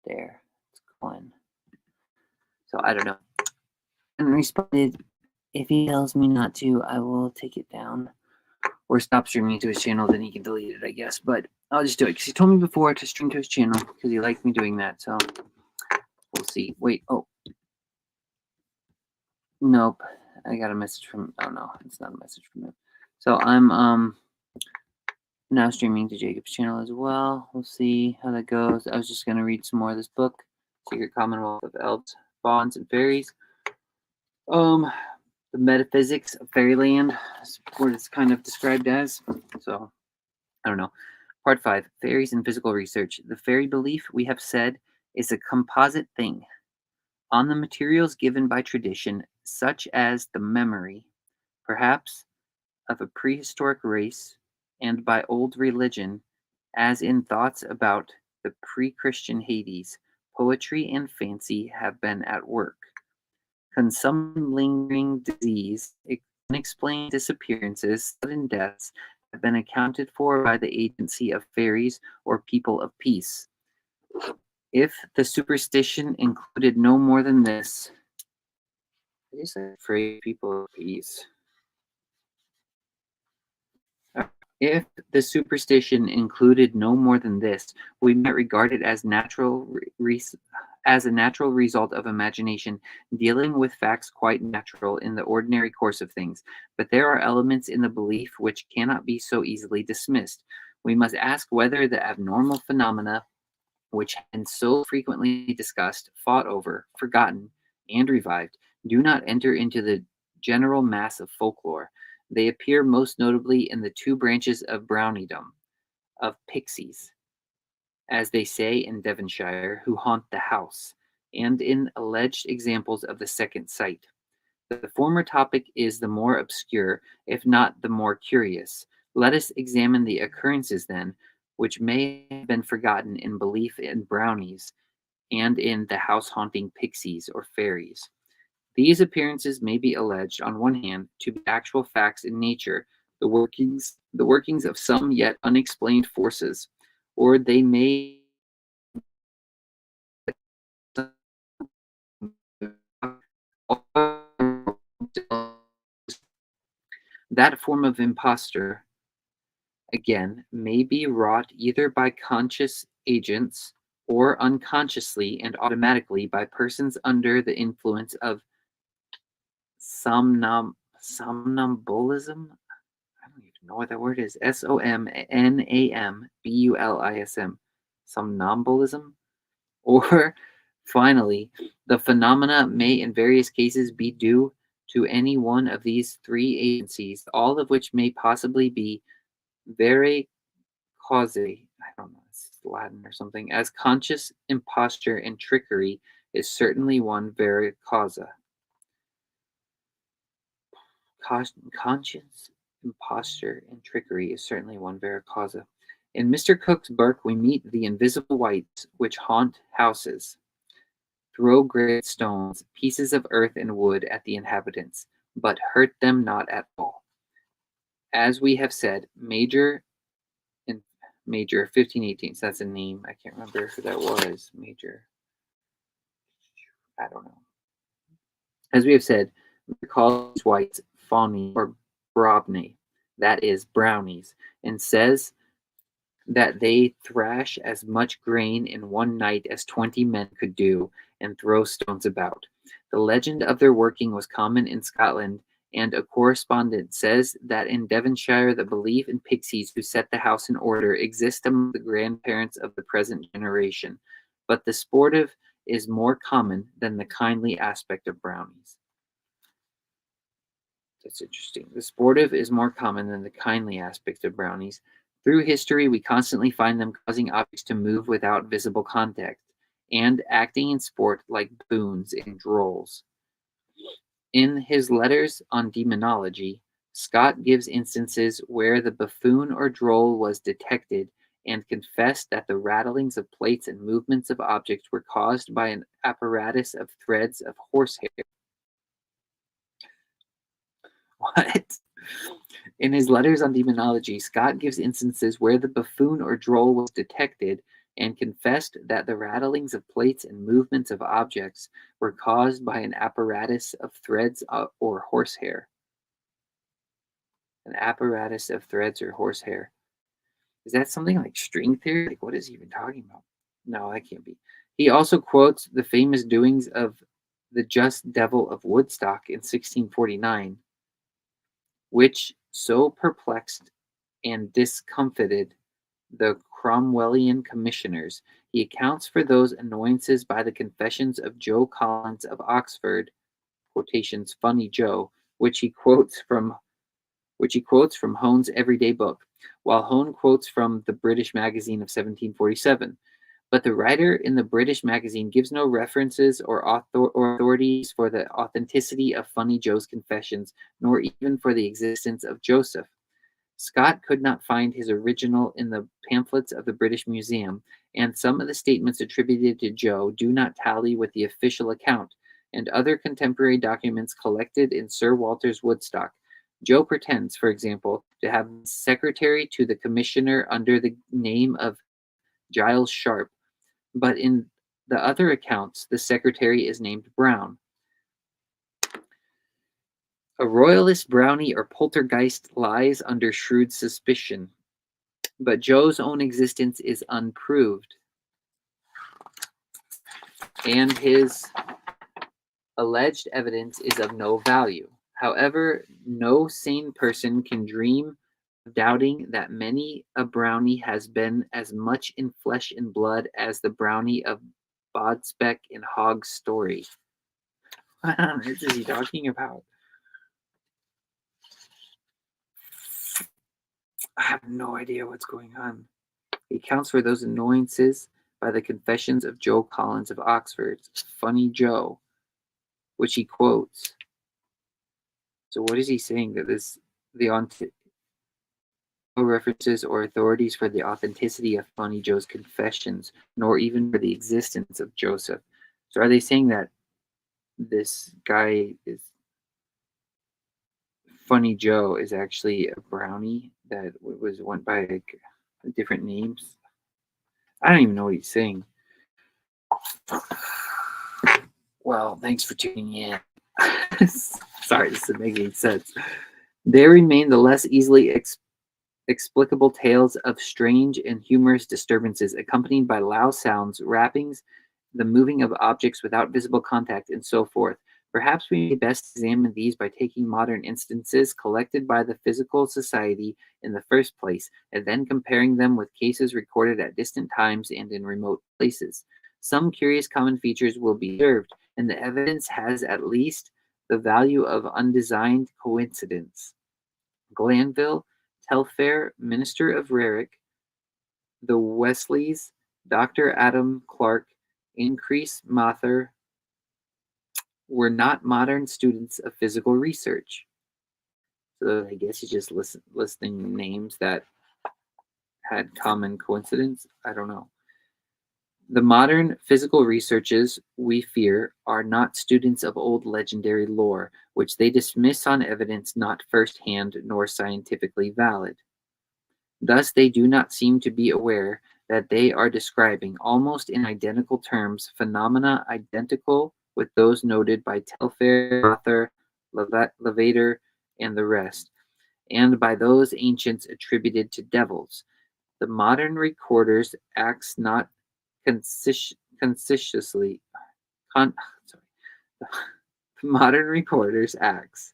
There. It's Glenn. So I don't know. And responded, if he tells me not to, I will take it down or stop streaming to his channel. Then he can delete it, I guess. But I'll just do it because he told me before to stream to his channel because he liked me doing that. So we'll see. Wait. Oh. Nope. I got a message from. Oh no, it's not a message from him. So I'm now streaming to Jacob's channel as well. We'll see how that goes. I was just gonna read some more of this book, Secret Commonwealth of Elves, Fauns, and Fairies. The metaphysics of fairyland is what it's kind of described as. So I don't know. Part 5, Fairies and Physical Research. The fairy belief, we have said, is a composite thing. On the materials given by tradition, such as the memory, perhaps, of a prehistoric race, and by old religion, as in thoughts about the pre-Christian Hades, poetry and fancy have been at work. Consumption, lingering disease, unexplained disappearances, sudden deaths have been accounted for by the agency of fairies or people of peace. If the superstition included no more than this, I guess I'm afraid people of peace. If the superstition included no more than this, we might regard it as as a natural result of imagination, dealing with facts quite natural in the ordinary course of things. But there are elements in the belief which cannot be so easily dismissed. We must ask whether the abnormal phenomena, which have been so frequently discussed, fought over, forgotten, and revived, do not enter into the general mass of folklore. They appear most notably in the two branches of browniedom, of pixies, as they say in Devonshire, who haunt the house, and in alleged examples of the second sight. The former topic is the more obscure, if not the more curious. Let us examine the occurrences then, which may have been forgotten in belief in brownies and in the house-haunting pixies or fairies. These appearances may be alleged, on one hand, to be actual facts in nature, the workings of some yet unexplained forces, or they may that form of imposture, again, may be wrought either by conscious agents or unconsciously and automatically by persons under the influence of somnambulism. I don't even know what that word is. Somnambulism. Somnambulism. Or finally, the phenomena may in various cases be due to any one of these three agencies, all of which may possibly be very causae. I don't know, it's Latin or something, as conscious imposture and trickery is certainly one vera causa. Conscience, imposture, and trickery is certainly one vera causa. In Mr. Cook's book, we meet the invisible wights which haunt houses, throw great stones, pieces of earth and wood at the inhabitants, but hurt them not at all. As we have said, Major 1518. So that's a name. I can't remember who that was. Major. I don't know. As we have said, we call these whites fauni or brobni, that is, brownies, and says that they thrash as much grain in one night as 20 men could do and throw stones about. The legend of their working was common in Scotland, and a correspondent says that in Devonshire the belief in pixies who set the house in order exists among the grandparents of the present generation, but the sportive is more common than the kindly aspect of brownies. That's interesting. The sportive is more common than the kindly aspect of brownies. Through history, we constantly find them causing objects to move without visible contact, and acting in sport like boons and drolls. In his letters on demonology, Scott gives instances where the buffoon or droll was detected and confessed that the rattlings of plates and movements of objects were caused by an apparatus of threads of horsehair. What? In his letters on demonology, Scott gives instances where the buffoon or droll was detected and confessed that the rattlings of plates and movements of objects were caused by an apparatus of threads or horsehair. An apparatus of threads or horsehair. Is that something like string theory? Like, what is he even talking about? No, that can't be. He also quotes the famous doings of the just devil of Woodstock in 1649, which so perplexed and discomfited the Cromwellian commissioners. He accounts for those annoyances by the confessions of Joe Collins of Oxford, quotations Funny Joe, which he quotes from Hone's Everyday Book, while Hone quotes from the British Magazine of 1747. But the writer in the British Magazine gives no references or authorities for the authenticity of Funny Joe's confessions, nor even for the existence of Joseph. Scott could not find his original in the pamphlets of the British Museum, and some of the statements attributed to Joe do not tally with the official account, and other contemporary documents collected in Sir Walter's Woodstock. Joe pretends, for example, to have been secretary to the commissioner under the name of Giles Sharp, but in the other accounts, the secretary is named Brown. A royalist brownie or poltergeist lies under shrewd suspicion, but Joe's own existence is unproved, and his alleged evidence is of no value. However, no sane person can dream of doubting that many a brownie has been as much in flesh and blood as the brownie of Bodspeck in Hogg's story. What on earth is he talking about? I have no idea what's going on. He accounts for those annoyances by the confessions of Joe Collins of Oxford, Funny Joe, which he quotes. So what is he saying? That no references or authorities for the authenticity of Funny Joe's confessions, nor even for the existence of Joseph. So are they saying that this guy is Funny Joe is actually a brownie that went by different names? I don't even know what he's saying. Well, thanks for tuning in. Sorry, this doesn't make any sense. There remain the less easily explicable tales of strange and humorous disturbances accompanied by loud sounds, rappings, the moving of objects without visible contact, and so forth. Perhaps we may best examine these by taking modern instances collected by the Physical Society in the first place, and then comparing them with cases recorded at distant times and in remote places. Some curious common features will be observed, and the evidence has at least the value of undesigned coincidence. Glanville, Telfair, Minister of Rarick, the Wesleys, Dr. Adam Clark, Increase Mather, were not modern students of physical research. So I guess he's just listing names that had common coincidence. I don't know. The modern physical researchers, we fear, are not students of old legendary lore, which they dismiss on evidence not first-hand nor scientifically valid. Thus they do not seem to be aware that they are describing, almost in identical terms, phenomena identical with those noted by Telfair, Mather, Lavater, and the rest, and by those ancients attributed to devils. The modern recorder's acts not consciously. The modern recorder's acts.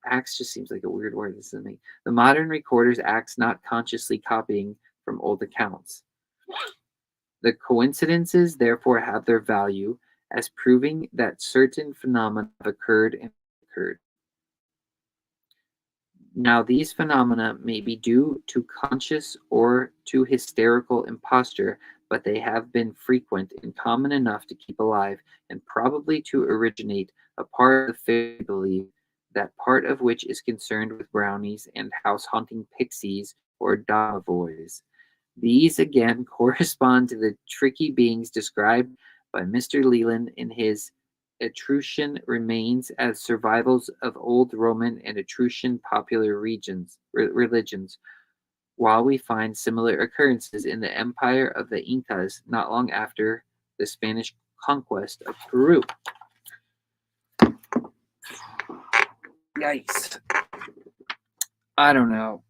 Acts just seems like a weird word, doesn't it? The modern recorder's acts not consciously copying from old accounts. The coincidences therefore have their value as proving that certain phenomena have occurred and occurred. Now, these phenomena may be due to conscious or to hysterical imposture, but they have been frequent and common enough to keep alive, and probably to originate a part of the fairy belief, that part of which is concerned with brownies and house-haunting pixies or domovoys. These again correspond to the tricky beings described by Mr. Leland in his Etruscan remains as survivals of old Roman and Etruscan popular religions. while we find similar occurrences in the empire of the Incas not long after the Spanish conquest of Peru. Yikes. I don't know.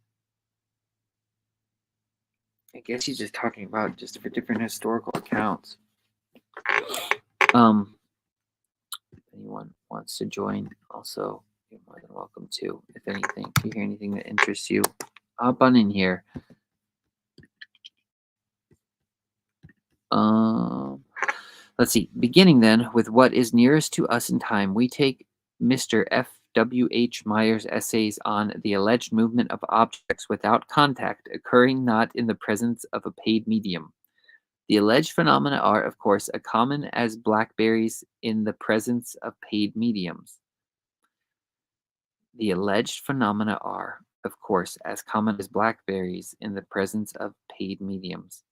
I guess he's just talking about just for different historical accounts. If anyone wants to join, also, you're more than welcome to. If anything, if you hear anything that interests you, hop on in here. Let's see. Beginning then with what is nearest to us in time, we take Mr. F.W.H. Myers' essays on the alleged movement of objects without contact occurring not in the presence of a paid medium. The alleged phenomena are, of course, as common as blackberries in the presence of paid mediums. The alleged phenomena are, of course, as common as blackberries in the presence of paid mediums.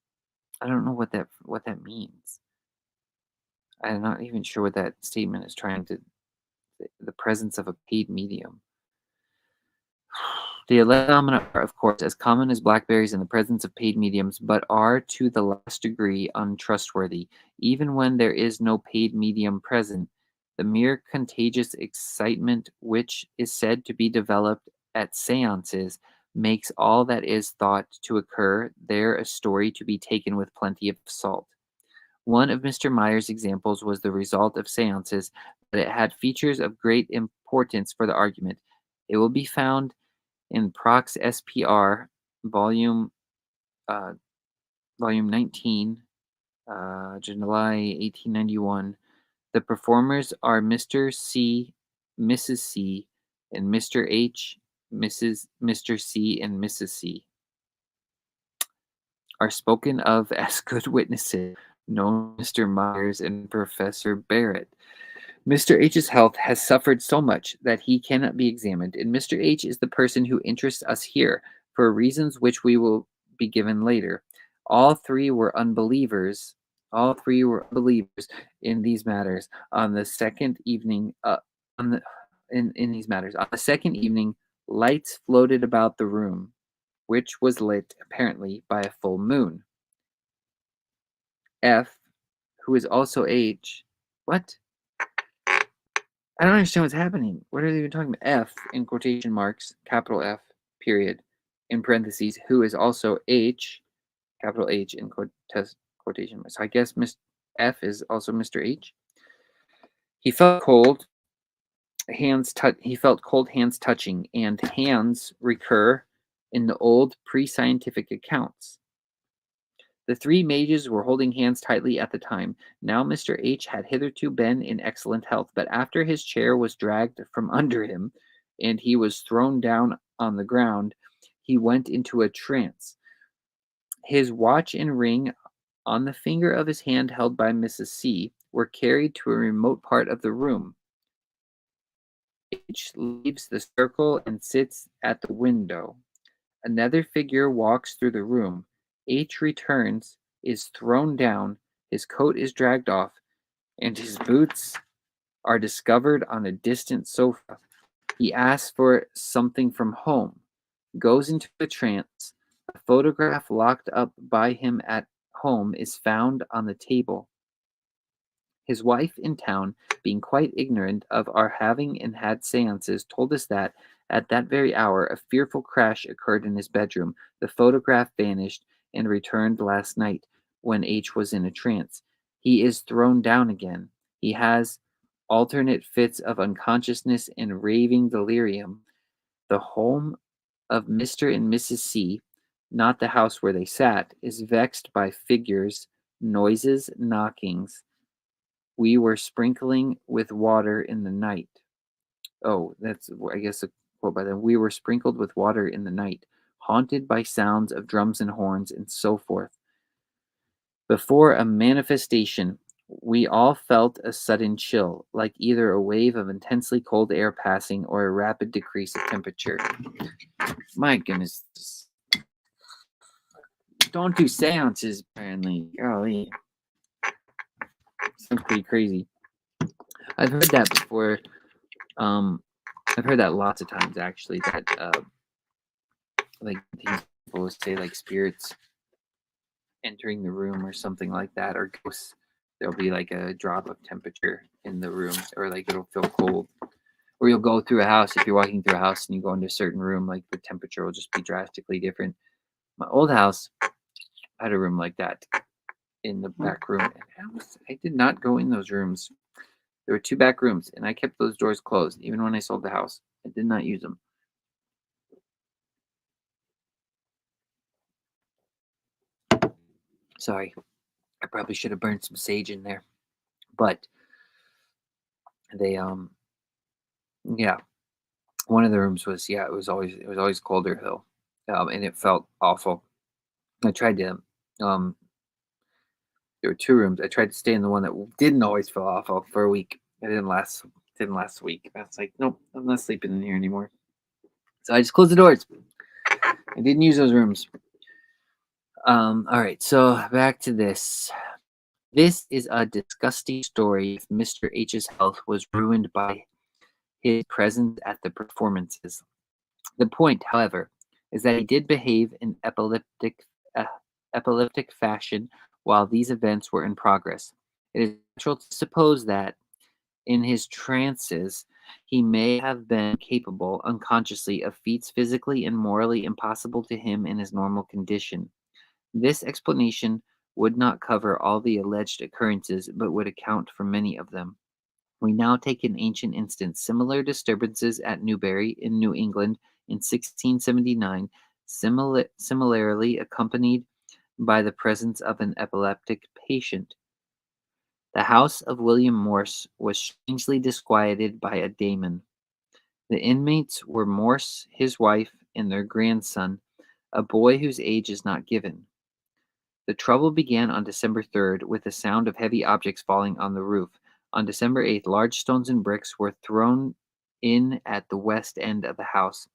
I don't know what that means. I'm not even sure what that statement is trying to. The presence of a paid medium. The phenomena are, of course, as common as blackberries in the presence of paid mediums, but are to the last degree untrustworthy. Even when there is no paid medium present, the mere contagious excitement which is said to be developed at seances makes all that is thought to occur there a story to be taken with plenty of salt. One of Mr. Meyer's examples was the result of seances, but it had features of great importance for the argument. It will be found in Prox SPR, uh, volume 19, July 1891. The performers are Mr. C, Mrs. C, and Mr. H, Mr. C, and Mrs. C. Are spoken of as good witnesses, known Mr. Myers and Professor Barrett. Mr. H's health has suffered so much that he cannot be examined, and Mr. H is the person who interests us here, for reasons which we will be given later. All three were unbelievers. All three were unbelievers in these matters. On the second evening, in these matters, on the second evening, lights floated about the room, which was lit apparently by a full moon. F, who is also H, what? I don't understand what's happening. What are they even talking about? F in quotation marks, capital F, period, in parentheses, who is also H, capital H in quotation marks. So I guess F is also Mr. H. He felt cold hands touching, and hands recur in the old pre-scientific accounts. The three mages were holding hands tightly at the time. Now Mr. H had hitherto been in excellent health, but after his chair was dragged from under him, and he was thrown down on the ground, he went into a trance. His watch and ring on the finger of his hand held by Mrs. C were carried to a remote part of the room. H leaves the circle and sits at the window. Another figure walks through the room. H returns, is thrown down, his coat is dragged off, and his boots are discovered on a distant sofa. He asks for something from home, goes into a trance. A photograph locked up by him at home is found on the table. His wife in town, being quite ignorant of our having and had seances, told us that, at that very hour, a fearful crash occurred in his bedroom. The photograph vanished and returned last night, when H was in a trance. He is thrown down again. He has alternate fits of unconsciousness and raving delirium. The home of Mr. and Mrs. C, not the house where they sat, is vexed by figures, noises, knockings. We were sprinkling with water in the night. Oh, that's, I guess, a quote by them. We were sprinkled with water in the night, haunted by sounds of drums and horns, and so forth. Before a manifestation, we all felt a sudden chill, like either a wave of intensely cold air passing or a rapid decrease of temperature. My goodness. Don't do seances, apparently. Golly. Sounds pretty crazy. I've heard that before. I've heard that lots of times, actually, that like these people will say like spirits entering the room or something like that, or ghosts. There'll be like a drop of temperature in the room, or like it'll feel cold. Or you'll go through a house, if you're walking through a house and you go into a certain room, like the temperature will just be drastically different. My old house had a room like that in the back room. And I did not go in those rooms. There were two back rooms, and I kept those doors closed, even when I sold the house. I did not use them. Sorry, I probably should have burned some sage in there, but they yeah, one of the rooms was, yeah, it was always colder though, and it felt awful. I tried to um there were two rooms. I tried to stay in the one that didn't always feel awful for a week. It didn't last a week. I was like, nope, I'm not sleeping in here anymore. So I just closed the doors. I didn't use those rooms. All right, so back to this. This is a disgusting story if Mr. H's health was ruined by his presence at the performances. The point, however, is that he did behave in uh, epileptic fashion while these events were in progress. It is natural to suppose that, in his trances, he may have been capable unconsciously of feats physically and morally impossible to him in his normal condition. This explanation would not cover all the alleged occurrences, but would account for many of them. We now take an ancient instance. Similar disturbances at Newbury in New England in 1679, similarly accompanied by the presence of an epileptic patient. The house of William Morse was strangely disquieted by a daemon. The inmates were Morse, his wife, and their grandson, a boy whose age is not given. The trouble began on December 3rd with the sound of heavy objects falling on the roof. On December 8th, large stones and bricks were thrown in at the west end of the house.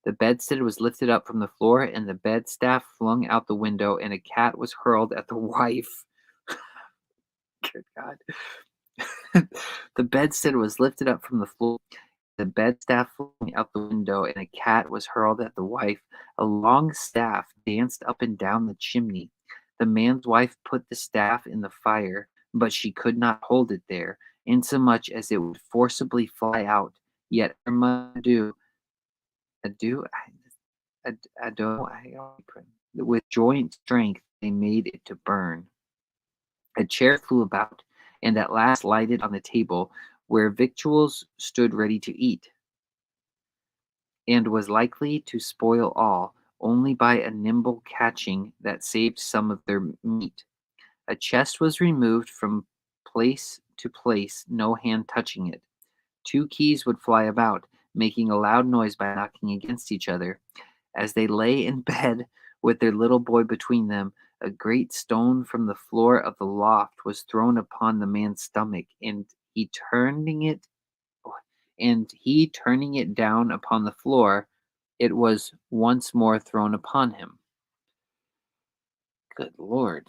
The bedstead was lifted up from the floor, and the bedstaff flung out the window, and a cat was hurled at the wife. Good God. The bedstead was lifted up from the floor, the bedstaff flung out the window, and a cat was hurled at the wife. A long staff danced up and down the chimney. The man's wife put the staff in the fire, but she could not hold it there, insomuch as it would forcibly fly out. Yet her mother ado, with joint strength they made it to burn. A chair flew about, and at last lighted on the table, where victuals stood ready to eat, and was likely to spoil all, only by a nimble catching that saved some of their meat. A chest was removed from place to place, no hand touching it. Two keys would fly about, making a loud noise by knocking against each other. As they lay in bed with their little boy between them, a great stone from the floor of the loft was thrown upon the man's stomach, he turning it down upon the floor, it was once more thrown upon him. Good Lord.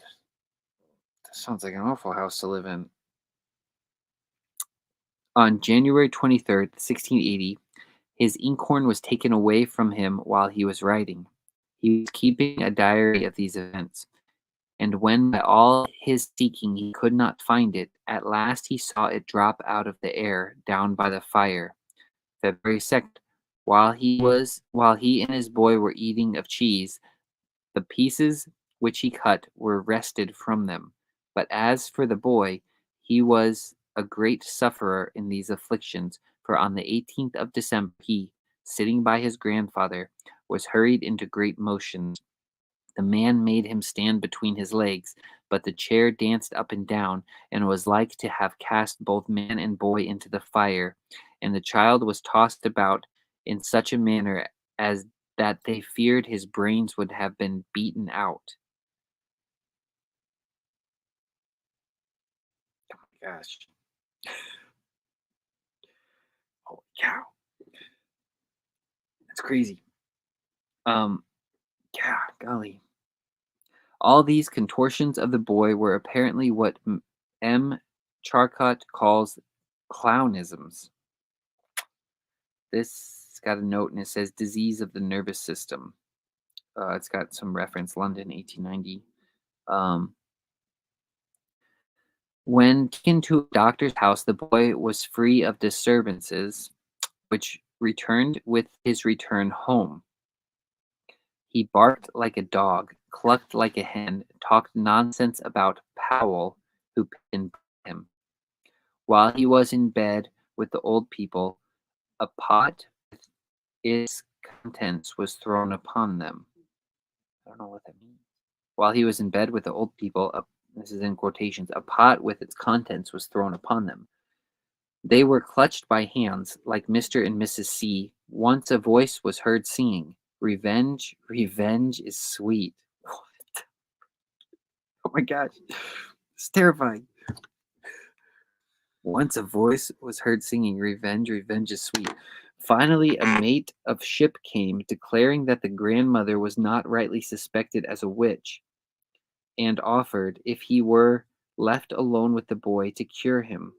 That sounds like an awful house to live in. On January 23rd, 1680, his inkhorn was taken away from him while he was writing. He was keeping a diary of these events, and when by all his seeking he could not find it, at last he saw it drop out of the air down by the fire. February 2nd, while he and his boy were eating of cheese, the pieces which he cut were wrested from them. But as for the boy, he was a great sufferer in these afflictions, for on the 18th of December he, sitting by his grandfather, was hurried into great motions. The man made him stand between his legs, but the chair danced up and down, and was like to have cast both man and boy into the fire, and the child was tossed about in such a manner as that they feared his brains would have been beaten out. Oh my gosh. Holy cow. That's crazy. Um, yeah, golly. All these contortions of the boy were apparently what M. Charcot calls clownisms. This got a note and it says disease of the nervous system. It's got some reference, London, 1890. Um, when taken to a doctor's house, the boy was free of disturbances, which returned with his return home. He barked like a dog, clucked like a hen, talked nonsense about Powell, who pinned him. While he was in bed with the old people, a pot with its contents was thrown upon them. I don't know what that means. While he was in bed with the old people, this is in quotations, a pot with its contents was thrown upon them. They were clutched by hands, like Mr. and Mrs. C. Once a voice was heard singing, "Revenge, revenge is sweet." What? Oh my gosh. It's terrifying. Once a voice was heard singing, "Revenge, revenge is sweet." Finally, a mate of ship came, declaring that the grandmother was not rightly suspected as a witch, and offered, if he were left alone with the boy, to cure him.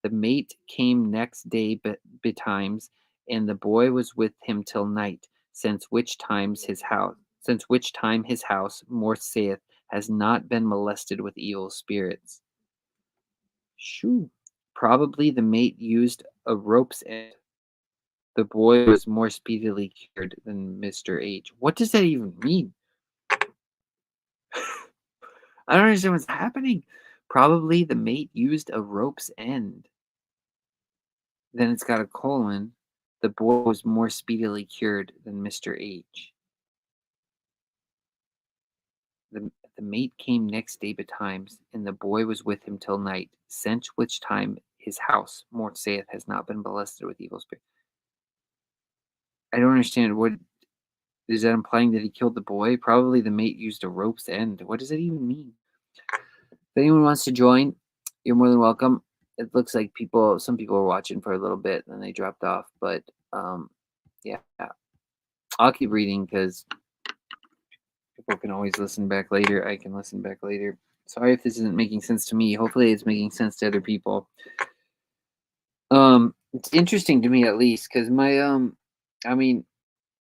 The mate came next day betimes, and the boy was with him till night, since which time his house, more saith, has not been molested with evil spirits. Shoo. Probably the mate used a rope's end. The boy was more speedily cured than Mr. H. What does that even mean? I don't understand what's happening. Probably the mate used a rope's end. Then it's got a colon. The boy was more speedily cured than Mr. H. The mate came next day betimes, and the boy was with him till night, since which time his house, more saith, has not been molested with evil spirits. I don't understand. What is that implying, that he killed the boy? Probably the mate used a rope's end. What does that even mean? If anyone wants to join, you're more than welcome. It looks like some people were watching for a little bit, and then they dropped off. But yeah, I'll keep reading because people can always listen back later. I can listen back later. Sorry if this isn't making sense to me. Hopefully, it's making sense to other people. It's interesting to me, at least, because I mean,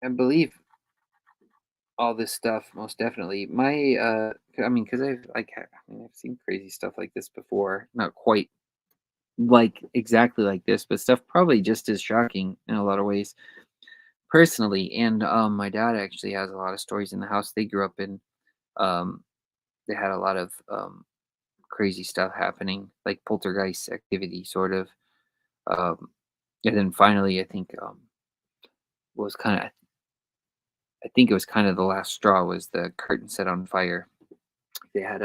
I believe all this stuff most definitely. Because I've seen crazy stuff like this before. Not quite like exactly like this, but stuff probably just as shocking in a lot of ways. Personally, and my dad actually has a lot of stories in the house they grew up in. Um, they had a lot of crazy stuff happening, like poltergeist activity, sort of. Um, and then finally, was kind of I think it was kind of the last straw was the curtain set on fire. They had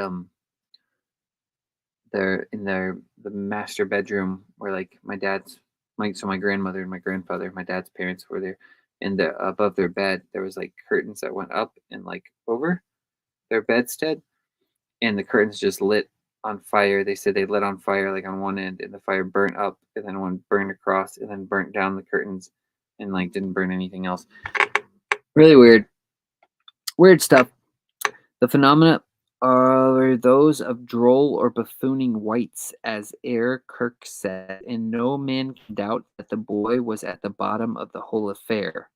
the master bedroom where like my grandmother and my grandfather, my dad's parents were there, and above their bed there was like curtains that went up and like over their bedstead, and the curtains just lit on fire. They said they lit on fire like on one end, and the fire burnt up, and then one burned across, and then burnt down the curtains, and like didn't burn anything else. Really weird stuff. The phenomena are those of droll or buffooning wights, as Kirk said, and no man can doubt that the boy was at the bottom of the whole affair.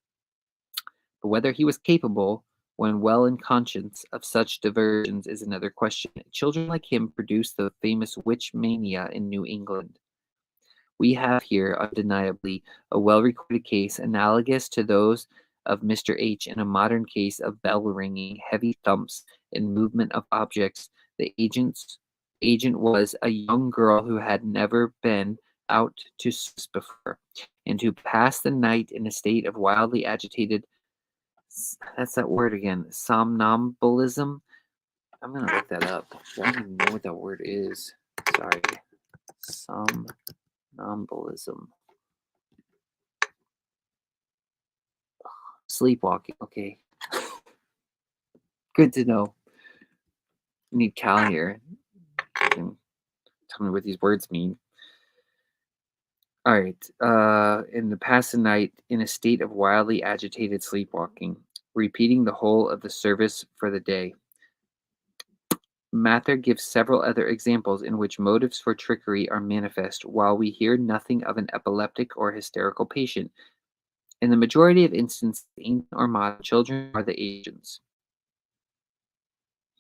But whether he was capable, when well in conscience, of such diversions is another question. Children like him produced the famous witch mania in New England. We have here, undeniably, a well recorded case analogous to those of Mr. H, and a modern case of bell ringing, heavy thumps, and movement of objects. The agent was a young girl who had never been out to service before, and who passed the night in a state of wildly agitated. That's that word again. Somnambulism. I'm gonna look that up. I don't even know what that word is. Sorry. Somnambulism. Sleepwalking. Okay. Good to know. I need Cal here. He can tell me what these words mean. All right. In the past night, in a state of wildly agitated sleepwalking, repeating the whole of the service for the day. Mather gives several other examples in which motives for trickery are manifest, while we hear nothing of an epileptic or hysterical patient. In the majority of instances, ancient or modern, children are the agents.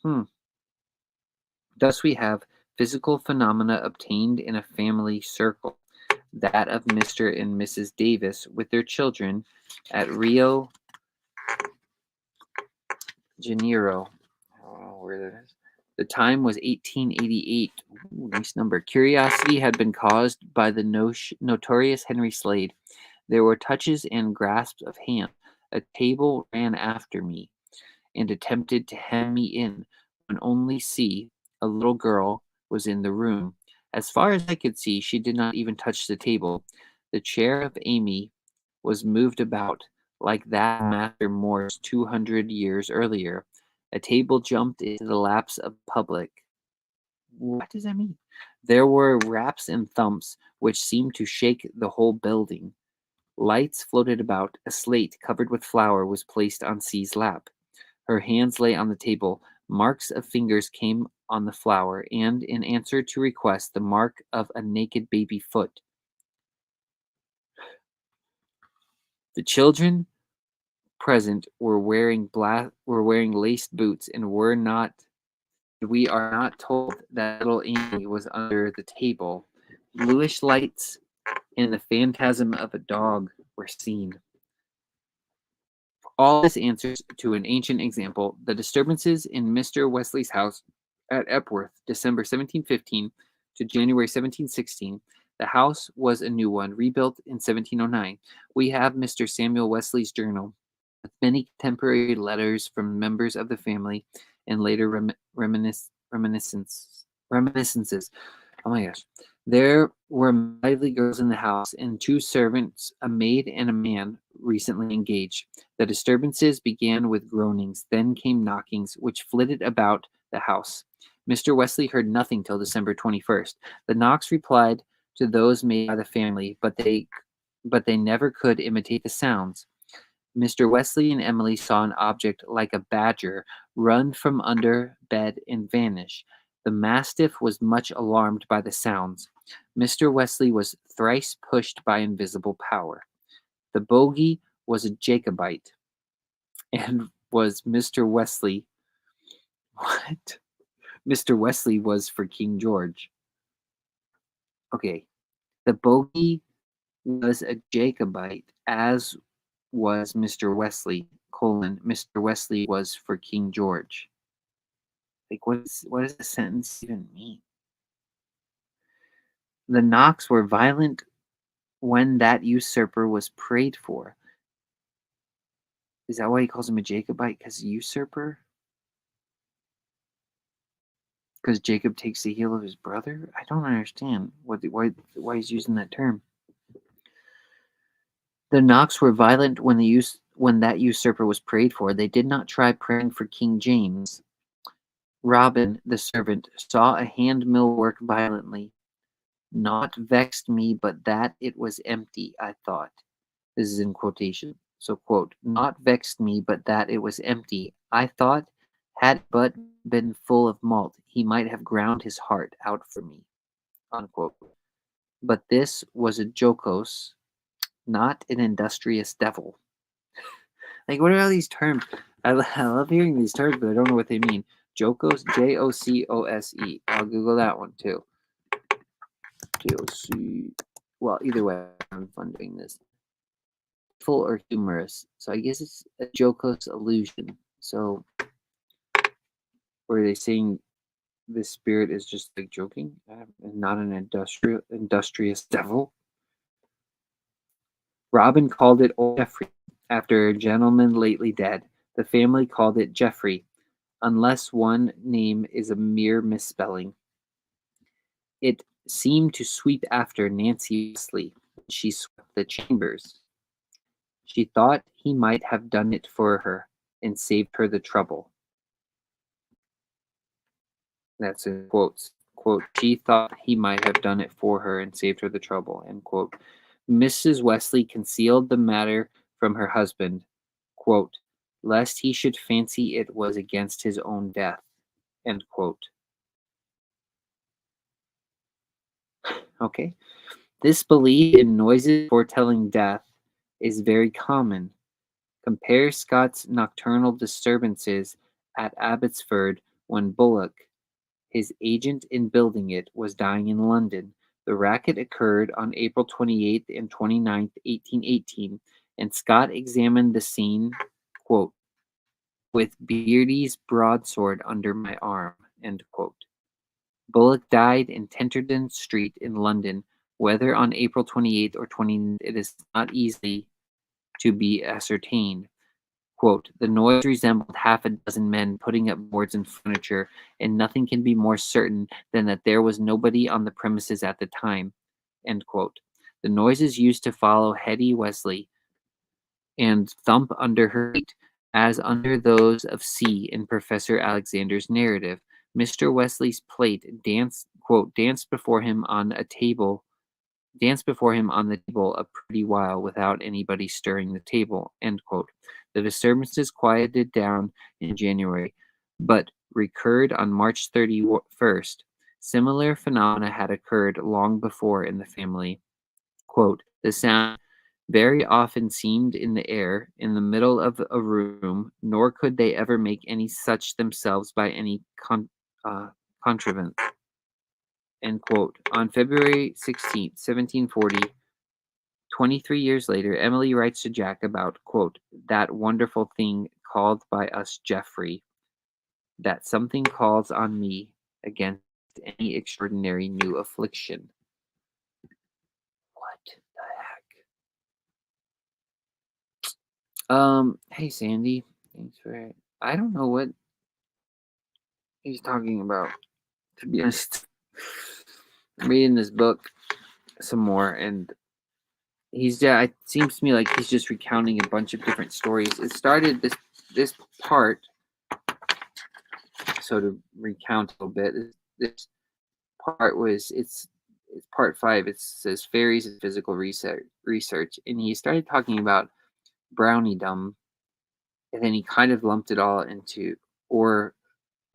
Hmm. Thus, we have physical phenomena obtained in a family circle, that of Mr. and Mrs. Davis with their children at Rio Janeiro. I don't know where that is. The time was 1888. Ooh, nice number. Curiosity had been caused by the notorious Henry Slade. There were touches and grasps of hand. A table ran after me and attempted to hem me in, when only see a little girl was in the room. As far as I could see, she did not even touch the table. The chair of Amy was moved about like that of Master Morse 200 years earlier. A table jumped into the laps of the public. What does that mean? There were raps and thumps which seemed to shake the whole building. Lights floated about. A slate covered with flour was placed on C's lap. Her hands lay on the table. Marks of fingers came on the flour, and, in answer to request, the mark of a naked baby foot. The children present were wearing laced boots, and we are not told that little Amy was under the table. Bluish lights and the phantasm of a dog were seen. All this answers to an ancient example. The disturbances in Mr. Wesley's house at Epworth, December 1715 to January 1716. The house was a new one, rebuilt in 1709. We have Mr. Samuel Wesley's journal, with many contemporary letters from members of the family and later reminiscences. Oh my gosh. There were lively girls in the house and two servants, a maid and a man, recently engaged. The disturbances began with groanings, then came knockings, which flitted about the house. Mr. Wesley heard nothing till December 21st. The knocks replied to those made by the family, but they never could imitate the sounds. Mr. Wesley and Emily saw an object like a badger run from under bed and vanish. The mastiff was much alarmed by the sounds. Mr. Wesley was thrice pushed by invisible power. The bogey was a Jacobite, and was Mr. Wesley. What? Mr. Wesley was for King George. Okay. The bogey was a Jacobite, as was Mr. Wesley, Mr. Wesley was for King George. Like, what does the sentence even mean? The knocks were violent when that usurper was prayed for. Is that why he calls him a Jacobite? Because usurper? Because Jacob takes the heel of his brother? I don't understand why he's using that term. The knocks were violent when that usurper was prayed for. They did not try praying for King James. Robin, the servant, saw a hand-mill work violently. Not vexed me, but that it was empty, I thought. This is in quotation. So, quote, not vexed me, but that it was empty. I thought, had it but been full of malt, he might have ground his heart out for me, unquote. But this was a jocose, not an industrious devil. Like, what are all these terms? I love hearing these terms, but I don't know what they mean. Jocose, Jocose. I'll Google that one too. Joc. Well, either way, I'm fun doing this. Full or humorous. So I guess it's a jocose illusion. So, were they saying the spirit is just like joking and not an industrious devil? Robin called it Old Jeffrey, after a gentleman lately dead. The family called it Jeffrey, unless one name is a mere misspelling. It seemed to sweep after Nancy Wesley when she swept the chambers. She thought he might have done it for her and saved her the trouble. That's in quotes. Quote, she thought he might have done it for her and saved her the trouble. End quote. Mrs. Wesley concealed the matter from her husband, quote, lest he should fancy it was against his own death. End quote. Okay. This belief in noises foretelling death is very common. Compare Scott's nocturnal disturbances at Abbotsford when Bullock, his agent in building it, was dying in London. The racket occurred on April 28th and 29th, 1818, and Scott examined the scene, quote, with Beardy's broadsword under my arm, end quote. Bullock died in Tenterden Street in London. Whether on April 28th or 29th, it is not easily to be ascertained. Quote, the noise resembled half a dozen men putting up boards and furniture, and nothing can be more certain than that there was nobody on the premises at the time, end quote. The noises used to follow Hetty Wesley and thump under her feet, as under those of C in Professor Alexander's narrative. Mr. Wesley's plate danced, quote, danced before him on the table a pretty while without anybody stirring the table, end quote. The disturbances quieted down in January, but recurred on March 31st. Similar phenomena had occurred long before in the family. Quote, the sound very often seemed in the air, in the middle of a room, nor could they ever make any such themselves by any contrivance. End quote. On February 16th, 1740, 23 years later, Emily writes to Jack about, quote, that wonderful thing called by us Geoffrey, that something calls on me against any extraordinary new affliction. What the heck? Hey Sandy. Thanks for I don't know what he's talking about, to be honest. I'm reading this book some more, and it seems to me like he's just recounting a bunch of different stories. It started this part, so to recount a little bit, this part was it's part 5. It says fairies and physical research, and he started talking about browniedom, and then he kind of lumped it all into, or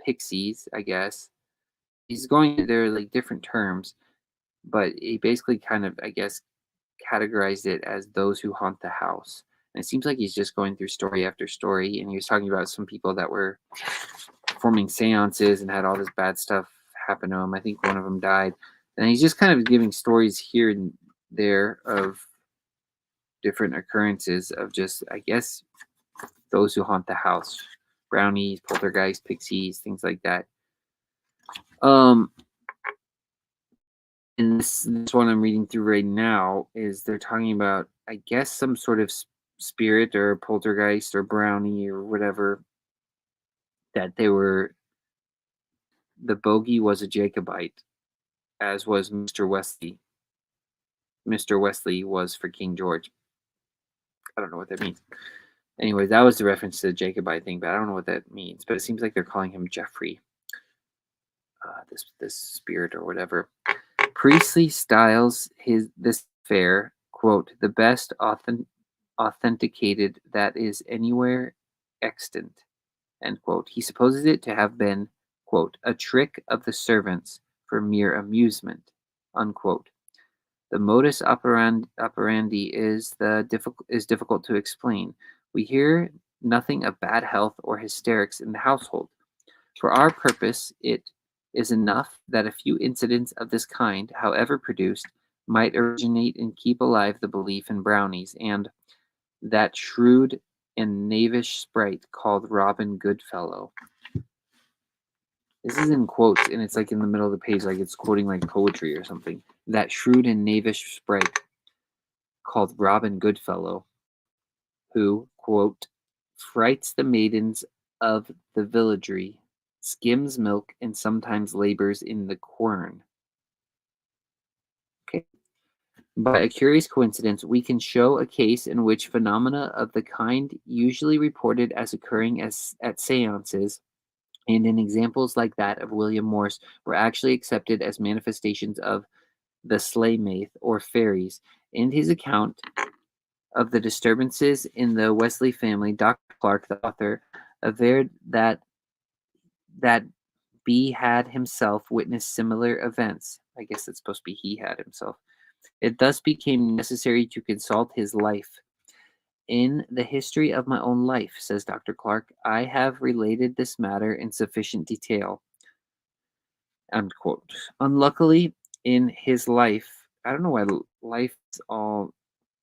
pixies, I guess. He's going, there are like different terms, but he basically kind of, I guess, categorized it as those who haunt the house. And it seems like he's just going through story after story, and he was talking about some people that were performing seances and had all this bad stuff happen to them. I think one of them died. And he's just kind of giving stories here and there of different occurrences of just, I guess, those who haunt the house. Brownies, poltergeists, pixies, things like that. And this one I'm reading through right now is they're talking about, I guess, some sort of spirit or poltergeist or brownie or whatever, that the bogey was a Jacobite, as was Mr. Wesley. Mr. Wesley was for King George. I don't know what that means. Anyway, that was the reference to the Jacobite thing, but I don't know what that means. But it seems like they're calling him Geoffrey, this spirit or whatever. Priestley styles this affair, quote, the best authenticated that is anywhere extant, end quote. He supposes it to have been, quote, a trick of the servants for mere amusement, unquote. The modus operandi is difficult to explain. We hear nothing of bad health or hysterics in the household. For our purpose, it is enough that a few incidents of this kind, however produced, might originate and keep alive the belief in brownies, and that shrewd and knavish sprite called Robin Goodfellow. This is in quotes, and it's like in the middle of the page, like it's quoting like poetry or something. That shrewd and knavish sprite called Robin Goodfellow, who, quote, frights the maidens of the villagery, skims milk, and sometimes labors in the quern. Okay. By a curious coincidence, we can show a case in which phenomena of the kind usually reported as occurring at seances, and in examples like that of William Morse, were actually accepted as manifestations of the Slaymaith or fairies. In his account of the disturbances in the Wesley family, Dr. Clark, the author, averred that B had himself witnessed similar events. I guess it's supposed to be he had himself. It thus became necessary to consult his life. In the history of my own life, says Dr. Clark, I have related this matter in sufficient detail. Unquote. Unluckily, in his life, I don't know why life is all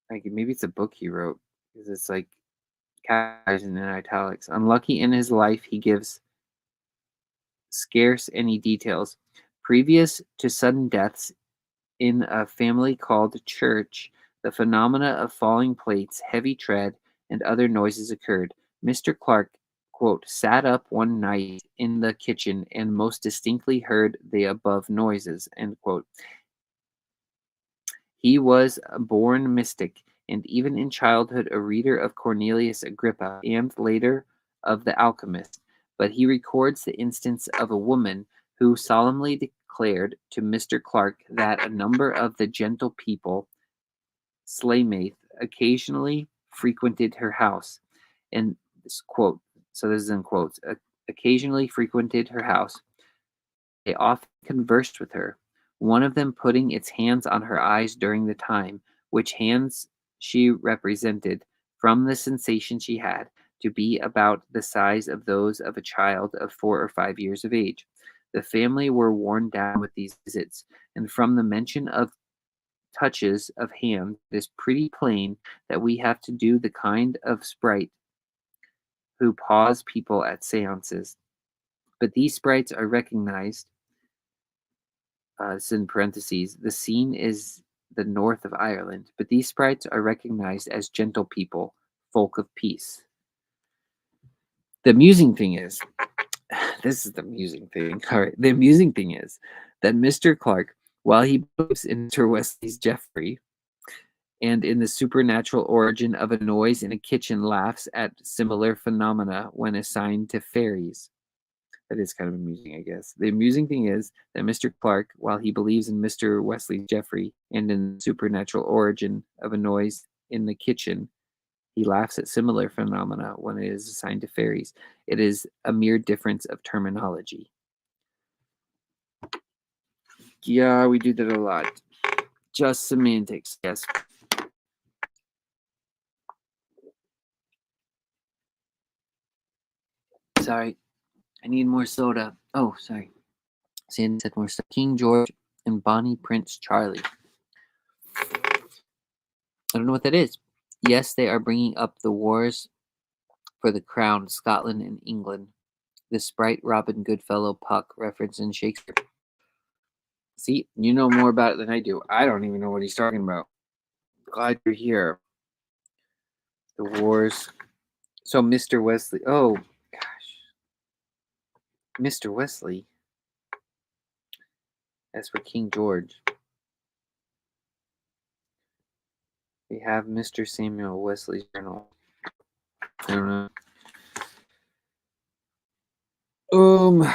like maybe it's a book he wrote because it's like capitalized in italics. Unlucky in his life, he gives scarce any details. Previous to sudden deaths in a family called church, the phenomena of falling plates, heavy tread, and other noises occurred. Mr. Clark, quote, sat up one night in the kitchen and most distinctly heard the above noises, end quote. He was a born mystic, and even in childhood a reader of Cornelius Agrippa and later of The Alchemist. But he records the instance of a woman who solemnly declared to Mr. Clark that a number of the gentle people, Slaymaith, occasionally frequented her house. And this quote, so this is in quotes, occasionally frequented her house. They often conversed with her, one of them putting its hands on her eyes during the time, which hands she represented, from the sensation she had, to be about the size of those of a child of 4 or 5 years of age. The family were worn down with these visits, and from the mention of touches of hand, it is pretty plain that we have to do the kind of sprite who pause people at seances. But these sprites are recognized. It's in parentheses. The scene is the north of Ireland, but these sprites are recognized as gentle people, folk of peace. The amusing thing is, this is the amusing thing. All right. The amusing thing is that Mr. Clark, while he believes in Sir Wesley's Geoffrey and in the supernatural origin of a noise in a kitchen, laughs at similar phenomena when assigned to fairies. That is kind of amusing, I guess. The amusing thing is that Mr. Clark, while he believes in Mr. Wesley Jeffrey and in the supernatural origin of a noise in the kitchen, he laughs at similar phenomena when it is assigned to fairies. It is a mere difference of terminology. Yeah, we do that a lot. Just semantics, yes. Sorry, I need more soda. Oh, sorry. Sandy said more soda. King George and Bonnie Prince Charlie. I don't know what that is. Yes, they are bringing up the wars for the crown, Scotland and England. The sprite Robin Goodfellow Puck reference in Shakespeare. See, you know more about it than I do. I don't even know what he's talking about. Glad you're here. The wars. So, Mr. Wesley. Oh, gosh. Mr. Wesley. As for King George, we have Mr. Samuel Wesley's journal. I don't know.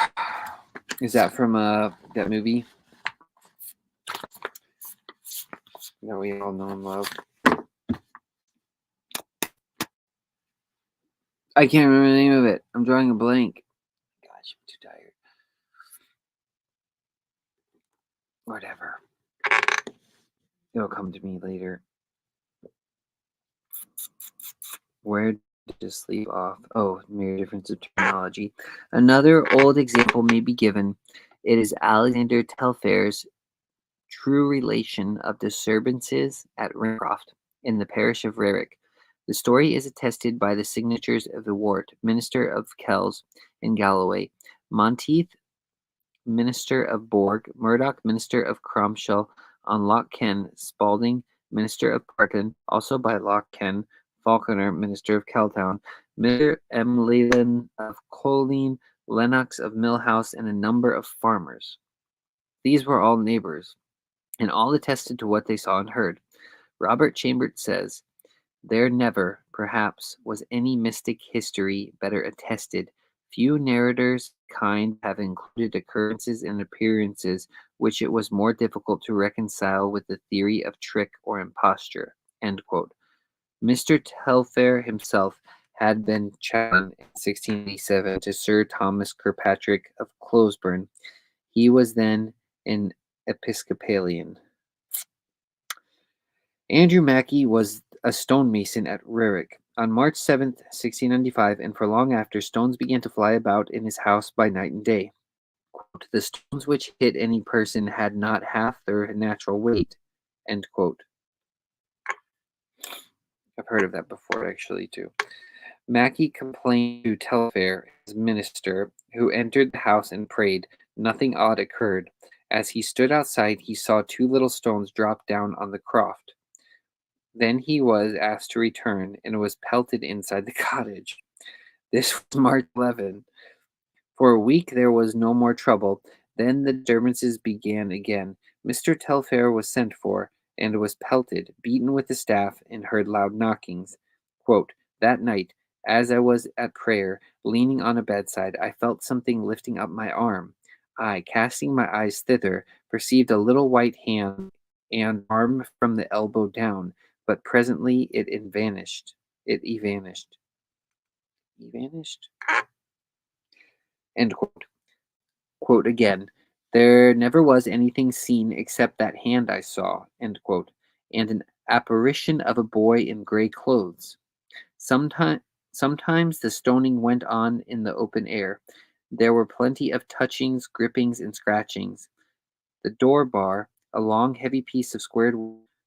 Is that from that movie that we all know and love? I can't remember the name of it. I'm drawing a blank. Gosh, I'm too tired. Whatever. It'll come to me later. Where did you sleep off? Oh, mere difference of terminology. Another old example may be given. It is Alexander Telfair's true relation of disturbances at Rincroft in the parish of Rarick. The story is attested by the signatures of Ewart, minister of Kells and Galloway, Monteith, minister of Borg, Murdoch, minister of Cromshall, on Loch Ken, Spalding, minister of Parton, also by Loch Ken, Falconer, minister of Keltown, Mr. M. Leland of Colleen, Lennox of Millhouse, and a number of farmers. These were all neighbors, and all attested to what they saw and heard. Robert Chambers says, there never, perhaps, was any mystic history better attested. Few narrators kind have included occurrences and appearances which it was more difficult to reconcile with the theory of trick or imposture. End quote. Mr. Telfair himself had been chaplain in 1687 to Sir Thomas Kirkpatrick of Closeburn. He was then an Episcopalian. Andrew Mackey was a stonemason at Rurik. On March 7th, 1695, and for long after, stones began to fly about in his house by night and day. Quote, the stones which hit any person had not half their natural weight. End quote. I've heard of that before, actually, too. Mackey complained to Telfair, his minister, who entered the house and prayed. Nothing odd occurred. As he stood outside, he saw two little stones drop down on the croft. Then he was asked to return and was pelted inside the cottage. This was March 11. For a week there was no more trouble. Then the disturbances began again. Mr. Telfair was sent for, and was pelted, beaten with a staff, and heard loud knockings. Quote, that night, as I was at prayer, leaning on a bedside, I felt something lifting up my arm. I, casting my eyes thither, perceived a little white hand and arm from the elbow down, but presently it vanished. It evanished. Evanished? End quote. Quote again, there never was anything seen except that hand I saw, end quote, and an apparition of a boy in gray clothes. Sometimes the stoning went on in the open air. There were plenty of touchings, grippings, and scratchings. The door bar, a long heavy piece of squared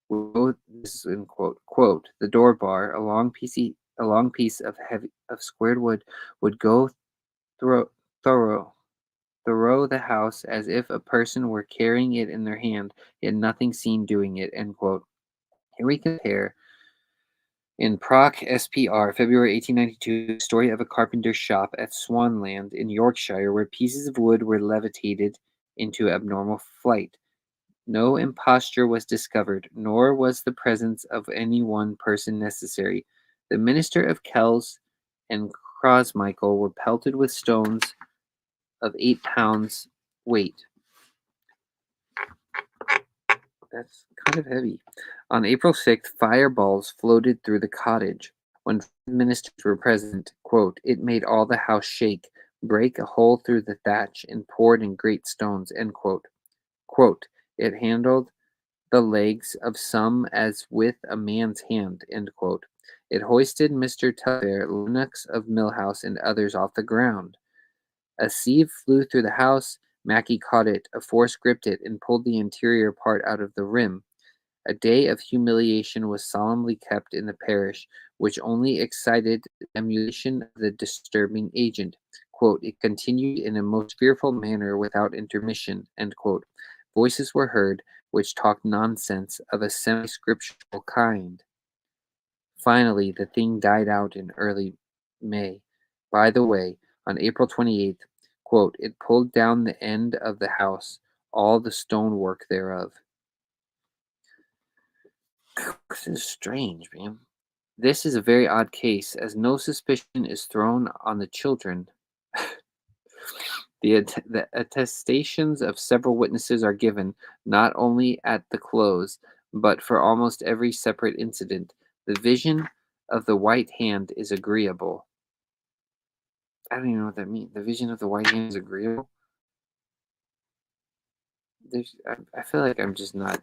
wood, this is in quote, the door bar, a long piece of squared wood would go through the house as if a person were carrying it in their hand, yet nothing seen doing it. End quote. Here we compare in Proc SPR, February 1892, the story of a carpenter's shop at Swanland in Yorkshire, where pieces of wood were levitated into abnormal flight. No imposture was discovered, nor was the presence of any one person necessary. The minister of Kells and Crossmichael were pelted with stones of 8 pounds weight. That's kind of heavy. On April 6th, fireballs floated through the cottage. When ministers were present, quote, it made all the house shake, break a hole through the thatch, and poured in great stones, end quote. Quote, it handled the legs of some as with a man's hand, end quote. It hoisted Mr. Telfair, Lennox of Millhouse, and others off the ground. A sieve flew through the house. Mackey caught it, a force gripped it, and pulled the interior part out of the rim. A day of humiliation was solemnly kept in the parish, which only excited emulation of the disturbing agent. Quote, it continued in a most fearful manner without intermission. End quote. Voices were heard which talked nonsense of a semi-scriptural kind. Finally, the thing died out in early May. By the way, on April 28th, quote, it pulled down the end of the house, all the stonework thereof. This is strange, man. This is a very odd case, as no suspicion is thrown on the children. The attestations of several witnesses are given, not only at the close, but for almost every separate incident. The vision of the white hand is agreeable. I don't even know what that means. The vision of the white hand is agreeable? I feel like I'm just not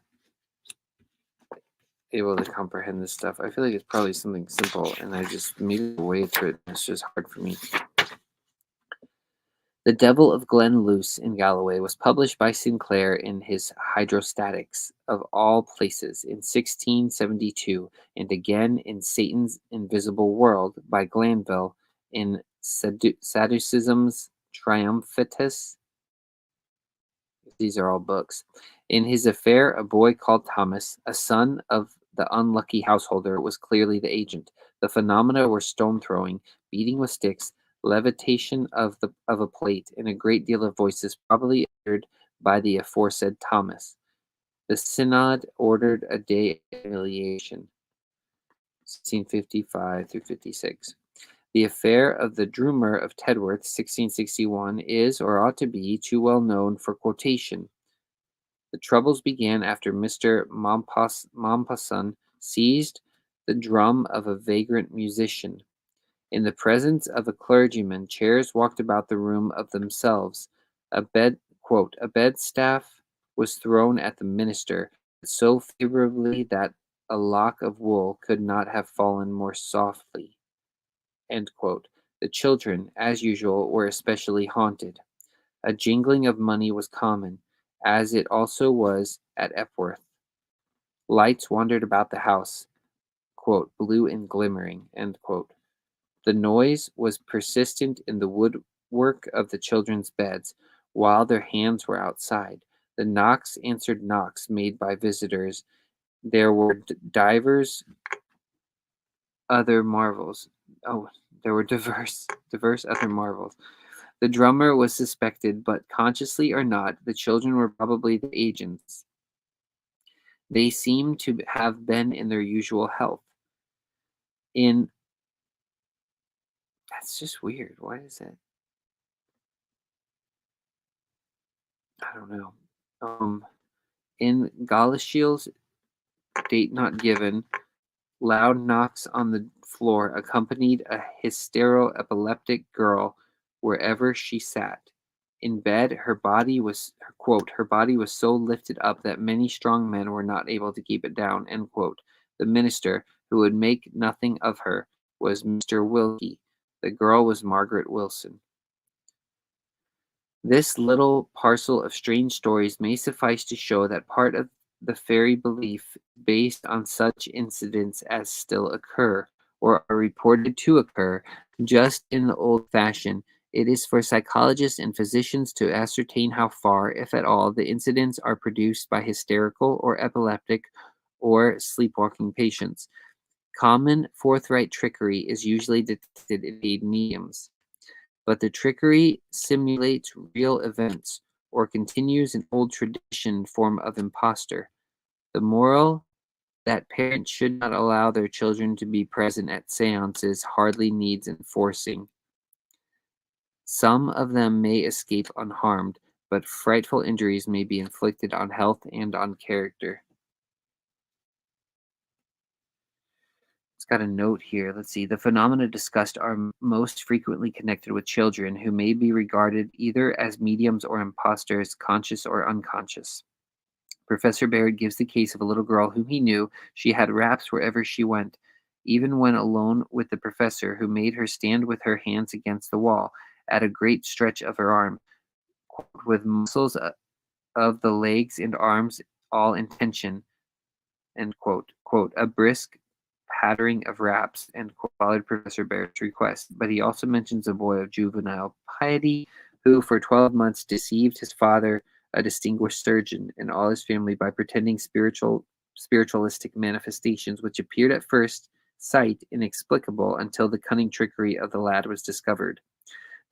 able to comprehend this stuff. I feel like it's probably something simple, and I just made a way through it, and it's just hard for me. The Devil of Glenluce in Galloway was published by Sinclair in his Hydrostatics, of all places, in 1672, and again in Satan's Invisible World by Glanville in Sadducism's Triumphatus. These are all books. In his affair, a boy called Thomas, a son of the unlucky householder, was clearly the agent. The phenomena were stone throwing, beating with sticks, levitation of a plate, and a great deal of voices, probably uttered by the aforesaid Thomas. The synod ordered a day of humiliation, 1655 through 56. The affair of the Drummer of Tedworth, 1661, is, or ought to be, too well known for quotation. The troubles began after Mr. Mompesson seized the drum of a vagrant musician. In the presence of a clergyman, chairs walked about the room of themselves. A bedstaff was thrown at the minister so favorably that a lock of wool could not have fallen more softly. End quote. The children, as usual, were especially haunted. A jingling of money was common, as it also was at Epworth. Lights wandered about the house, quote, blue and glimmering, end quote. The noise was persistent in the woodwork of the children's beds, while their hands were outside. The knocks answered knocks made by visitors. There were divers other marvels. Oh, there were diverse other marvels. The drummer was suspected, but consciously or not, the children were probably the agents. They seemed to have been in their usual health. In That's just weird. Why is that? I don't know. In Galashiel's date not given, loud knocks on the floor accompanied a hystero-epileptic girl wherever she sat. In bed, her body was, quote, her body was so lifted up that many strong men were not able to keep it down, end quote. The minister, who would make nothing of her, was Mr. Wilkie. The girl was Margaret Wilson. This little parcel of strange stories may suffice to show that part of the fairy belief based on such incidents as still occur, or are reported to occur, just in the old fashion. It is for psychologists and physicians to ascertain how far, if at all, the incidents are produced by hysterical or epileptic or sleepwalking patients. Common forthright trickery is usually detected in paid mediums, but the trickery simulates real events or continues an old tradition form of impostor. The moral that parents should not allow their children to be present at seances hardly needs enforcing. Some of them may escape unharmed, but frightful injuries may be inflicted on health and on character. It's got a note here. Let's see. The phenomena discussed are most frequently connected with children who may be regarded either as mediums or impostors, conscious or unconscious. Professor Baird gives the case of a little girl whom he knew. She had raps wherever she went, even when alone with the professor, who made her stand with her hands against the wall at a great stretch of her arm, with muscles of the legs and arms all in tension, end quote. Quote, a brisk pattering of raps, end quote, followed Professor Baird's request. But he also mentions a boy of juvenile piety who for 12 months deceived his father, a distinguished surgeon, and all his family by pretending spiritualistic manifestations which appeared at first sight inexplicable until the cunning trickery of the lad was discovered.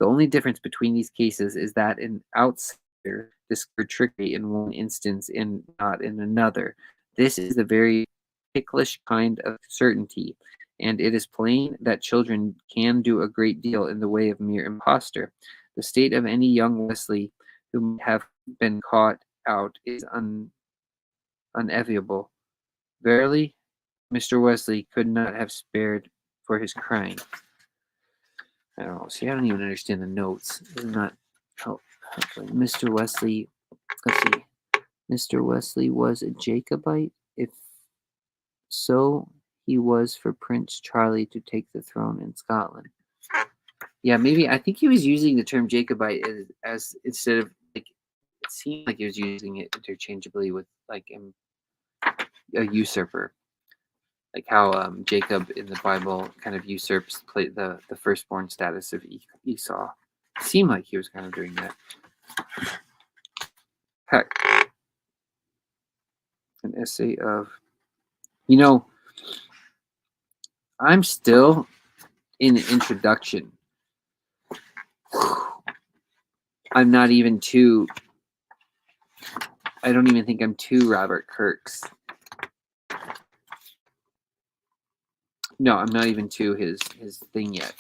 The only difference between these cases is that an outsider discovered trickery in one instance and not in another. This is the very ticklish kind of certainty, and it is plain that children can do a great deal in the way of mere impostor. The state of any young Wesley who might have been caught out is unenviable. Verily, Mr. Wesley could not have spared for his crime. I don't know. See, I don't even understand the notes. It's not helpful. Mr. Wesley, let's see. Mr. Wesley was a Jacobite. If so, he was for Prince Charlie to take the throne in Scotland. Yeah, maybe. I think he was using the term Jacobite as instead of like. It seemed like he was using it interchangeably with like a usurper, like how Jacob in the Bible kind of usurps the firstborn status of Esau. It seemed like he was kind of doing that. Heck, an essay of, you know, I'm still in the introduction. I'm not even to. I don't even think I'm to Robert Kirk's. No, I'm not even to his thing yet.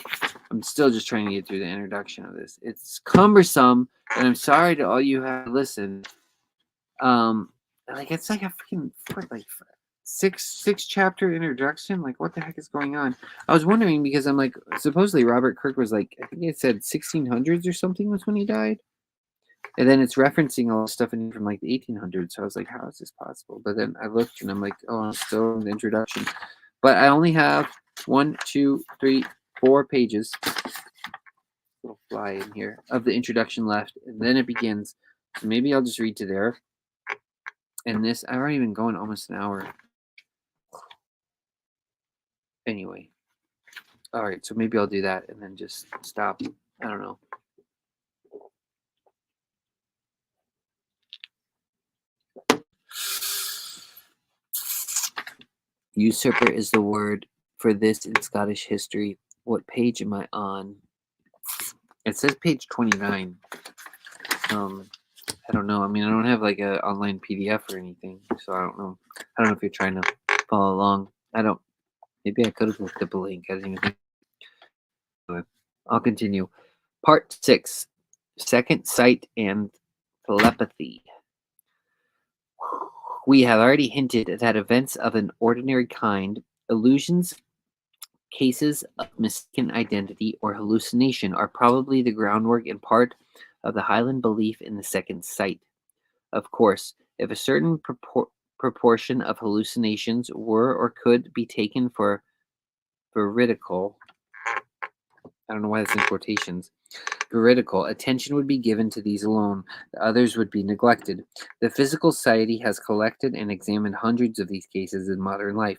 I'm still just trying to get through the introduction of this. It's cumbersome, and I'm sorry to all you who have listened. Like it's like a freaking like six chapter introduction. Like what the heck is going on? I was wondering because I'm like supposedly Robert Kirk was like I think it said 1600s or something was when he died. And then it's referencing all stuff in from like the 1800s. So I was like, how is this possible? But then I looked and I'm like, oh, I'm still in the introduction. But I only have 1, 2, 3, 4 pages. Little fly in here of the introduction left, and then it begins. So maybe I'll just read to there. And this, I've already been going almost an hour. Anyway, all right. So maybe I'll do that and then just stop. I don't know. Usurper is the word for this in Scottish history. What page am I on? It says page 29. I don't know. I mean, I don't have like an online PDF or anything, so I don't know. I don't know if you're trying to follow along. I don't. Maybe I could have looked up a link. I didn't even think. Anyway, I'll continue. Part 6: Second Sight and Telepathy. We have already hinted that events of an ordinary kind, illusions, cases of mistaken identity, or hallucination, are probably the groundwork and part of the Highland belief in the second sight. Of course, if a certain proportion of hallucinations were or could be taken for veridical, I don't know why that's in quotations, veridical, attention would be given to these alone. The others would be neglected. The Physical Society has collected and examined hundreds of these cases in modern life.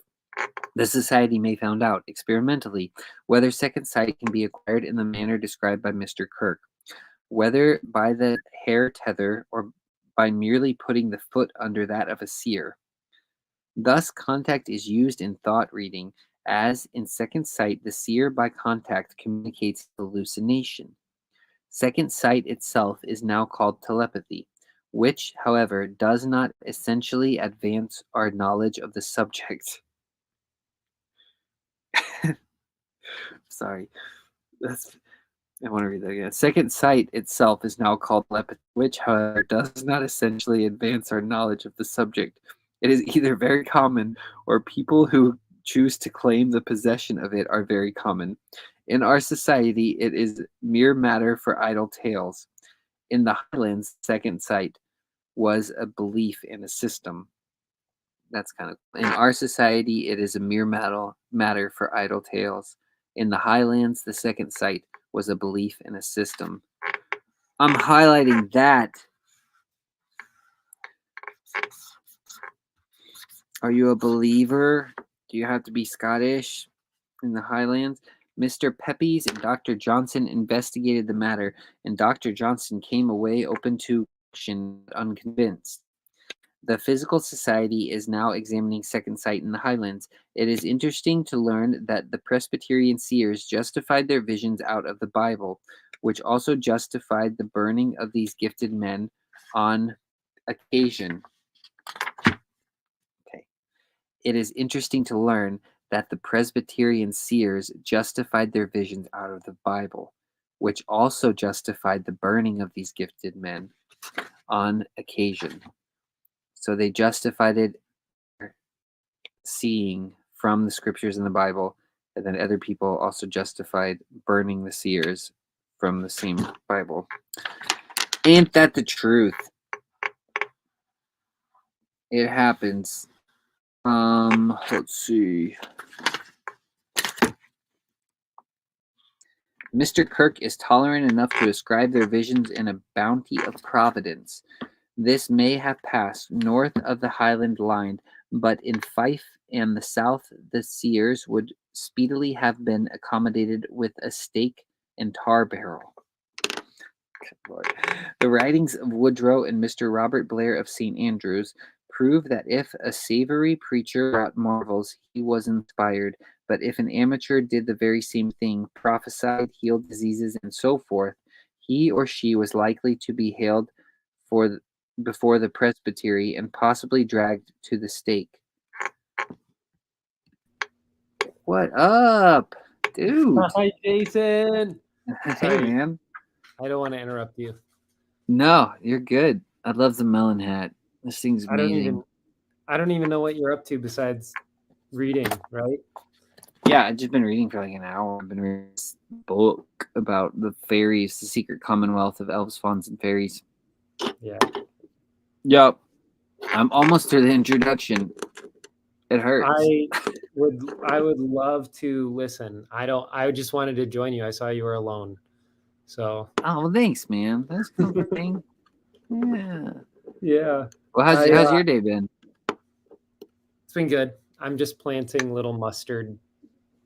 The Society may find out, experimentally, whether second sight can be acquired in the manner described by Mr. Kirk, whether by the hair tether or by merely putting the foot under that of a seer. Thus, contact is used in thought reading, as in second sight, the seer by contact communicates hallucination. Second sight itself is now called telepathy, which, however, does not essentially advance our knowledge of the subject. Sorry, I want to read that again. Second sight itself is now called telepathy, which, however, does not essentially advance our knowledge of the subject. It is either very common, or people who choose to claim the possession of it are very common. In our society, it is mere matter for idle tales. In the Highlands, second sight was a belief in a system. That's kind of in our society, it is a mere matter for idle tales. In the Highlands, the second sight was a belief in a system. I'm highlighting that. Are you a believer? Do you have to be Scottish in the Highlands? Mr. Pepys and Dr. Johnson investigated the matter, and Dr. Johnson came away open to question, but unconvinced. The Physical Society is now examining second sight in the Highlands. It is interesting to learn that the Presbyterian seers justified their visions out of the Bible, which also justified the burning of these gifted men on occasion. Okay. It is interesting to learn that the Presbyterian seers justified their visions out of the Bible, which also justified the burning of these gifted men on occasion. So they justified it seeing from the scriptures in the Bible, and then other people also justified burning the seers from the same Bible. Ain't that the truth? It happens. Let's see. Mr. Kirk is tolerant enough to ascribe their visions in a bounty of providence. This may have passed north of the Highland line, but in Fife and the south the seers would speedily have been accommodated with a stake and tar barrel. Lord. The writings of Woodrow and Mr. Robert Blair of St. Andrews prove that if a savory preacher wrought marvels, he was inspired, but if an amateur did the very same thing, prophesied, healed diseases, and so forth, he or she was likely to be haled before the presbytery and possibly dragged to the stake. What up, dude? Hi, Jason. Hey, Sorry. man. I don't want to interrupt you. No, you're good. I love the melon hat. This thing's amazing. I don't even know what you're up to besides reading, right? Yeah, I've just been reading for like an hour. I've been reading this book about the fairies, the secret Commonwealth of Elves, Fauns, and Fairies. Yeah. Yep. I'm almost to the introduction. It hurts. I would love to listen. I just wanted to join you. I saw you were alone. So Oh, well, thanks, man. That's comforting. Yeah. yeah. Well, how's your day been? It's been good. I'm just planting little mustard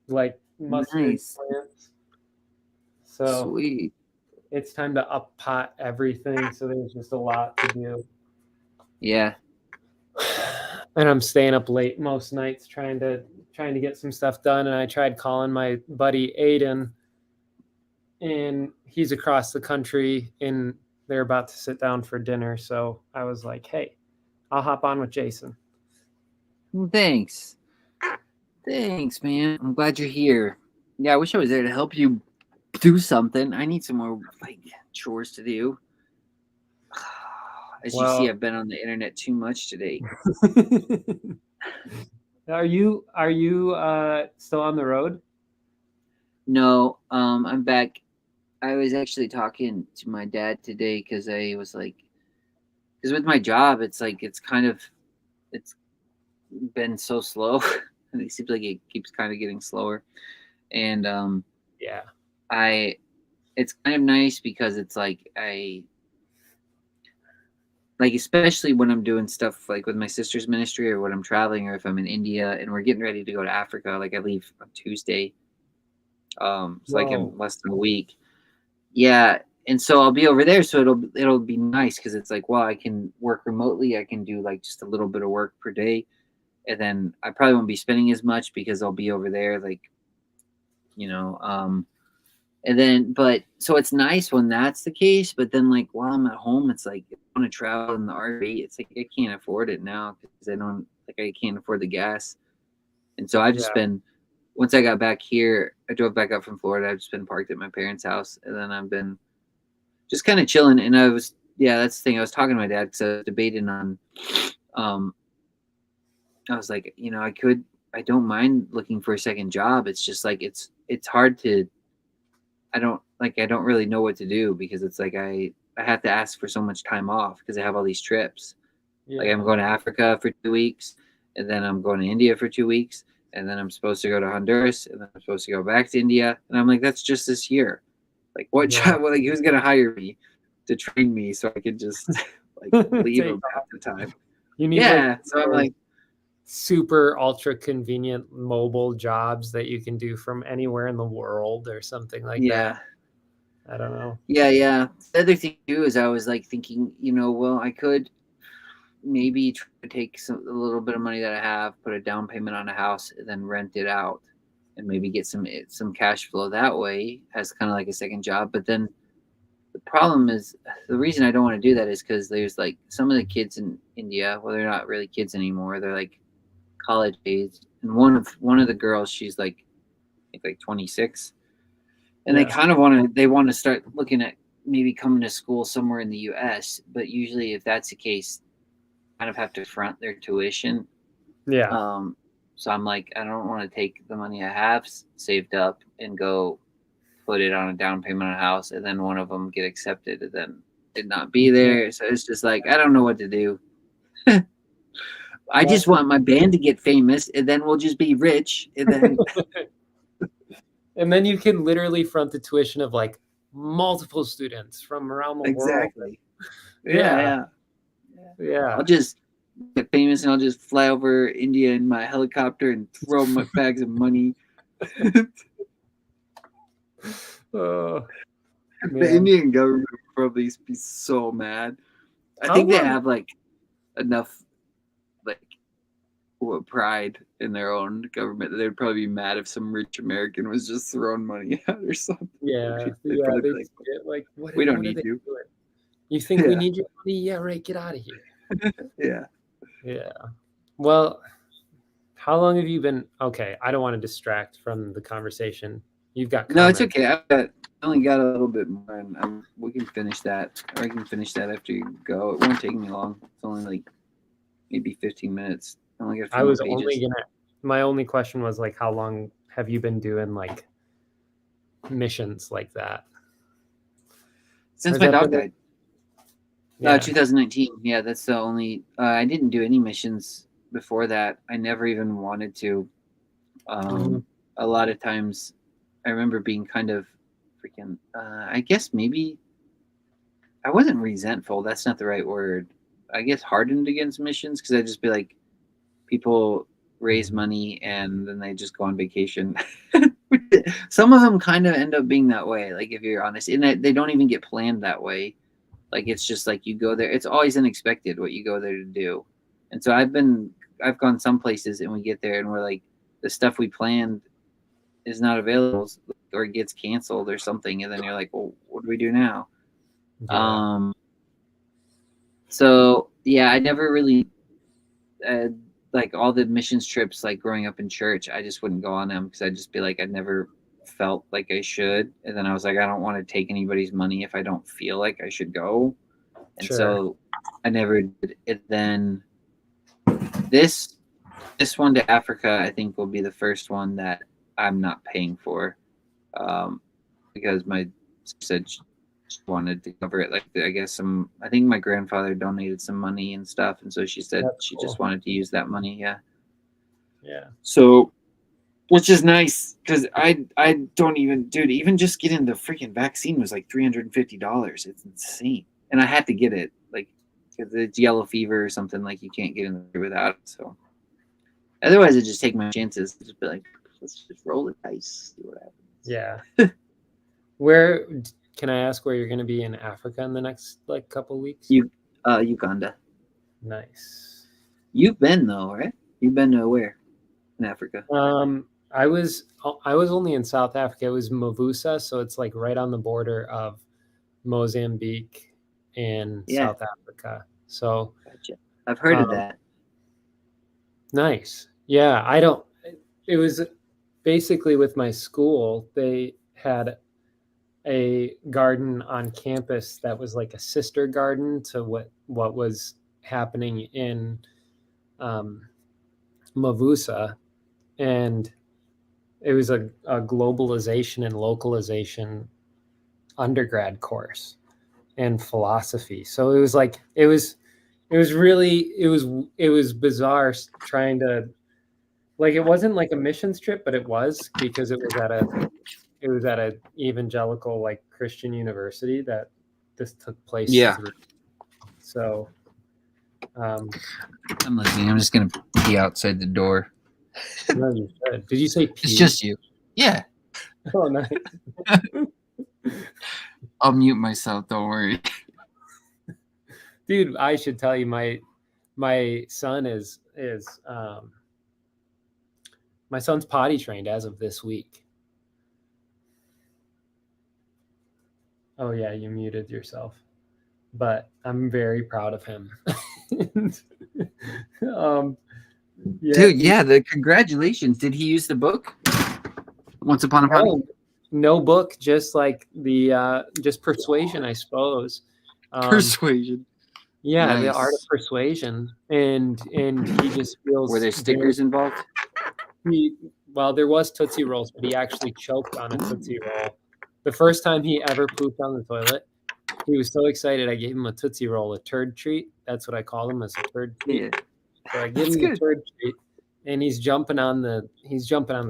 Nice. plants. So Sweet. it's time to up pot everything. So there's just a lot to do. Yeah. And I'm staying up late most nights trying to get some stuff done. And I tried calling my buddy Aiden, and he's across the country, and they're about to sit down for dinner. So I was like, hey, I'll hop on with Jason. Well, thanks. Thanks, man. I'm glad you're here. Yeah, I wish I was there to help you do something. I need some more like chores to do. As you see, I've been on the internet too much today. Are you still on the road? No, I'm back. I was actually talking to my dad today because I was like, because with my job, it's like it's been so slow. And it seems like it keeps kind of getting slower. And Yeah, it's kind of nice because it's like especially when I'm doing stuff like with my sister's ministry or when I'm traveling or if I'm in India and we're getting ready to go to Africa, like I leave on Tuesday. It's like in less than a week. Yeah. And so I'll be over there. So it'll be nice because it's like, well, I can work remotely. I can do like just a little bit of work per day. And then I probably won't be spending as much because I'll be over there, like, and then, but so it's nice when that's the case. But then, like, while I'm at home, it's like, I want to travel in the RV. It's like, I can't afford it now because I can't afford the gas. And so I've just been, once I got back here, I drove back up from Florida. I've just been parked at my parents' house. And then I've been just kind of chilling. And that's the thing. I was talking to my dad because I was debating on, I was like, I don't mind looking for a second job. It's just like, it's hard to, I don't really know what to do because it's like I have to ask for so much time off because I have all these trips. yeah. Like I'm going to Africa for 2 weeks, and then I'm going to India for 2 weeks, and then I'm supposed to go to Honduras, and then I'm supposed to go back to India, and I'm like, that's just this year. Like what job? Like who's gonna hire me to train me so I could just like leave them half the time? You need so I'm like super ultra convenient mobile jobs that you can do from anywhere in the world or something like that. I don't know. Yeah. The other thing too is I was like thinking, well, I could maybe try to take a little bit of money that I have, put a down payment on a house, and then rent it out, and maybe get some cash flow that way as kind of like a second job. But then the problem is the reason I don't want to do that is because there's like some of the kids in India, well, they're not really kids anymore. They're like college age, and one of the girls, she's like I think like 26, and they kind of want to start looking at maybe coming to school somewhere in the US, but usually if that's the case, kind of have to front their tuition. So I'm like, I don't want to take the money I have saved up and go put it on a down payment on a house, and then one of them get accepted and then it not be there. So it's just like I don't know what to do. I just want my band to get famous, and then we'll just be rich, and then and then you can literally front the tuition of like multiple students from around the world. Exactly. Yeah. I'll just get famous, and I'll just fly over India in my helicopter and throw my bags of money. The Indian government would probably be so mad. I think they have like enough pride in their own government that they'd probably be mad if some rich American was just throwing money out or something. They'd like, we don't need you. You think we need your money? Yeah, right. Get out of here. Yeah. Well, how long have you been? Okay, I don't want to distract from the conversation. You've got comments. No, it's okay. I only got a little bit more, and we can finish that. Or I can finish that after you go. It won't take me long. It's only like maybe 15 minutes. I was only gonna. My only question was like, how long have you been doing like missions like that? Since my dog died. Yeah. 2019. Yeah, that's the only. I didn't do any missions before that. I never even wanted to. A lot of times, I remember being kind of freaking. I guess maybe I wasn't resentful. That's not the right word. I guess hardened against missions because I'd just be like, people raise money and then they just go on vacation. Some of them kind of end up being that way, like if you're honest, and they don't even get planned that way. Like it's just like you go there. It's always unexpected what you go there to do. And so I've gone some places and we get there and we're like, the stuff we planned is not available or it gets canceled or something, and then you're like, well, what do we do now? Yeah. So yeah, I never really like all the missions trips, like growing up in church, I just wouldn't go on them because I'd just be like, I never felt like I should. And then I was like, I don't want to take anybody's money if I don't feel like I should go. And Sure. so I never did it. Then this one to Africa, I think will be the first one that I'm not paying for, because my sister said she wanted to cover it. Like I guess I think my grandfather donated some money and stuff, and so she said That's she cool. just wanted to use that money. Yeah. Yeah. So, which is nice because I don't even, dude, even just getting the freaking vaccine was like $350. It's insane, and I had to get it like because it's yellow fever or something, like you can't get in there without it. So otherwise, I just take my chances. Just be like, let's just roll the dice, see what happens. Yeah. Where can I ask where you're going to be in Africa in the next like couple weeks? Uganda. Nice. You've been though, right? You've been to where in Africa? I was only in South Africa. It was Mavusa, so it's like right on the border of Mozambique and South Africa. So gotcha. I've heard of that. Nice. Yeah, it was basically with my school, they had a garden on campus that was like a sister garden to what was happening in Mavusa, and it was a globalization and localization undergrad course and philosophy. So it was like it was bizarre trying to, like, it wasn't like a missions trip, but it was because it was at a evangelical like Christian university that this took place through. So I'm listening. I'm just gonna pee outside the door. No, you should. Did you say pee? It's just you. Yeah. Oh, nice. I'll mute myself. Don't worry. Dude, I should tell you, my son is my son's potty trained as of this week. Oh yeah, you muted yourself. But I'm very proud of him. Dude, yeah, the congratulations. Did he use the book? Once Upon a Potty? No book, just like the just persuasion, I suppose. Persuasion. Yeah, Nice. The Art of Persuasion, and he just feels. Were there stickers involved? Well, there was Tootsie Rolls, but he actually choked on a Tootsie Roll. The first time he ever pooped on the toilet, he was so excited. I gave him a Tootsie Roll, a turd treat. That's what I call him, as a turd treat. Yeah. So I give him the turd treat, and he's jumping on the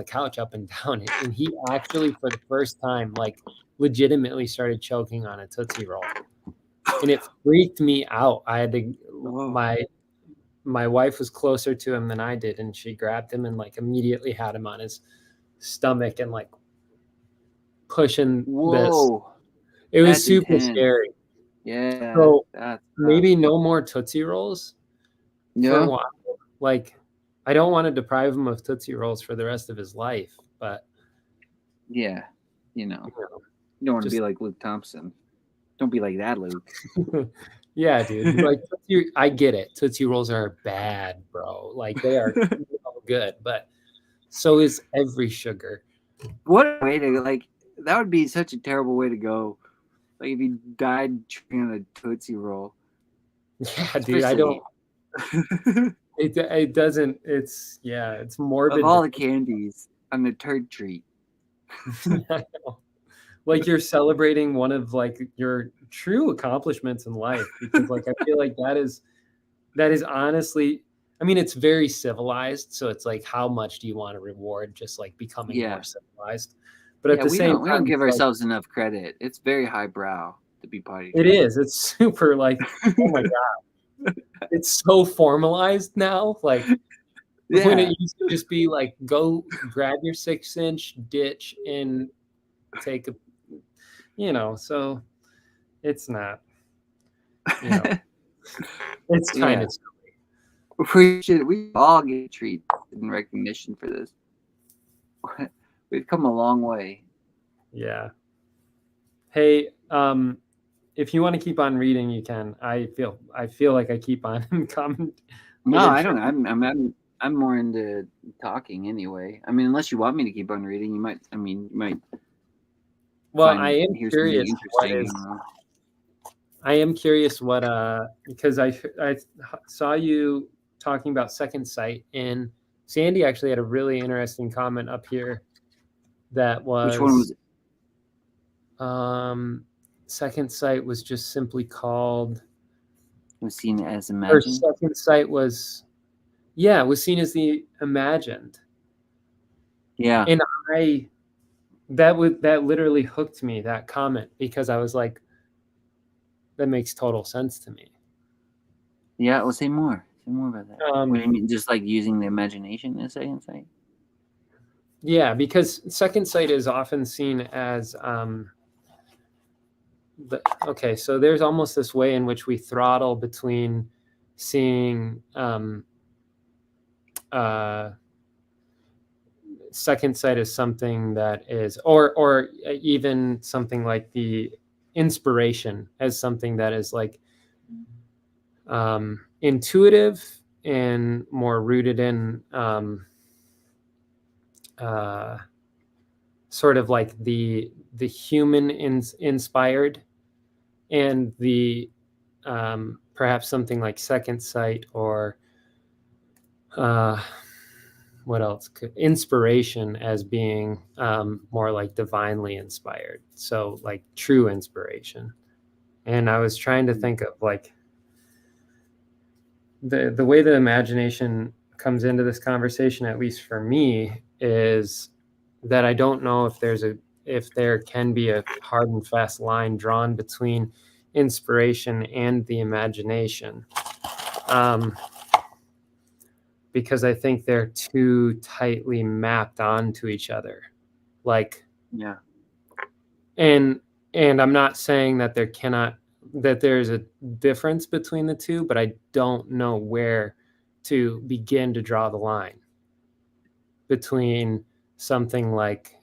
couch up and down, and he actually, for the first time, like legitimately started choking on a Tootsie Roll, and it freaked me out. I had to. My wife was closer to him than I did, and she grabbed him and like immediately had him on his stomach and like pushing this. It was super scary. Yeah. So maybe no more Tootsie Rolls for a while. Like, I don't want to deprive him of Tootsie Rolls for the rest of his life, but yeah, you don't want to be like Luke Thompson. Don't be like that, Luke. Yeah, dude. Like, I get it. Tootsie Rolls are bad, bro. Like, they are good, but so is every sugar. What a way to, like, that would be such a terrible way to go. Like, if you died chewing on a Tootsie Roll. Yeah, dude, I don't. It doesn't. It's morbid. Of all the candies, I'm a turd treat. I know. like you're celebrating one of like your true accomplishments in life, because like I feel like that is honestly, I mean, it's very civilized, so it's like how much do you want to reward just like becoming Yeah. more civilized? But at Yeah, the same we don't time, give it's like ourselves enough credit. It's very highbrow to be potty it trained. is. It's super like, oh my god, it's so formalized now. Like when Yeah. it used to just be like, go grab your 6-inch ditch and take a, so it's not, you know, it's kind Yeah. of, We all get treats in recognition for this. We've come a long way. yeah. Hey, if you want to keep on reading, you can. I feel like I keep on No, I don't. penetrating. I'm more into talking anyway. I mean, unless you want me to keep on reading, you might. I mean, you might Well, I am hear something curious what interesting. is. I am curious what because I saw you talking about second sight, and Sandy actually had a really interesting comment up here that Which one was was it? second sight was just simply called, Was seen as or imagined? second sight was, yeah, it was seen as the imagined. Yeah. And that literally hooked me, that comment, because I was like, that makes total sense to me. Yeah. Well, say more. Say more about that. What do you mean? Just like using the imagination in second sight? Yeah, because second sight is often seen as okay, so there's almost this way in which we throttle between seeing second sight as something that is, or even something like the inspiration as something that is like intuitive and more rooted in sort of like the human inspired, and the perhaps something like second sight, or what else? Inspiration as being more like divinely inspired, so like true inspiration. And I was trying to think of like the way the imagination comes into this conversation, at least for me, is that I don't know if there can be a hard and fast line drawn between inspiration and the imagination, because I think they're too tightly mapped onto each other. Like, Yeah. and I'm not saying that there's a difference between the two, but I don't know where to begin to draw the line between something like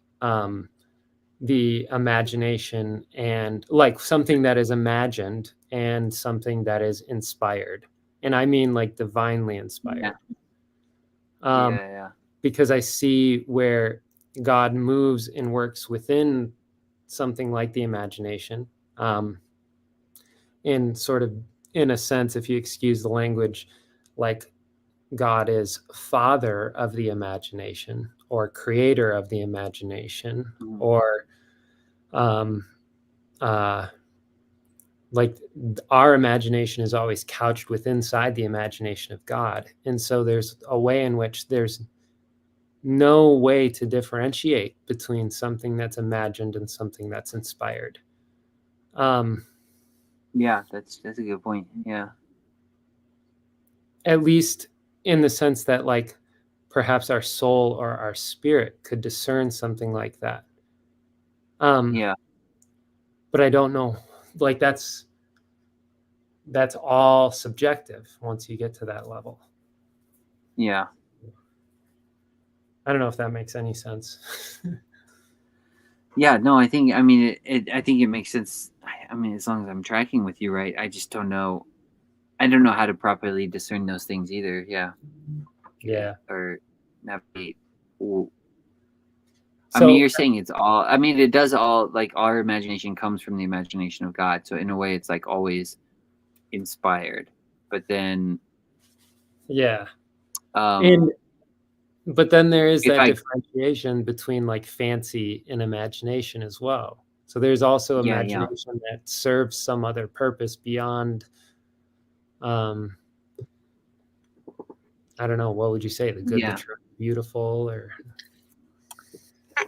the imagination, and like something that is imagined and something that is inspired. And I mean like divinely inspired. Yeah. Because I see where God moves and works within something like the imagination, in sort of, in a sense, if you excuse the language, like God is father of the imagination, or creator of the imagination, Mhm. or um, uh, like our imagination is always couched within inside the imagination of God. And so there's a way in which there's no way to differentiate between something that's imagined and something that's inspired. Yeah, that's a good point. Yeah. At least in the sense that like perhaps our soul or our spirit could discern something like that. Yeah. But I don't know. Like that's all subjective once you get to that level. Yeah. I don't know if that makes any sense. Yeah, no, I think, I mean, I think it makes sense. I mean, as long as I'm tracking with you, right? I just don't know. I don't know how to properly discern those things either. Yeah. Yeah. Or navigate. Well, I mean, So you're saying it's all, I mean, it does all, like, our imagination comes from the imagination of God. So in a way, it's like always inspired. But then, yeah. um, And but then there is if that I, differentiation between like fancy and imagination as well. So there's also Yeah, yeah. imagination that serves some other purpose beyond, um, I don't know, what would you say? The good, the Yeah. true, beautiful, or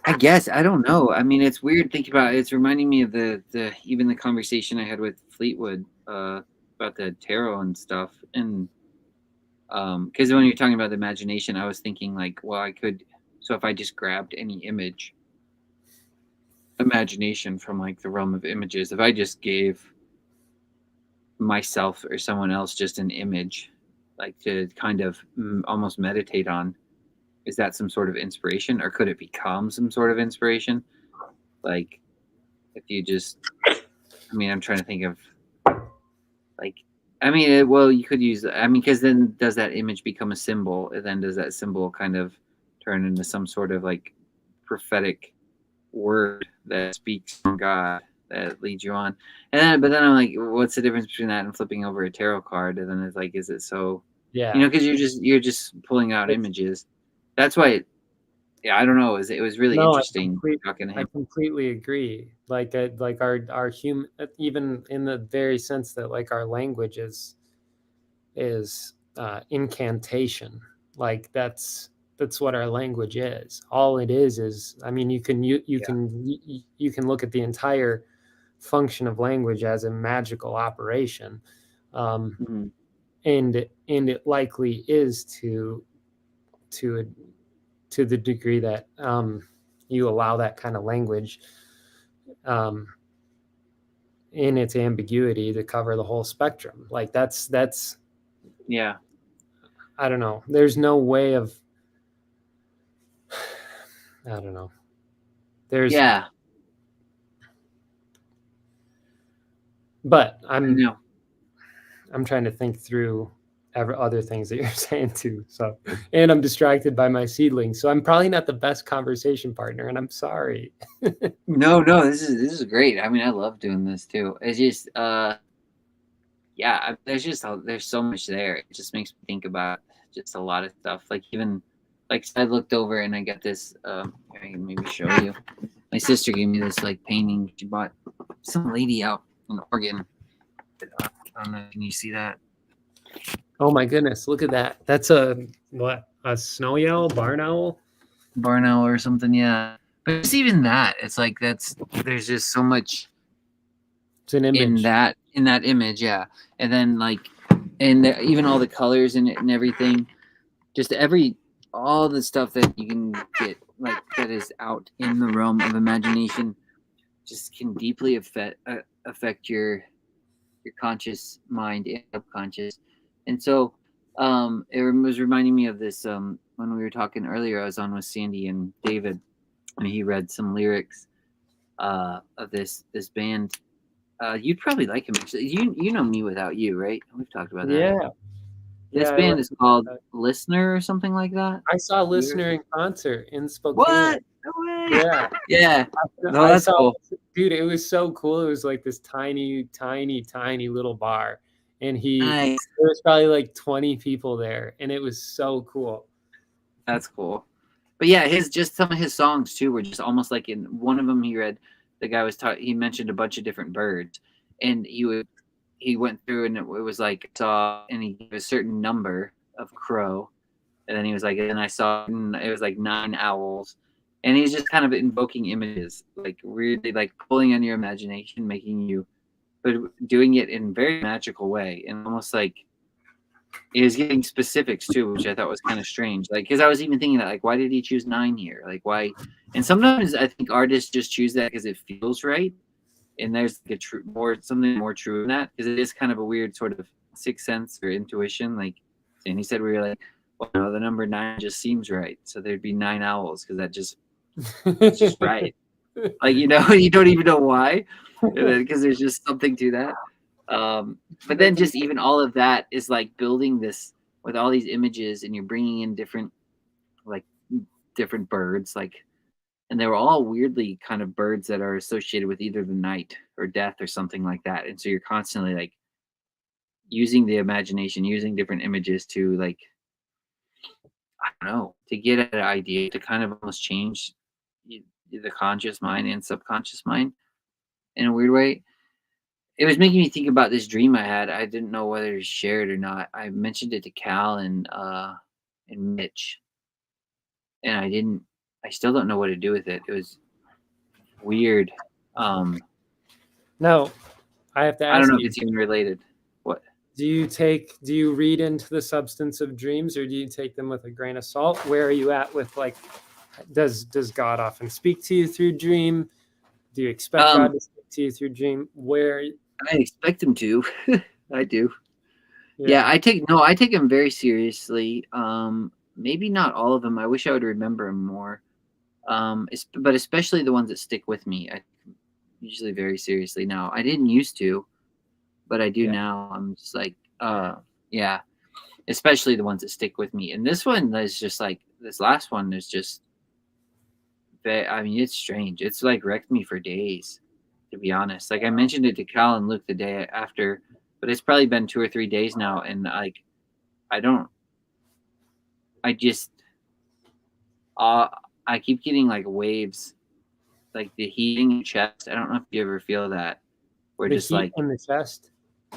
I guess I don't know. I mean, it's weird thinking about it. It's reminding me of the even the conversation I had with Fleetwood about the tarot and stuff. And because when you're talking about the imagination, I was thinking like, well, I could. So if I just grabbed any image, imagination from like the realm of images, if I just gave myself or someone else just an image, like to kind of almost meditate on, is that some sort of inspiration, or could it become some sort of inspiration? Like if you just, I mean, I'm trying to think of like, I mean, well, you could use, I mean, because then does that image become a symbol? And then does that symbol kind of turn into some sort of like prophetic word that speaks from God that leads you on? And then, but then I'm like, what's the difference between that and flipping over a tarot card? And then it's like, is it so, yeah. because you're just pulling out It's, images. That's why, yeah, I don't know. It was really no, interesting talking to I him. completely agree. Like our human, even in the very sense that like our language is incantation. Like that's what our language is. All it is, I mean, Yeah. you can look at the entire function of language as a magical operation, um, Mhm. and it likely is to a, to the degree that you allow that kind of language um, in its ambiguity to cover the whole spectrum. Like that's Yeah. I don't know. There's no way of I don't know. There's Yeah. but I know. I'm trying to think through other things that you're saying too. So, and I'm distracted by my seedlings. So I'm probably not the best conversation partner, and I'm sorry. No, no, this is great. I mean, I love doing this too. It's just yeah, there's so much there. It just makes me think about just a lot of stuff. Like even like I looked over and I got this here, I can maybe show you. My sister gave me this like painting she bought some lady out in Oregon. I don't know, can you see that? Oh my goodness, look at that. That's a what? A snowy owl, barn owl? Barn owl or something, yeah. But it's even that. It's like there's just so much It's an in image. that image, yeah. And then like and even all the colors in it and everything, just all the stuff that you can get like that is out in the realm of imagination just can deeply affect your conscious mind and subconscious. And so it was reminding me of this when we were talking earlier. I was on with Sandy and David, and he read some lyrics of this band. You'd probably like him. Actually. You know Me Without You, right? We've talked about that. Yeah, This yeah. band is called Listener or something like that. I saw You Listener in concert in Spokane. What? No way. Yeah, Yeah. No, I that's saw, cool. dude. It was so cool. It was like this tiny, tiny, tiny little bar, and Nice. there was probably like 20 people there, and it was so cool. That's cool. But yeah, just some of his songs too were just almost like in one of them he read. The guy was he mentioned a bunch of different birds, and he went through and it was like saw and he gave a certain number of crow, and then he was like, and I saw it was like 9 owls, and he's just kind of invoking images, like really like pulling on your imagination, making you, but doing it in a very magical way, and almost like he was giving specifics too, which I thought was kind of strange. Like, because I was even thinking that, like, why did he choose 9 here? Like, why? And sometimes I think artists just choose that because it feels right, and there's like something more true in that, because it is kind of a weird sort of sixth sense or intuition. Like, and he said we were like, well, no, the number 9 just seems right, so there'd be 9 owls because it's just right. Like you don't even know why, because there's just something to that. But then just even all of that is like building this with all these images, and you're bringing in like different birds, like, and they were all weirdly kind of birds that are associated with either the night or death or something like that. And so you're constantly like using the imagination, using different images to like, I don't know, to get at an idea, to kind of almost change the conscious mind and subconscious mind. in a weird way. It was making me think about this dream I had. I didn't know whether to share it or not. I mentioned it to Cal and Mitch, and I still don't know what to do with it. It was weird. Um, Now, I have to I don't ask know if you, it's even related. What? do you read into the substance of dreams, or do you take them with a grain of salt? Where are you at with, like, does God often speak to you through dream? Do you expect God Um, to speak to you through dream? Where I expect him to. I do. Yeah, Yeah. I take them very seriously. Maybe not all of them. I wish I would remember them more. But especially the ones that stick with me. I usually very seriously now. I didn't used to, but I do Yeah. now. I'm just like, yeah, especially the ones that stick with me. And this one is just like this last one is just, I mean, it's strange. It's like wrecked me for days, to be honest. Like I mentioned it to Cal and Luke the day after, but it's probably been 2 or 3 days now, and like I don't, I just, uh, I keep getting like waves, like the heaving in your chest. I don't know if you ever feel that, where The just heat like in the chest.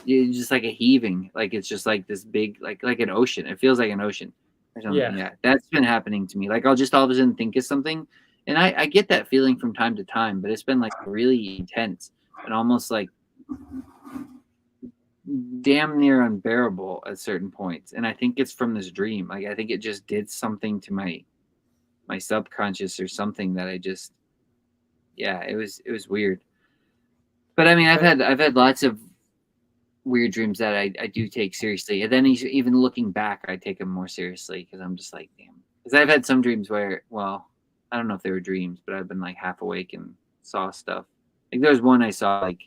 it's just like a heaving, like it's just like this big, like an ocean. It feels like an ocean or something. Yeah. Yeah, that's been happening to me. Like I'll just all of a sudden think of something, and I get that feeling from time to time, but it's been like really intense and almost like damn near unbearable at certain points. And I think it's from this dream. Like I think it just did something to my subconscious or something that I just, yeah, it was weird. But I mean, I've had lots of weird dreams that I do take seriously. And then even looking back, I take them more seriously because I'm just like, damn. Because I've had some dreams where, well, I don't know if they were dreams, but I've been like half awake and saw stuff. Like there was one I saw like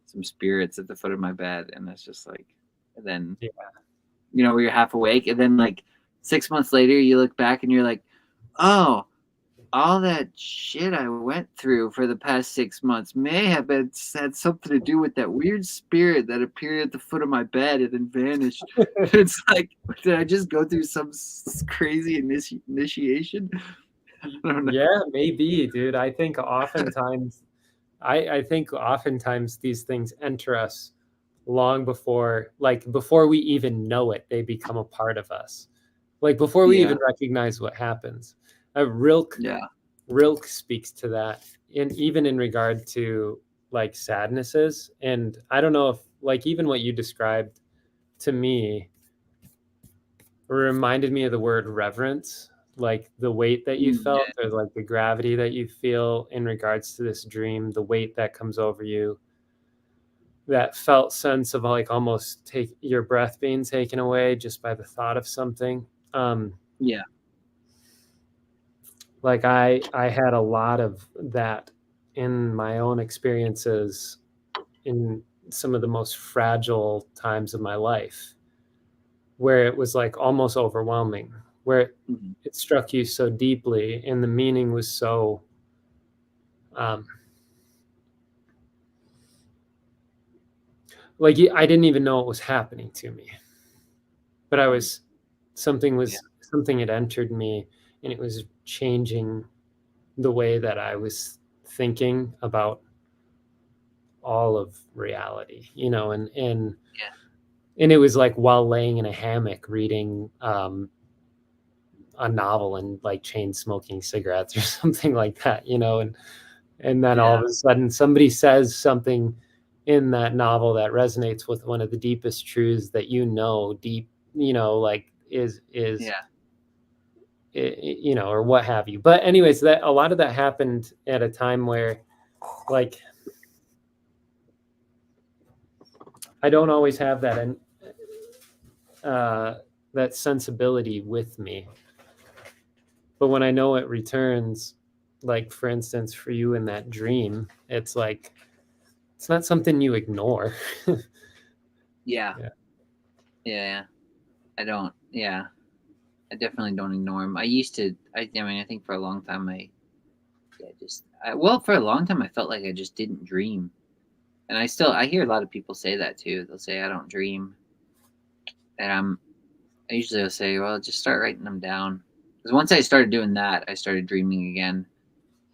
some spirits at the foot of my bed, and it's just like, and then Yeah. where you're half awake, and then like 6 months later, you look back and you're like, oh, all that shit I went through for the past 6 months may have had something to do with that weird spirit that appeared at the foot of my bed and then vanished. It's like, did I just go through some crazy initiation? I don't know. Yeah, maybe, dude. I think oftentimes these things enter us long before, like before we even know it, they become a part of us. Like before we Yeah, even recognize what happens. Rilke yeah, Rilke speaks to that, in even in regard to like sadnesses. And I don't know if, like, even what you described to me reminded me of the word reverence, like the weight that you felt, yeah, or like the gravity that you feel in regards to this dream, the weight that comes over you, that felt sense of like almost take your breath being taken away just by the thought of something. um yeah, like I had a lot of that in my own experiences in some of the most fragile times of my life, where it was like almost overwhelming, where mhm, it struck you so deeply and the meaning was so um, like I didn't even know it was happening to me, but I mhm, was yeah, something had entered me, and it was changing the way that I was thinking about all of reality, yeah, and it was like while laying in a hammock reading a novel and like chain smoking cigarettes or something like that, and then all yeah, of a sudden somebody says something in that novel that resonates with one of the deepest truths that deep, like is yeah, or what have you. But anyways, that a lot of that happened at a time where, like, I don't always have that, and that sensibility with me. But when I know it returns, like for instance, for you in that dream, it's like it's not something you ignore. yeah, Yeah. yeah. I don't. Yeah, I definitely don't ignore them. I used to. I mean, I think for a long time, well, for a long time, I felt like I just didn't dream. And I hear a lot of people say that too. They'll say I don't dream, and I usually will say, well, just start writing them down. Because once I started doing that, I started dreaming again.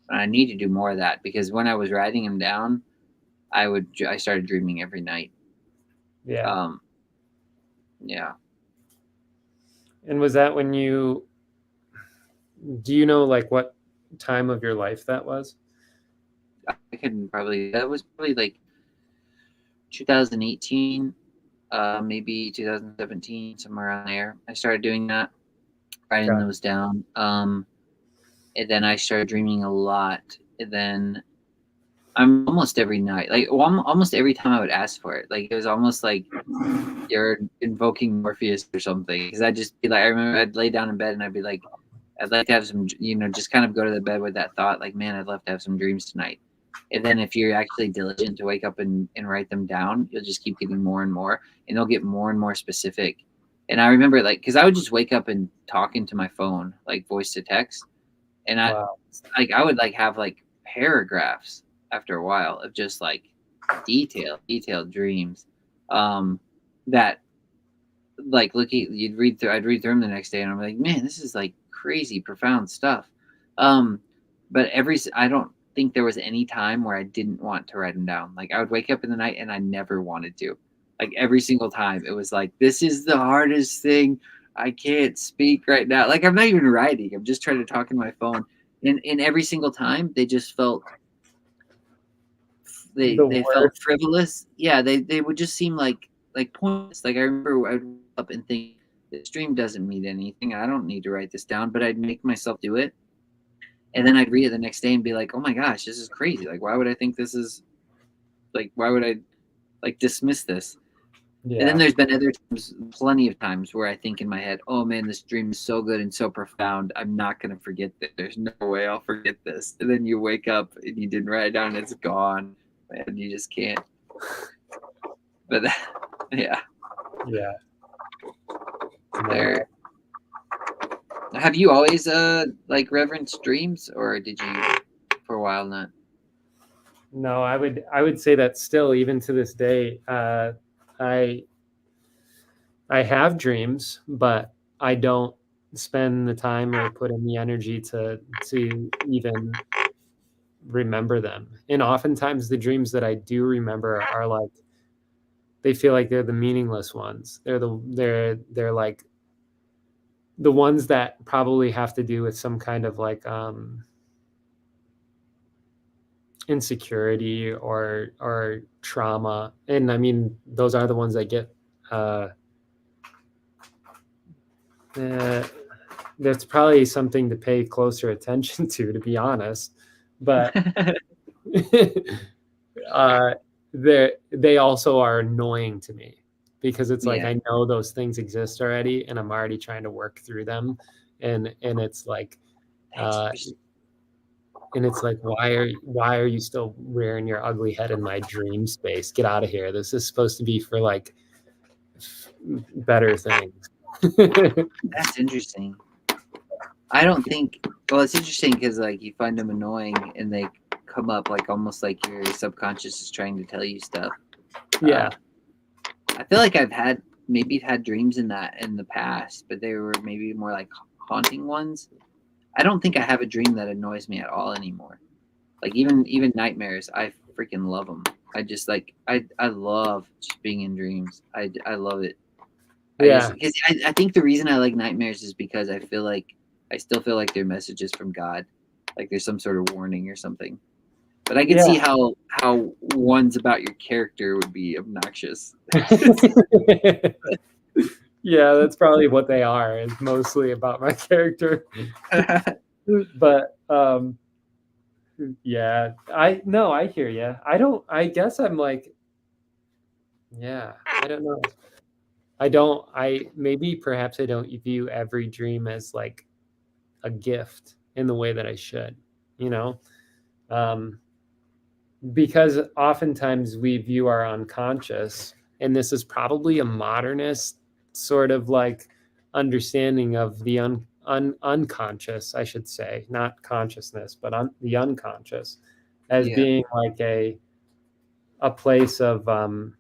And I need to do more of that because when I was writing them down, I started dreaming every night. Yeah. Yeah. And was that when you, do you know like what time of your life that was? I can probably, that was probably like 2018, maybe 2017, somewhere around there. I started doing that, writing Got those down. And then I started dreaming a lot. And then I'm almost every night, like almost every time I would ask for it. Like it was almost like you're invoking Morpheus or something. Because I'd just be like, I remember I'd lay down in bed and I'd be like, I'd like to have some, just kind of go to the bed with that thought, like, man, I'd love to have some dreams tonight. And then if you're actually diligent to wake up and write them down, you'll just keep getting more and more, and they'll get more and more specific. And I remember, like, because I would just wake up and talk into my phone, like voice to text, and Wow. I would like have like paragraphs after a while of just like detailed dreams, that like looking, I'd read through them the next day and I'm like, man, this is like crazy profound stuff. But I don't think there was any time where I didn't want to write them down. Like I would wake up in the night and I never wanted to. Like every single time it was like, this is the hardest thing. I can't speak right now. Like I'm not even writing, I'm just trying to talk in my phone. And every single time they just felt, The they felt worst. frivolous. Yeah, they would just seem like pointless. Like I remember I'd wake up and think, this dream doesn't mean anything. I don't need to write this down, but I'd make myself do it. And then I'd read it the next day and be like, oh my gosh, this is crazy. Like why would I think this is, like why would I like dismiss this? And then Yeah. there's been other times, plenty of times where I think in my head, oh man, this dream is so good and so profound. I'm not going to forget this. There's no way I'll forget this. And then you wake up and you didn't write it down and it's gone. And you just can't. But yeah. Yeah. There. Have you always like reverenced dreams, or did you for a while not? No, I would say that still, even to this day, I I have dreams, but I don't spend the time or put in the energy to even remember them. And oftentimes the dreams that I do remember are like, they feel like they're the meaningless ones. They're like the ones that probably have to do with some kind of like insecurity or trauma. And I mean, those are the ones that get uh, that's probably something to pay closer attention to be honest. But uh, they also are annoying to me because it's like Yeah. I know those things exist already, and I'm already trying to work through them, and it's like, uh, and it's like, why are you still rearing your ugly head in my dream space? Get out of here! This is supposed to be for like better things. That's interesting. I don't think. Well, it's interesting because like you find them annoying and they come up like almost like your subconscious is trying to tell you stuff. Yeah, I feel like I've had dreams in the past, but they were maybe more like haunting ones. I don't think I have a dream that annoys me at all anymore. Like even nightmares, I freaking love them. I just like I love just being in dreams. I love it. yeah, Because I think the reason I like nightmares is because I feel like I still feel like they're messages from God, like there's some sort of warning or something. But I can yeah. see how ones about your character would be obnoxious. Yeah, that's probably what they are. Is mostly about my character. But yeah, I no, I hear you. I don't. I guess I'm like, yeah. I don't know. I don't. I maybe perhaps I don't view every dream as like a gift in the way that I should. You know, um, because oftentimes we view our unconscious, and this is probably a modernist sort of like understanding of the unconscious, I should say, not consciousness, but the unconscious, as Yeah, being like a place of um,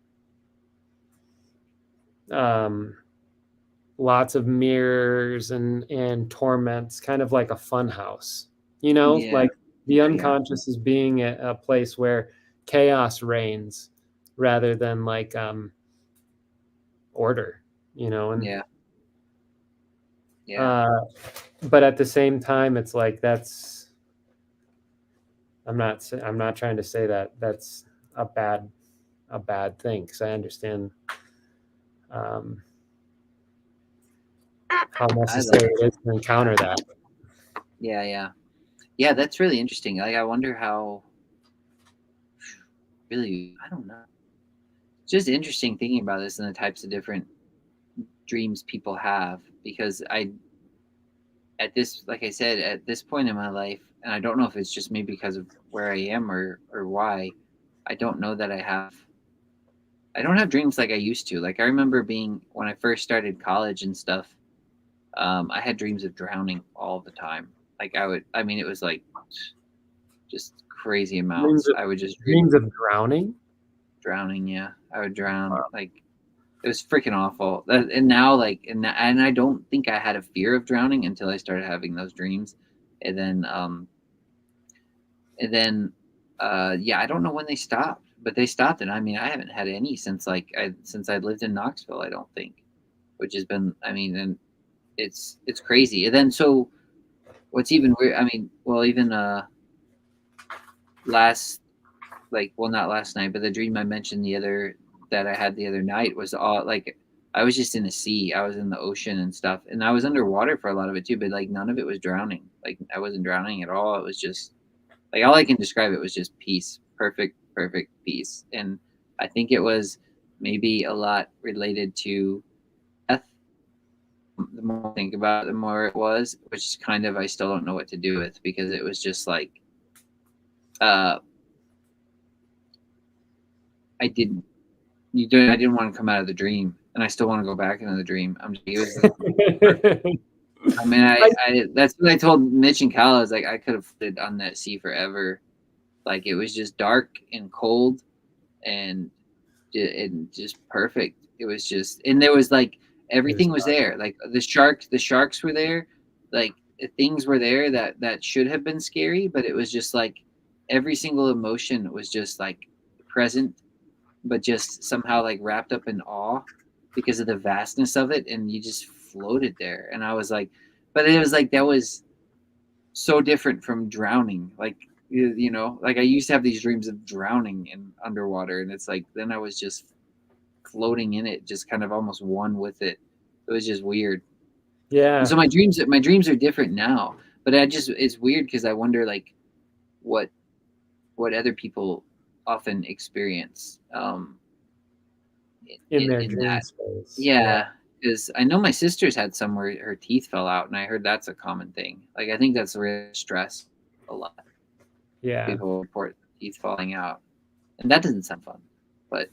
lots of mirrors and torments, kind of like a fun house, yeah, like the yeah, yeah. unconscious is being a place where chaos reigns rather than like order, and Yeah. Yeah. but at the same time, it's like I'm not trying to say that that's a bad thing, because I understand um, how I love necessary it is to encounter that. Yeah, yeah. Yeah, that's really interesting. Like, I wonder how, really, I don't know. It's just interesting thinking about this and the types of different dreams people have, because like I said, at this point in my life, and I don't know if it's just maybe because of where I am or why, I don't know that I don't have dreams like I used to. Like, I remember when I first started college and stuff, I had dreams of drowning all the time. Like, I mean, it was like just crazy Dreams amounts. of I would just dream dreams of drowning. drowning. Yeah, I would drown. Wow. Like, it was freaking awful. And now, like, and I don't think I had a fear of drowning until I started having those dreams, and then and then yeah, I don't know when they stopped, but they stopped. And I mean, I haven't had any since I lived in Knoxville, I don't think, which has been, I mean, and it's crazy. And then, so what's even weird, I mean, well, even last like, well, not last night, but the dream I mentioned that I had the other night was all like, I was just in the sea. I was in the ocean and stuff, and I was underwater for a lot of it too, but like none of it was drowning. Like, I wasn't drowning at all. It was just like, all I can describe it was just peace, perfect, perfect peace. And I think it was maybe a lot related to death. The more I think about it, the more it was, which is kind of, I still don't know what to do with, because it was just like, uh, I didn't, I didn't want to come out of the dream, and I still want to go back into the dream. I mean, that's what I told Mitch and Cal. I was like, I could have floated on that sea forever. Like, it was just dark and cold, and just perfect. It was just, and there was like, everything was there. Like, the sharks were there. Like, things were there that should have been scary, but it was just like every single emotion was just like present, but just somehow like wrapped up in awe because of the vastness of it, and you just floated there. And I was like, but it was like, that was so different from drowning. Like, like, I used to have these dreams of drowning in underwater, and it's like, then I was just floating in it, just kind of almost one with it. It was just weird. And Yeah. so my dreams are different now, but it's weird, because I wonder, like, what other people often experience In their in dream that. space. Yeah, because I know my sister's had some where her teeth fell out, and I heard that's a common thing. Like, I think that's real stress a lot. Yeah. People report teeth falling out, and that doesn't sound fun. But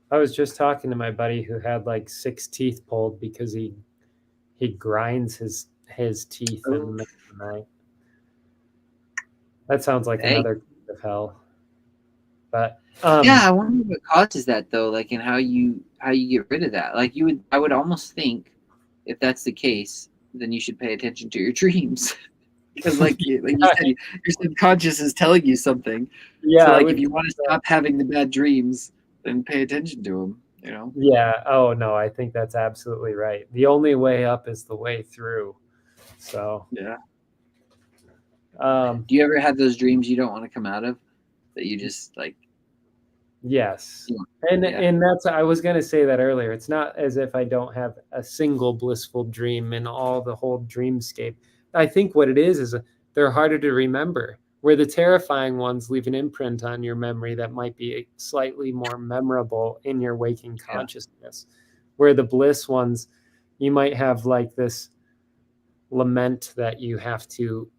I was just talking to my buddy who had like 6 teeth pulled because he grinds his teeth in the middle of the night. That sounds like another kind of hell. But yeah, I wonder what causes that though. Like, and how you get rid of that. Like, I would almost think, if that's the case, then you should pay attention to your dreams. Because like you said, your subconscious is telling you something. Yeah. So like, if you want to stop having the bad dreams, then pay attention to them. Yeah. Oh no, I think that's absolutely right. The only way up is the way through. So yeah. Do you ever have those dreams you don't want to come out of, that you just like? Yes. And that's, I was going to say that earlier. It's not as if I don't have a single blissful dream in all the whole dreamscape. I think what it is they're harder to remember, where the terrifying ones leave an imprint on your memory that might be slightly more memorable in your waking consciousness, where the bliss ones, you might have like this lament that you have to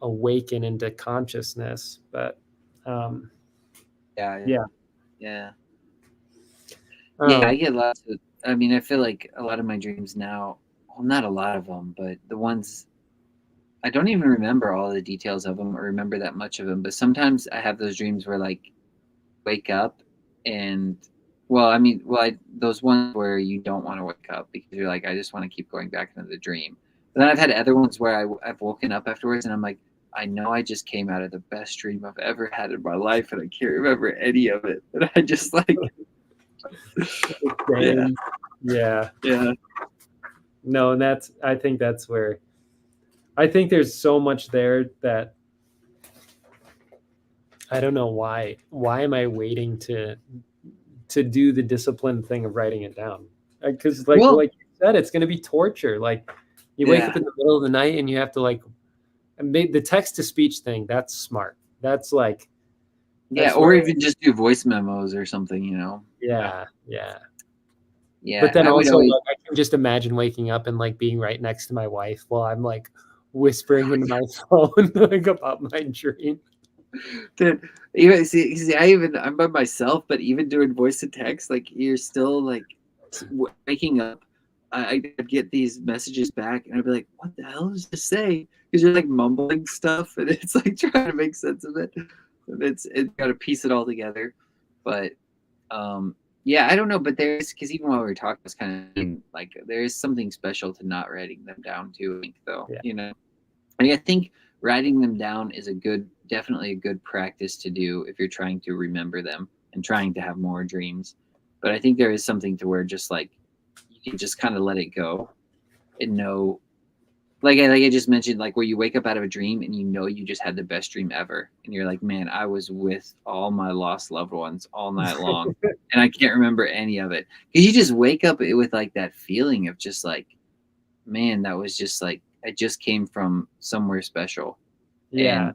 awaken into consciousness. But Yeah, I get lots of, I mean, I feel like a lot of my dreams now, well, not a lot of them, but the ones, I don't even remember all the details of them or remember that much of them. But sometimes I have those dreams where, like, wake up and, well, I mean, those ones where you don't want to wake up because you're like, I just want to keep going back into the dream. But then I've had other ones where I've woken up afterwards and I'm like, I know I just came out of the best dream I've ever had in my life, and I can't remember any of it. And I just like, yeah, Yeah. yeah, No, and I think that's where I think there's so much there that I don't know why. Why am I waiting to do the disciplined thing of writing it down? Because well, like you said, it's going to be torture. Like you wake up yeah, in the middle of the night and you have to like the text to speech thing. That's smart. That's like yeah, that's or where even just do voice memos or something, you know. yeah. But Yeah, then I would also always. like I can just imagine waking up and like being right next to my wife while I'm like whispering into my phone like about my dream. Dude, even see, I'm by myself, but even doing voice to text, like you're still like waking up. I'd get these messages back, and I'd be like, "What the hell does this say?" Because you're like mumbling stuff, and it's like trying to make sense of it. And it's got to piece it all together. But um, yeah, I don't know, but there's because even while we were talking, it's kind of like there is something special to not writing them down too. I think, though, Yeah. you know. I think writing them down is definitely a good practice to do if you're trying to remember them and trying to have more dreams. But I think there is something to where just like you can just kind of let it go and know, like I just mentioned, like where you wake up out of a dream and you know you just had the best dream ever, and you're like, man, I was with all my lost loved ones all night long, and I can't remember any of it because you just wake up with like that feeling of just like, man, that was just like I just came from somewhere special, Yeah.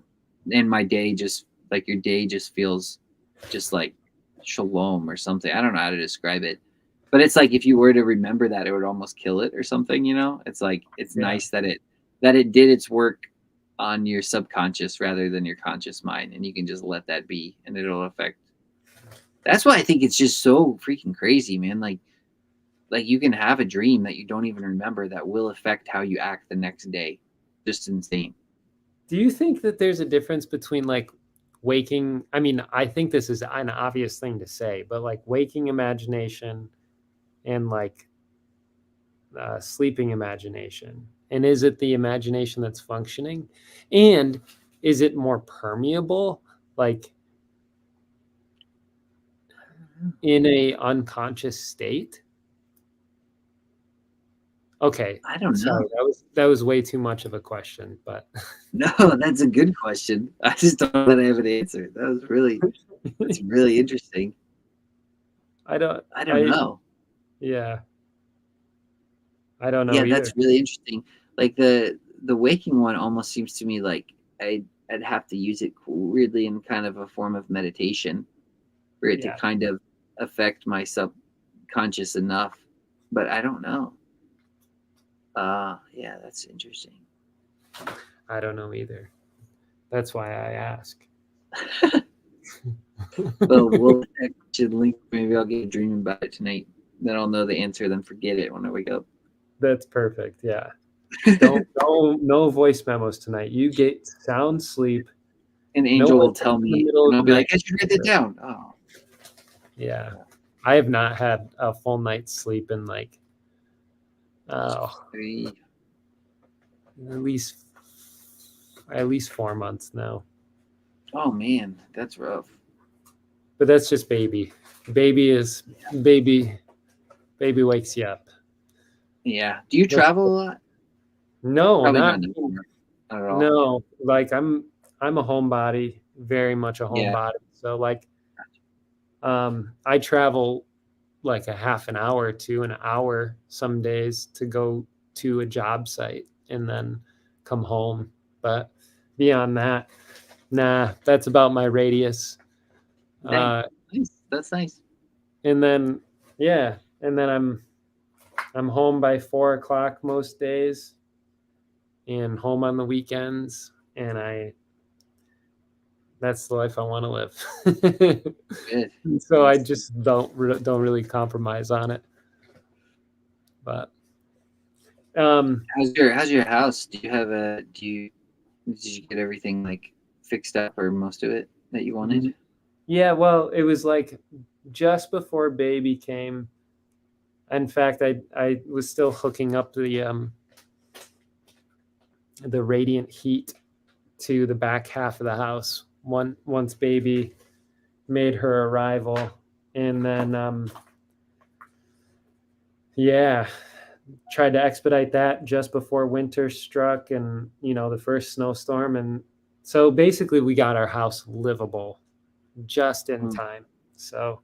and my day just like your day just feels just like shalom or something. I don't know how to describe it, but it's like if you were to remember that, it would almost kill it or something. You know, it's like it's Yeah. nice that it did its work on your subconscious rather than your conscious mind, and you can just let that be, and it'll affect. That's why I think it's just so freaking crazy, man. Like you can have a dream that you don't even remember that will affect how you act the next day. Just insane. Do you think that there's a difference between like waking? I mean, I think this is an obvious thing to say, but like waking imagination and like sleeping imagination. And is it the imagination that's functioning? And is it more permeable, like in a unconscious state? Okay, I don't sorry, know. that was way too much of a question, but No, that's a good question. I just don't know that I have an answer. That's really interesting. I don't I don't I know. yeah, I don't know Yeah, either. that's really interesting. Like the waking one almost seems to me like I'd have to use it weirdly in kind of a form of meditation for it to Yeah, kind of affect my subconscious enough. But I don't know. Yeah, that's interesting. I don't know either. That's why I ask. Well, we'll actually link. Maybe I'll get a dream about it tonight. Then I'll know the answer. Then forget it when I wake up. That's perfect. Yeah. No voice memos tonight. You get sound sleep. An No angel will wake up tell in the me, middle and of I'll the be night. like, I should write that down. Oh, Yeah. I have not had a full night's sleep in like three. at least 4 months now. Oh man, that's rough. But that's just baby. Baby is baby baby wakes you up. Yeah. Do you That's, travel a lot? no, Probably not not anymore. Not at all. no. Like I'm a homebody, very much a Yeah. homebody. So like I travel like a half an hour to an hour some days to go to a job site and then come home. But beyond that, nah, that's about my radius. Dang. Uh, Nice. That's nice. and then yeah, and then I'm home by 4 o'clock most days, and home on the weekends, and I that's the life I want to live. Good. So I Nice. just don't really compromise on it. But How's your house? Did you get everything like fixed up or most of it that you wanted? yeah, well, it was like just before baby came. In fact, I was still hooking up the radiant heat to the back half of the house once baby made her arrival. And then yeah, tried to expedite that just before winter struck and the first snowstorm. And so basically we got our house livable just in time. So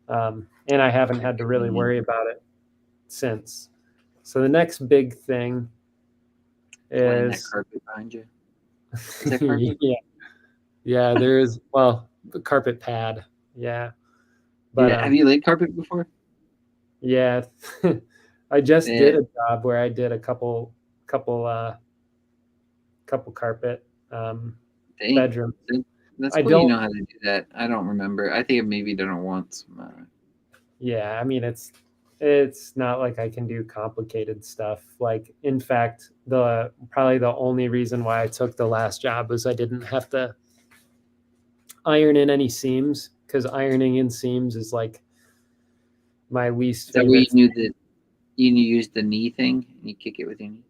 and I haven't had to really worry about it since. So the next big thing Laying that is carpet behind you. Is that carpet? yeah, there is, well, the carpet pad. Yeah. But Yeah. Have you laid carpet before? yeah. I just Yeah. did a job where I did a couple carpet Dang. bedrooms. That's I cool. You don't know how to do that. I don't remember. I think I've maybe done it once. Yeah, I mean it's not like I can do complicated stuff. Like, in fact, probably the only reason why I took the last job was I didn't have to iron in any seams, because ironing in seams is like my least Is that where you favorite. knew that you use the knee thing and you kick it with your knee?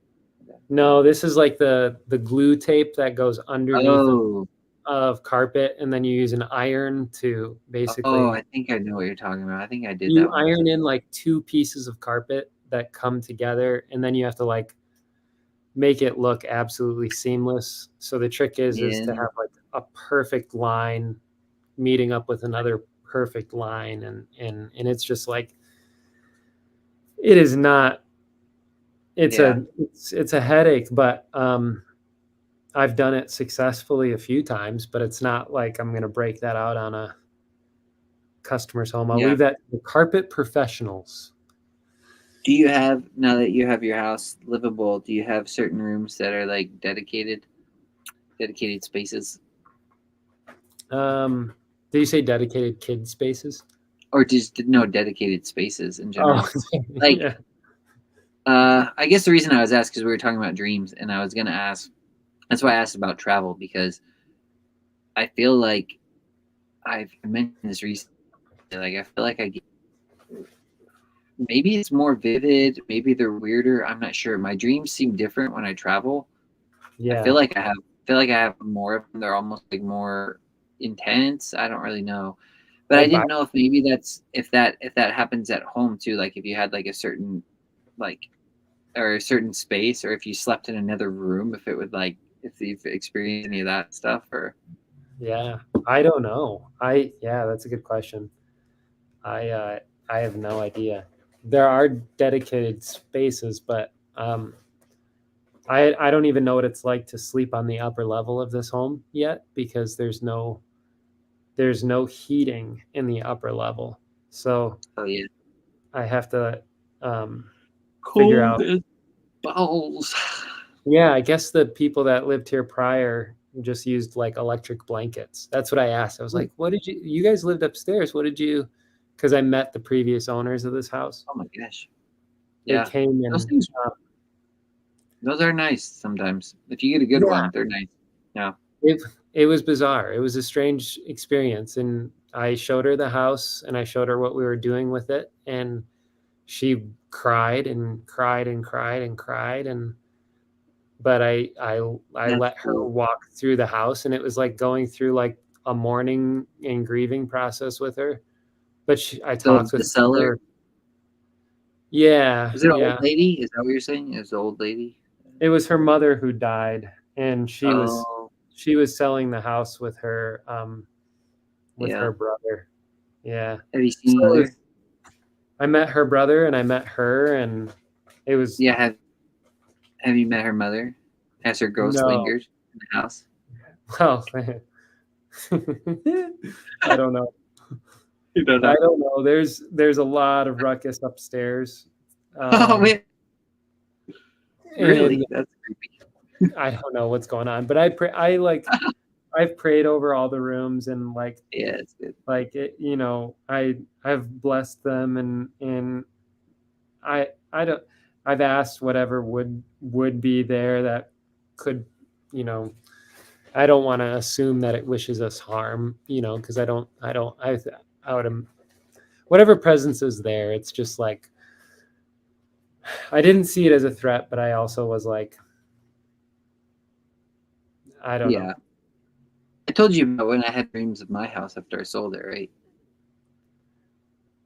No, this is like the glue tape that goes underneath of carpet, and then you use an iron to basically. Oh, I think I know what you're talking about. I think I did You that one. iron in like two pieces of carpet that come together, and then you have to like make it look absolutely seamless. So the trick is to have like a perfect line meeting up with another perfect line, and it's just like, it is not. It's a headache, but I've done it successfully a few times. But it's not like I'm going to break that out on a customer's home. I'll leave that to the carpet professionals. Do you have, now that you have your house livable, do you have certain rooms that are like dedicated spaces? Did you say dedicated kid spaces? Or just no dedicated spaces in general? Like, yeah. I guess the reason I was asked because we were talking about dreams, and I was gonna ask. That's why I asked about travel, because I feel like I've mentioned this recently. Like, I feel like I get, maybe it's more vivid, maybe they're weirder. I'm not sure. My dreams seem different when I travel. Yeah. I feel like I have more of them. They're almost like more intense. I don't really know. But I didn't know if maybe if that happens at home too. Like if you had like a certain or a certain space, or if you slept in another room, if it would like, if you've experienced any of that stuff, or. Yeah, I don't know. That's a good question. I have no idea. There are dedicated spaces, but I don't even know what it's like to sleep on the upper level of this home yet, because there's no heating in the upper level. So I have to figure out. Balls. Yeah, I guess the people that lived here prior just used like electric blankets. That's what I asked. I was like, "What did you guys lived upstairs? What did you?" Because I met the previous owners of this house. Oh my gosh! They came in. Those are nice sometimes. If you get a good one, they're nice. Yeah. It was bizarre. It was a strange experience, and I showed her the house, and I showed her what we were doing with it, and she cried and cried and cried and cried, but I let her walk through the house, and it was like going through like a mourning and grieving process with her. But I talked with the seller. her. Yeah. Was it an old lady? Is that what you're saying? It was the old lady? It was her mother who died, and she was selling the house with her her brother. Yeah. Have you seen her? I met her brother, and I met her, and it was. Yeah. Have you met her mother? Has her ghost lingered in the house? Well, I don't know. You don't know. I don't know. There's a lot of ruckus upstairs. Oh man! Really? That's creepy. I don't know what's going on, but I've prayed over all the rooms, and like, yeah, it's good. Like it, I've blessed them, and I've asked whatever would be there that could, I don't want to assume that it wishes us harm, because I would, whatever presence is there, it's just like, I didn't see it as a threat, but I also was like, I don't know. Yeah. I told you about when I had dreams of my house after I sold it, right?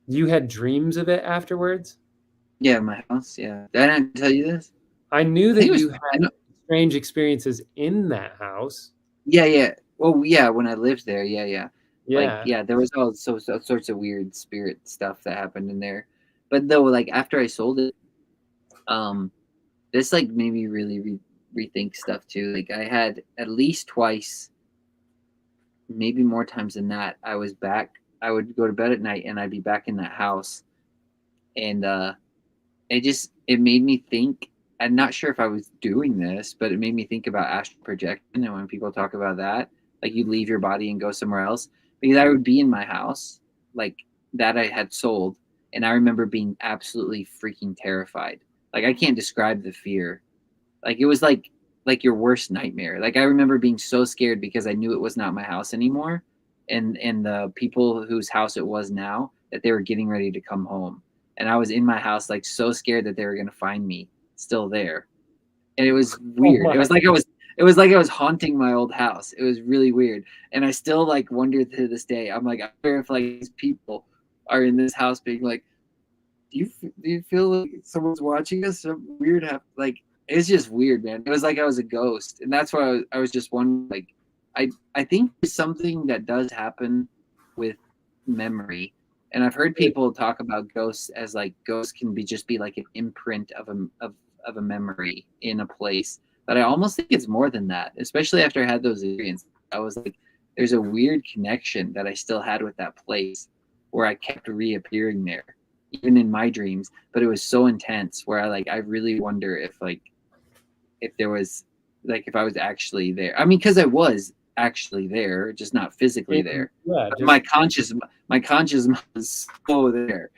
You had dreams of it afterwards? Yeah, my house. Yeah. Did I not tell you this? I knew I that think it was. you I had know. strange experiences in that house. Yeah, yeah. Well, yeah. When I lived there, yeah, yeah. Like, Yeah. yeah, there was all sorts of weird spirit stuff that happened in there. But though, like after I sold it, um, this like made me really rethink stuff too. Like I had at least twice, maybe more times than that. I was back. I would go to bed at night and I'd be back in that house, and it made me think. I'm not sure if I was doing this, but it made me think about astral projection. And when people talk about that, like you leave your body and go somewhere else, because I would be in my house, like that I had sold, and I remember being absolutely freaking terrified. Like I can't describe the fear. Like it was like your worst nightmare. Like I remember being so scared because I knew it was not my house anymore, and the people whose house it was now, that they were getting ready to come home, and I was in my house like so scared that they were gonna find me still there, and it was Oh weird. my. It was like I was haunting my old house. It was really weird, and I still like wonder to this day. I'm like, I wonder if like these people are in this house being like, do you feel like someone's watching us? Some weird like it's just weird, man. It was like I was a ghost, and that's why I was just wondering. Like, I think there's something that does happen with memory, and I've heard people talk about ghosts as like ghosts can be just be like an imprint of a memory in a place. But I almost think it's more than that, especially after I had those experiences. I was like, there's a weird connection that I still had with that place where I kept reappearing there even in my dreams, but it was so intense where I really wonder if like if there was like if I was actually there. I mean, because I was actually there, just not physically And there. yeah, But just my conscious mind was so there,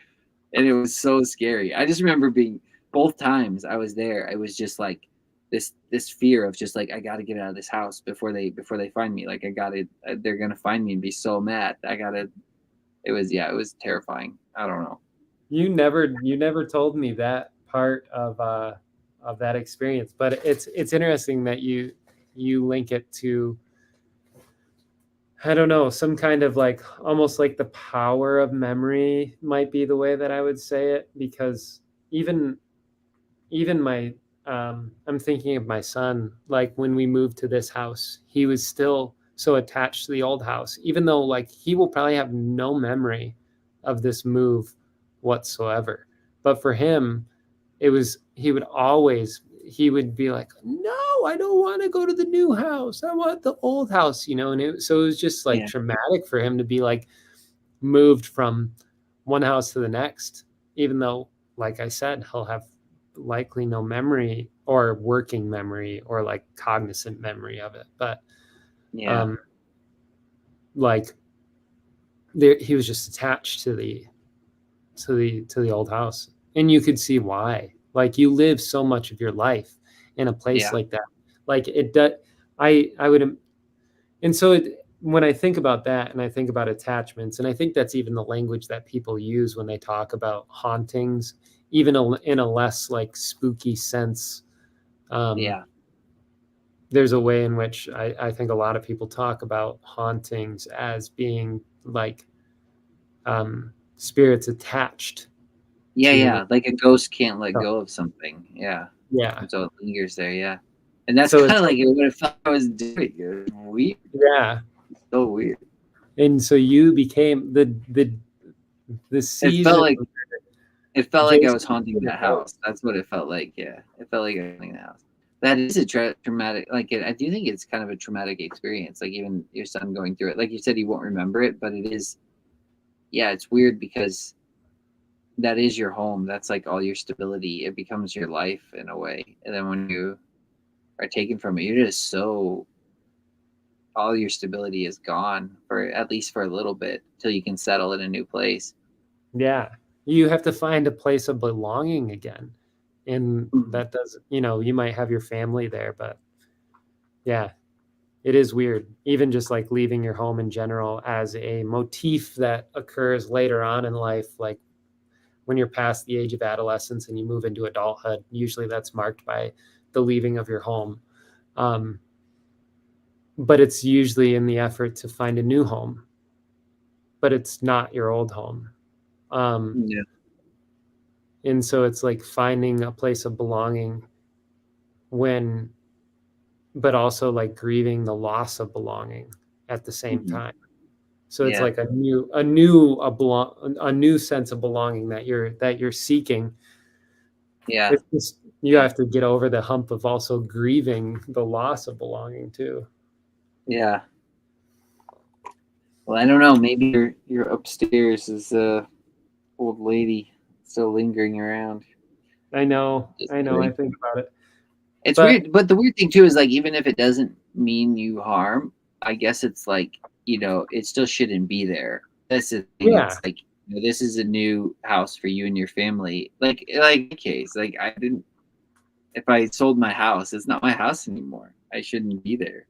and it was so scary. I just remember being both times I was there. It was just like this fear of just like I got to get out of this house before they find me. Like I got to they're gonna find me and be so mad. I gotta. It was yeah, it was terrifying. I don't know. you never told me that part of that experience, but it's interesting that you link it to, I don't know, some kind of like almost like the power of memory might be the way that I would say it, because even even my I'm thinking of my son, like when we moved to this house, he was still so attached to the old house, even though like he will probably have no memory of this move whatsoever. But for him, it was he would be like, no, I don't want to go to the new house, I want the old house, and so it was just like Yeah, traumatic for him to be like moved from one house to the next, even though, like I said, he'll have likely no memory or working memory or like cognizant memory of it. But yeah, um, like he was just attached to the old house, and you could see why. Like you live so much of your life in a place yeah. like that, like it does. I would, and so when I think about that and I think about attachments, and I think that's even the language that people use when they talk about hauntings, even in a less like spooky sense. Um, Yeah. there's a way in which I think a lot of people talk about hauntings as being like spirits attached Yeah, to. yeah. Like a ghost can't let Oh, go of something. Yeah. yeah. And so it lingers there. Yeah. And that's So kind it's of like, like what it felt I was doing. It was weird. yeah. So weird. And so you became the It felt season. like it felt like I was Jason haunting became that a ghost. house. That's what it felt like. Yeah. It felt like I was haunting the house. That is a traumatic. Like I do think it's kind of a traumatic experience. Like even your son going through it. Like you said, he won't remember it, but it is. Yeah, it's weird because that is your home. That's like all your stability. It becomes your life in a way. And then when you are taken from it, you're just so all your stability is gone for at least for a little bit till you can settle in a new place. Yeah. You have to find a place of belonging again. And Mhm. that does, you might have your family there, but yeah, it is weird. Even just like leaving your home in general as a motif that occurs later on in life, like when you're past the age of adolescence and you move into adulthood, usually that's marked by the leaving of your home. Um, but it's usually in the effort to find a new home, but it's not your old home. Yeah. And so it's like finding a place of belonging when, but also like grieving the loss of belonging at the same Mhm. time. So it's Yeah. like a new sense of belonging that you're seeking. Yeah. It's just, you have to get over the hump of also grieving the loss of belonging too. Yeah. Well, I don't know. Maybe your upstairs is old lady still lingering around. I know, Just I kidding. think about it. It's But weird, but the weird thing too is like even if it doesn't mean you harm, I guess it's like it still shouldn't be there. That's the thing. yeah, It's like this is a new house for you and your family. Like case, like I didn't. If I sold my house, it's not my house anymore. I shouldn't be there.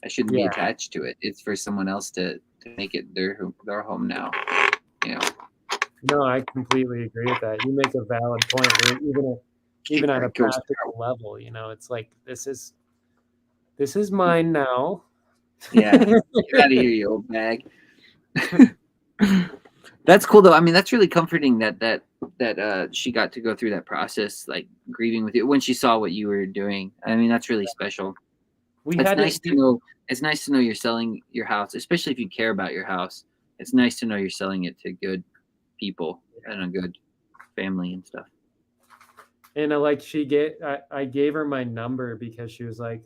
I shouldn't be yeah. attached to it. It's for someone else to make it their home now. You know, No, I completely agree with that. You make a valid point. Even at a Kirk goes. practical level, this like this is mine now. Yeah, get out of here, you old bag. That's cool though. I mean, that's really comforting that she got to go through that process, like grieving with you when she saw what you were doing. I mean, that's really special. We It's had to nice to know. It's nice to know you're selling your house, especially if you care about your house. It's nice to know you're selling it to good people and a good family and stuff. and like I gave her my number because she was like,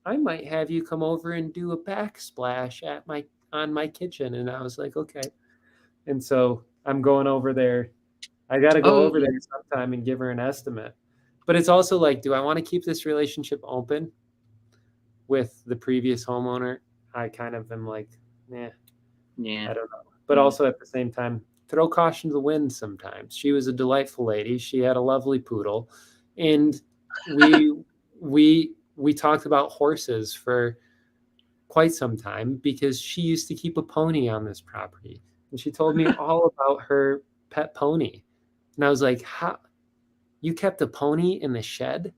I might have you come over and do a backsplash on my kitchen. And I was like, okay. And so I'm going over there. I got to go Oh, over there sometime and give her an estimate. But it's also like, do I want to keep this relationship open with the previous homeowner? I kind of am like, yeah, yeah, I don't know. But also at the same time, throw caution to the wind sometimes. She was a delightful lady. She had a lovely poodle. And we we talked about horses for quite some time because she used to keep a pony on this property. And she told me all about her pet pony. And I was like, how you kept a pony in the shed?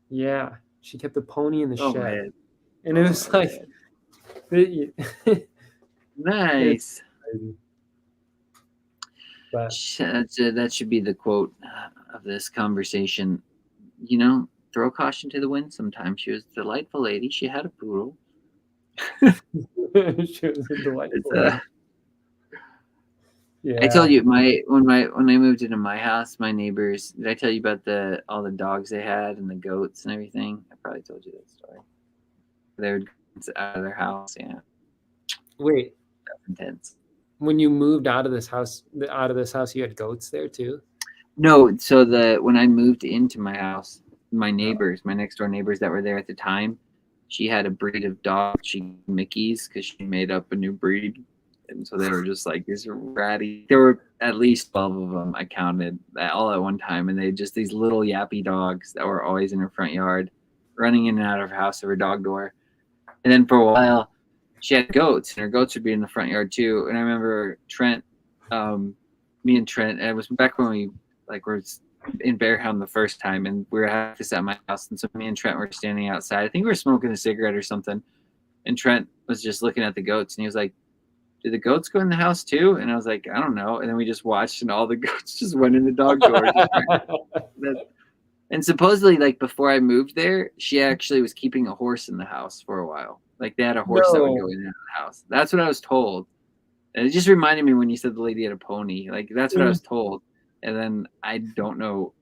Yeah, she kept a pony in the oh shed. man, And it was oh like, man, it's nice. crazy. But That should be the quote of this conversation. Throw caution to the wind. Sometimes she was a delightful lady. She had a poodle. she was a It's delightful lady. I told Yeah. you when I moved into my house, my neighbors. Did I tell you about all the dogs they had and the goats and everything? I probably told you that story. They would go out of their house. Yeah, Wait, that's intense. when you moved out of this house, you had goats there too? No, so when I moved into my house, my Oh. neighbors, my next door neighbors that were there at the time, she had a breed of dogs. She Mickey's because she made up a new breed, and so they were just like these ratty. There were at least 12 of them. I counted that all at one time, and they just these little yappy dogs that were always in her front yard, running in and out of her house of her dog door. And then for a while, she had goats, and her goats would be in the front yard too. And I remember Trent, me and Trent, and it was back when we were in Bearhound the first time, and we were having this at my house, and so me and Trent were standing outside. I think we were smoking a cigarette or something, and Trent was just looking at the goats, and he was like, "Do the goats go in the house too?" And I was like, "I don't know." And then we just watched, and all the goats just went in the dog door. And supposedly, like before I moved there, she actually was keeping a horse in the house for a while. Like they had a horse that would go No. in and out of the house. That's what I was told. And it just reminded me when you said the lady had a pony. Like that's what I was told. And then I don't know.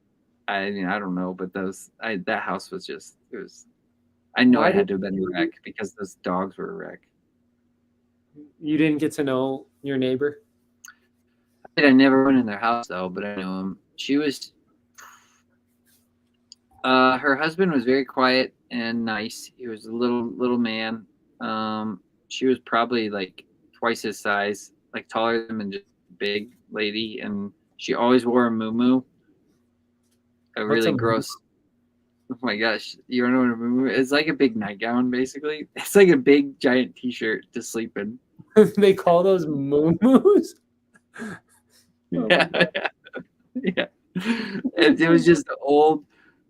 I mean, I don't know, but that house was just it was. I know Why it had did to have been a wreck because those dogs were a wreck. you didn't get to know your neighbor? I never went in their house though, but I know him. She was. Her husband was very quiet and nice. He was a little man. She was probably like twice his size, like taller than him and just big lady. And she always wore a muumuu, a What's really a gross. Oh my gosh, you don't know what a muumuu is? It's like a big nightgown, basically. It's like a big giant T-shirt to sleep in. they call those moo-moos? Oh Yeah, yeah. It was just old.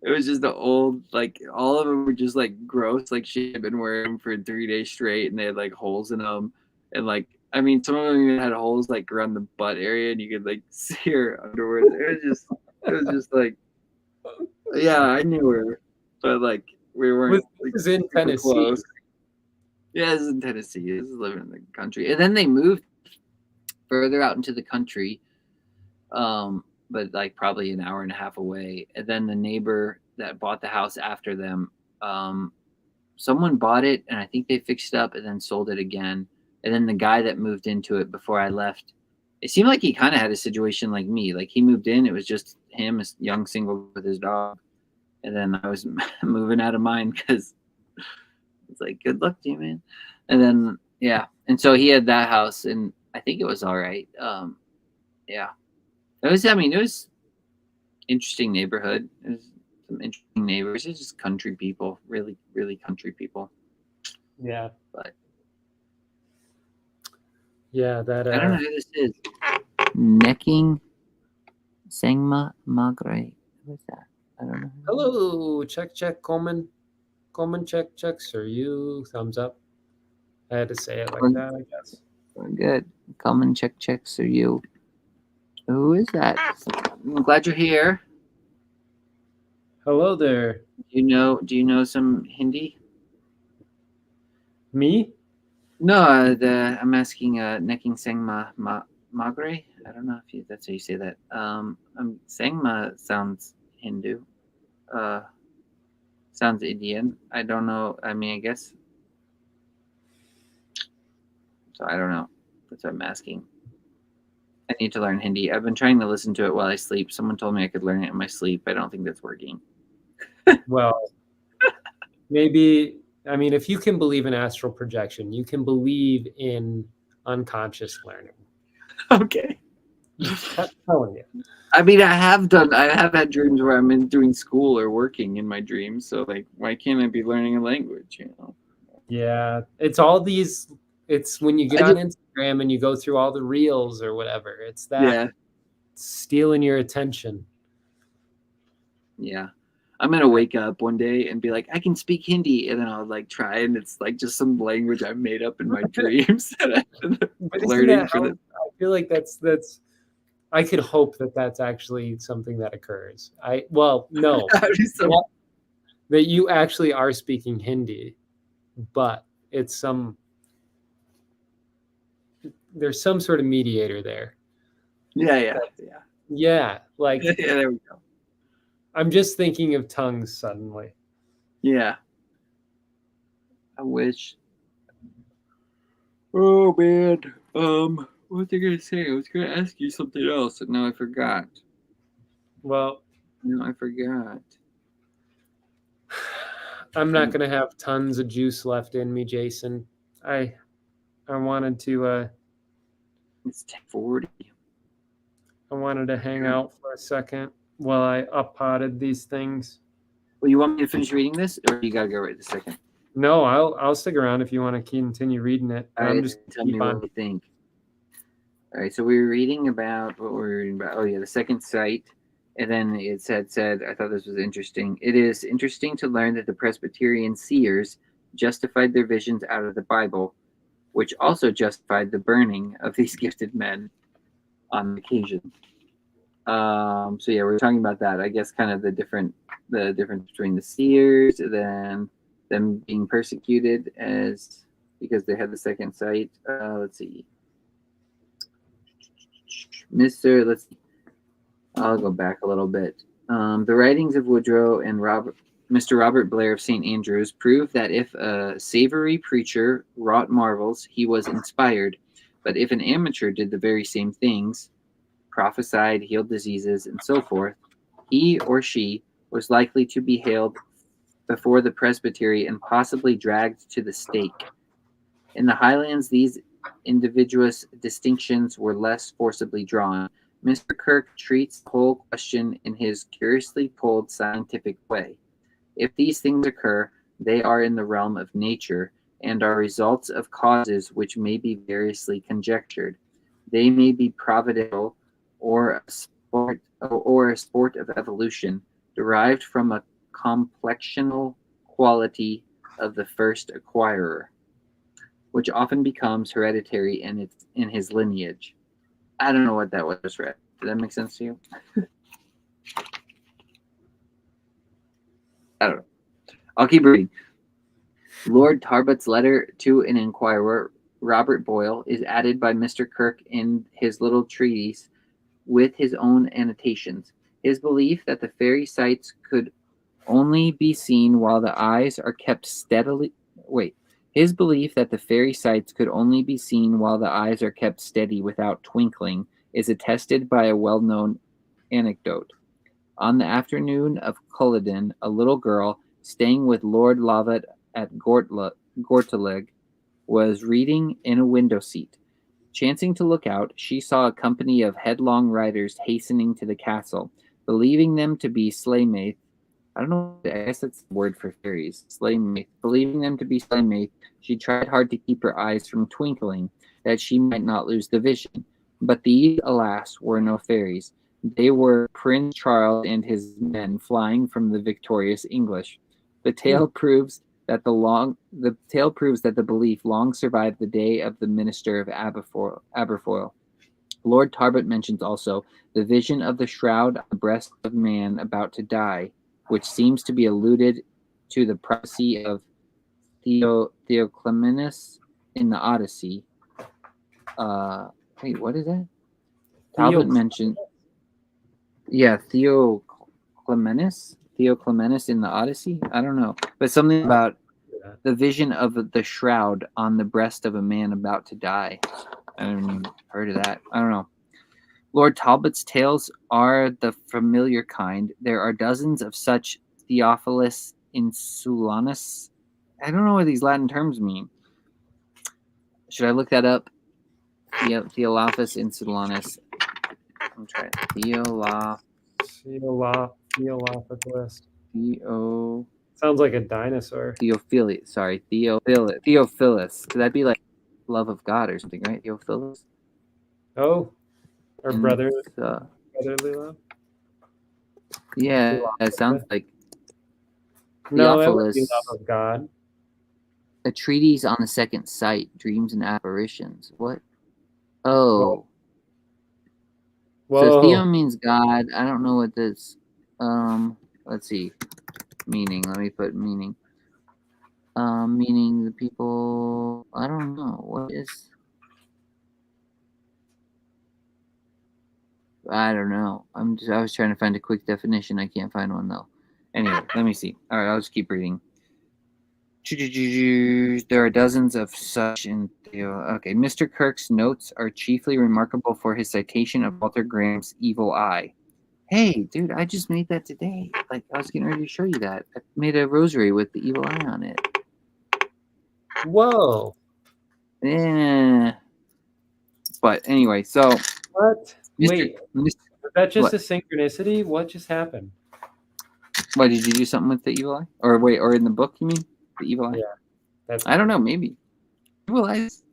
It was just the old, like, all of them were just, like, gross, like, she had been wearing them for 3 days straight, and they had, like, holes in them, and, like, I mean, some of them even had holes, like, around the butt area, and you could, like, see her underwear. It was just, like, yeah, I knew her, but, like, we weren't, This like, is in super Tennessee. close. Yeah, this is in Tennessee. This is living in the country, and then they moved further out into the country, but like probably an hour and a half away. And then the neighbor that bought the house after them, um, someone bought it, and I think they fixed it up and then sold it again. And then the guy that moved into it before I left, it seemed like he kind of had a situation like me. Like he moved in, it was just him, a young single with his dog, and then I was moving out of mine because it's like, good luck to you, man. And then yeah, and so he had that house, and I think it was all right. Yeah, it was. I mean, it was interesting neighborhood. It was some interesting neighbors. It's just country people, really, really country people. Yeah. But Yeah, that I don't know who this is. Necking Sangma Magre. What's that? I don't know. Hello, check, comment, check, sir. You thumbs up. I had to say it like that, I guess. We're good. Come and check, sir. You. Who is that? I'm glad you're here. Hello there. Do you know some Hindi? Me? No, I'm asking Necking Sangma Magre. I don't know if that's how you say that. Sangma sounds Hindu. Uh, sounds Indian. I don't know. I mean, I guess. So I don't know. That's what I'm asking. I need to learn Hindi. I've been trying to listen to it while I sleep. Someone told me I could learn it in my sleep. I don't think that's working. Well, maybe. I mean, if you can believe in astral projection, you can believe in unconscious learning. Okay. I'm telling you. I mean, I have had dreams where I'm doing school or working in my dreams. So, like, why can't I be learning a language? You know? Yeah, it's all these. It's when you get on Instagram and you go through all the reels or whatever. It's that. Yeah. Stealing your attention. Yeah. I'm gonna wake up one day and be like, I can speak Hindi, and then I'll like try, and it's like just some language I made up in my dreams. But Learning for the. I feel like that's. I could hope that that's actually something that occurs. No, that you actually are speaking Hindi, but it's there's some sort of mediator there. Yeah. Like yeah, there we go. I'm just thinking of tongues suddenly. Yeah. I wish. Oh man. What was I gonna say? I was gonna ask you something else, and now I forgot. Well, no, I forgot. I'm not gonna have tons of juice left in me, Jason. I wanted to. It's 10:40. I wanted to hang out for a second while I up-potted these things. Well, you want me to finish reading this, or you gotta go right this second? No, I'll stick around if you want to continue reading it. I'm just tell me what you think. All right, so we were reading about what were we reading about? Oh yeah, the second sight, and then it said I thought this was interesting. It is interesting to learn that the Presbyterian seers justified their visions out of the Bible, which also justified the burning of these gifted men on occasion. So yeah, we're talking about that. I guess kind of the difference between the seers and then them being persecuted because they had the second sight. Let's see. I'll go back a little bit. The writings of Woodrow and Mr. Robert Blair of St. Andrews prove that if a savory preacher wrought marvels, he was inspired. But if an amateur did the very same things, prophesied, healed diseases, and so forth, he or she was likely to be haled before the presbytery and possibly dragged to the stake. In the Highlands, these individuous distinctions were less forcibly drawn. Mr. Kirk treats the whole question in his curiously pulled scientific way. If these things occur, they are in the realm of nature and are results of causes which may be variously conjectured. They may be providential or a sport of evolution, derived from a complexional quality of the first acquirer, which often becomes hereditary in his lineage. I don't know what that was just read. Did that make sense to you? I don't know. I'll keep reading. Lord Tarbot's letter to an inquirer, Robert Boyle, is added by Mr. Kirk in his little treatise with his own annotations. His belief that the fairy sights could only be seen while the eyes are kept steadily. His belief that the fairy sights could only be seen while the eyes are kept steady without twinkling is attested by a well-known anecdote. On the afternoon of Culloden, a little girl, staying with Lord Lovat at Gortaleg, was reading in a window seat. Chancing to look out, she saw a company of headlong riders hastening to the castle. Believing them to be Slaymaith, I don't know, I guess that's the word for fairies, Slaymaith. Believing them to be Slaymaith, she tried hard to keep her eyes from twinkling, that she might not lose the vision. But these, alas, were no fairies. They were Prince Charles and his men flying from the victorious English. The tale proves that the belief long survived the day of the minister of Aberfoyle. Lord Tarbot mentions also the vision of the shroud on the breast of man about to die, which seems to be alluded to the prophecy of Theoclymenus in the Odyssey. What is that? Talbot mentioned, Theoclymenus in the Odyssey. I don't know, but something about the vision of the shroud on the breast of a man about to die. I haven't even heard of that. I don't know. Lord Talbot's tales are the familiar kind. There are dozens of such. Theophilus Insulanus. I don't know what these Latin terms mean. Should I look that up? Theophilus Insulanus. I'm trying. Theophilus. Sounds like a dinosaur. Theophilus. Sorry, Theophilus. Could that be like love of God or something, right? Theophilus. Oh, or brotherly love. Yeah, it sounds like no, Theophilus. It would be love of God. A treatise on the second sight, dreams and apparitions. What? Oh. Whoa. So Theo means God. I don't know what this. Let's see. Meaning. Let me put meaning. Meaning the people. I don't know. What is. I don't know. I was trying to find a quick definition. I can't find one though. Anyway, let me see. All right, I'll just keep reading. There are dozens of such in Theo. Okay, Mr. Kirk's notes are chiefly remarkable for his citation of Walter Graham's Evil Eye. Hey, dude, I just made that today. Like, I was getting ready to show you that. I made a rosary with the evil eye on it. Whoa. Yeah. But anyway, so. What? Wait. Was that just a synchronicity? What just happened? What, did you do something with the evil eye? Or in the book, you mean? The evil eye? Yeah. I don't know, maybe. Evil eyes.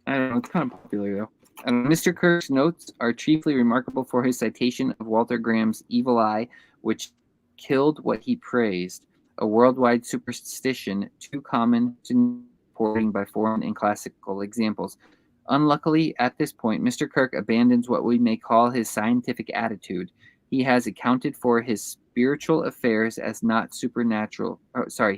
I don't know, it's kind of popular, though. Mr. Kirk's notes are chiefly remarkable for his citation of Walter Graham's Evil Eye, which killed what he praised, a worldwide superstition too common to reporting by foreign and classical examples. Unluckily, at this point, Mr. Kirk abandons what we may call his scientific attitude. He has accounted for his spiritual affairs as not supernatural.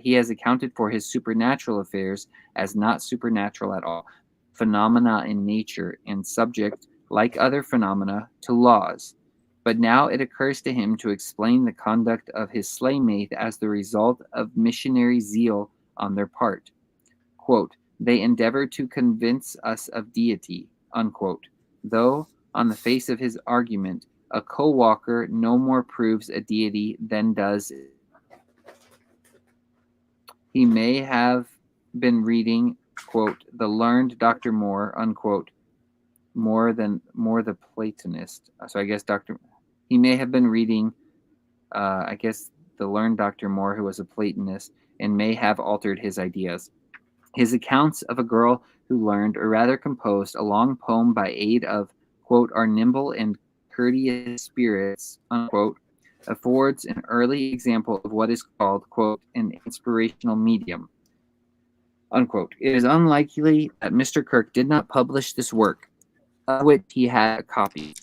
He has accounted for his supernatural affairs as not supernatural at all. Phenomena in nature and subject, like other phenomena, to laws. But now it occurs to him to explain the conduct of his Slaymaith as the result of missionary zeal on their part. Quote, they endeavor to convince us of deity, unquote. Though, on the face of his argument, a co-walker no more proves a deity than does. He may have been reading, quote, the learned Dr. Moore, unquote, more the Platonist. So I guess he may have been reading, the learned Dr. Moore, who was a Platonist, and may have altered his ideas. His accounts of a girl who learned, or rather composed, a long poem by aid of, quote, our nimble and courteous spirits, unquote, affords an early example of what is called, quote, an inspirational medium, unquote. It is unlikely that Mr. Kirk did not publish this work, of which he had a copy.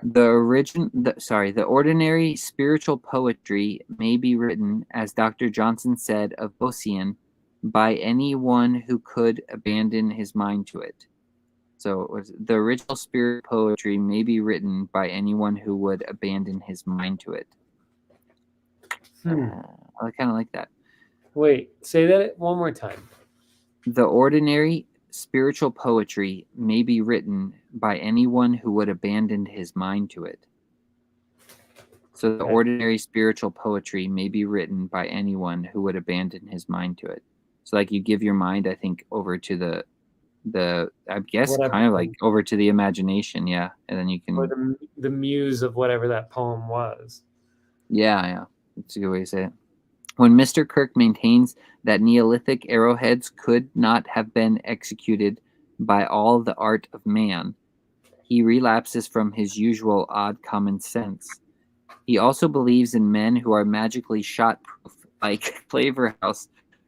The ordinary spiritual poetry may be written, as Dr. Johnson said of Ossian, by anyone who could abandon his mind to it. So the original spirit poetry may be written by anyone who would abandon his mind to it. I kind of like that. Wait, say that one more time. The ordinary spiritual poetry may be written by anyone who would abandon his mind to it. So the ordinary spiritual poetry may be written by anyone who would abandon his mind to it. So like you give your mind, I think, over to the I guess Whatever. kind of like over to the imagination, yeah, and then you can Or the muse of whatever that poem was. Yeah, that's a good way to say it. When Mr. Kirk maintains that Neolithic arrowheads could not have been executed by all the art of man, he relapses from his usual odd common sense. He also believes in men who are magically shot-proof, like Claverhouse,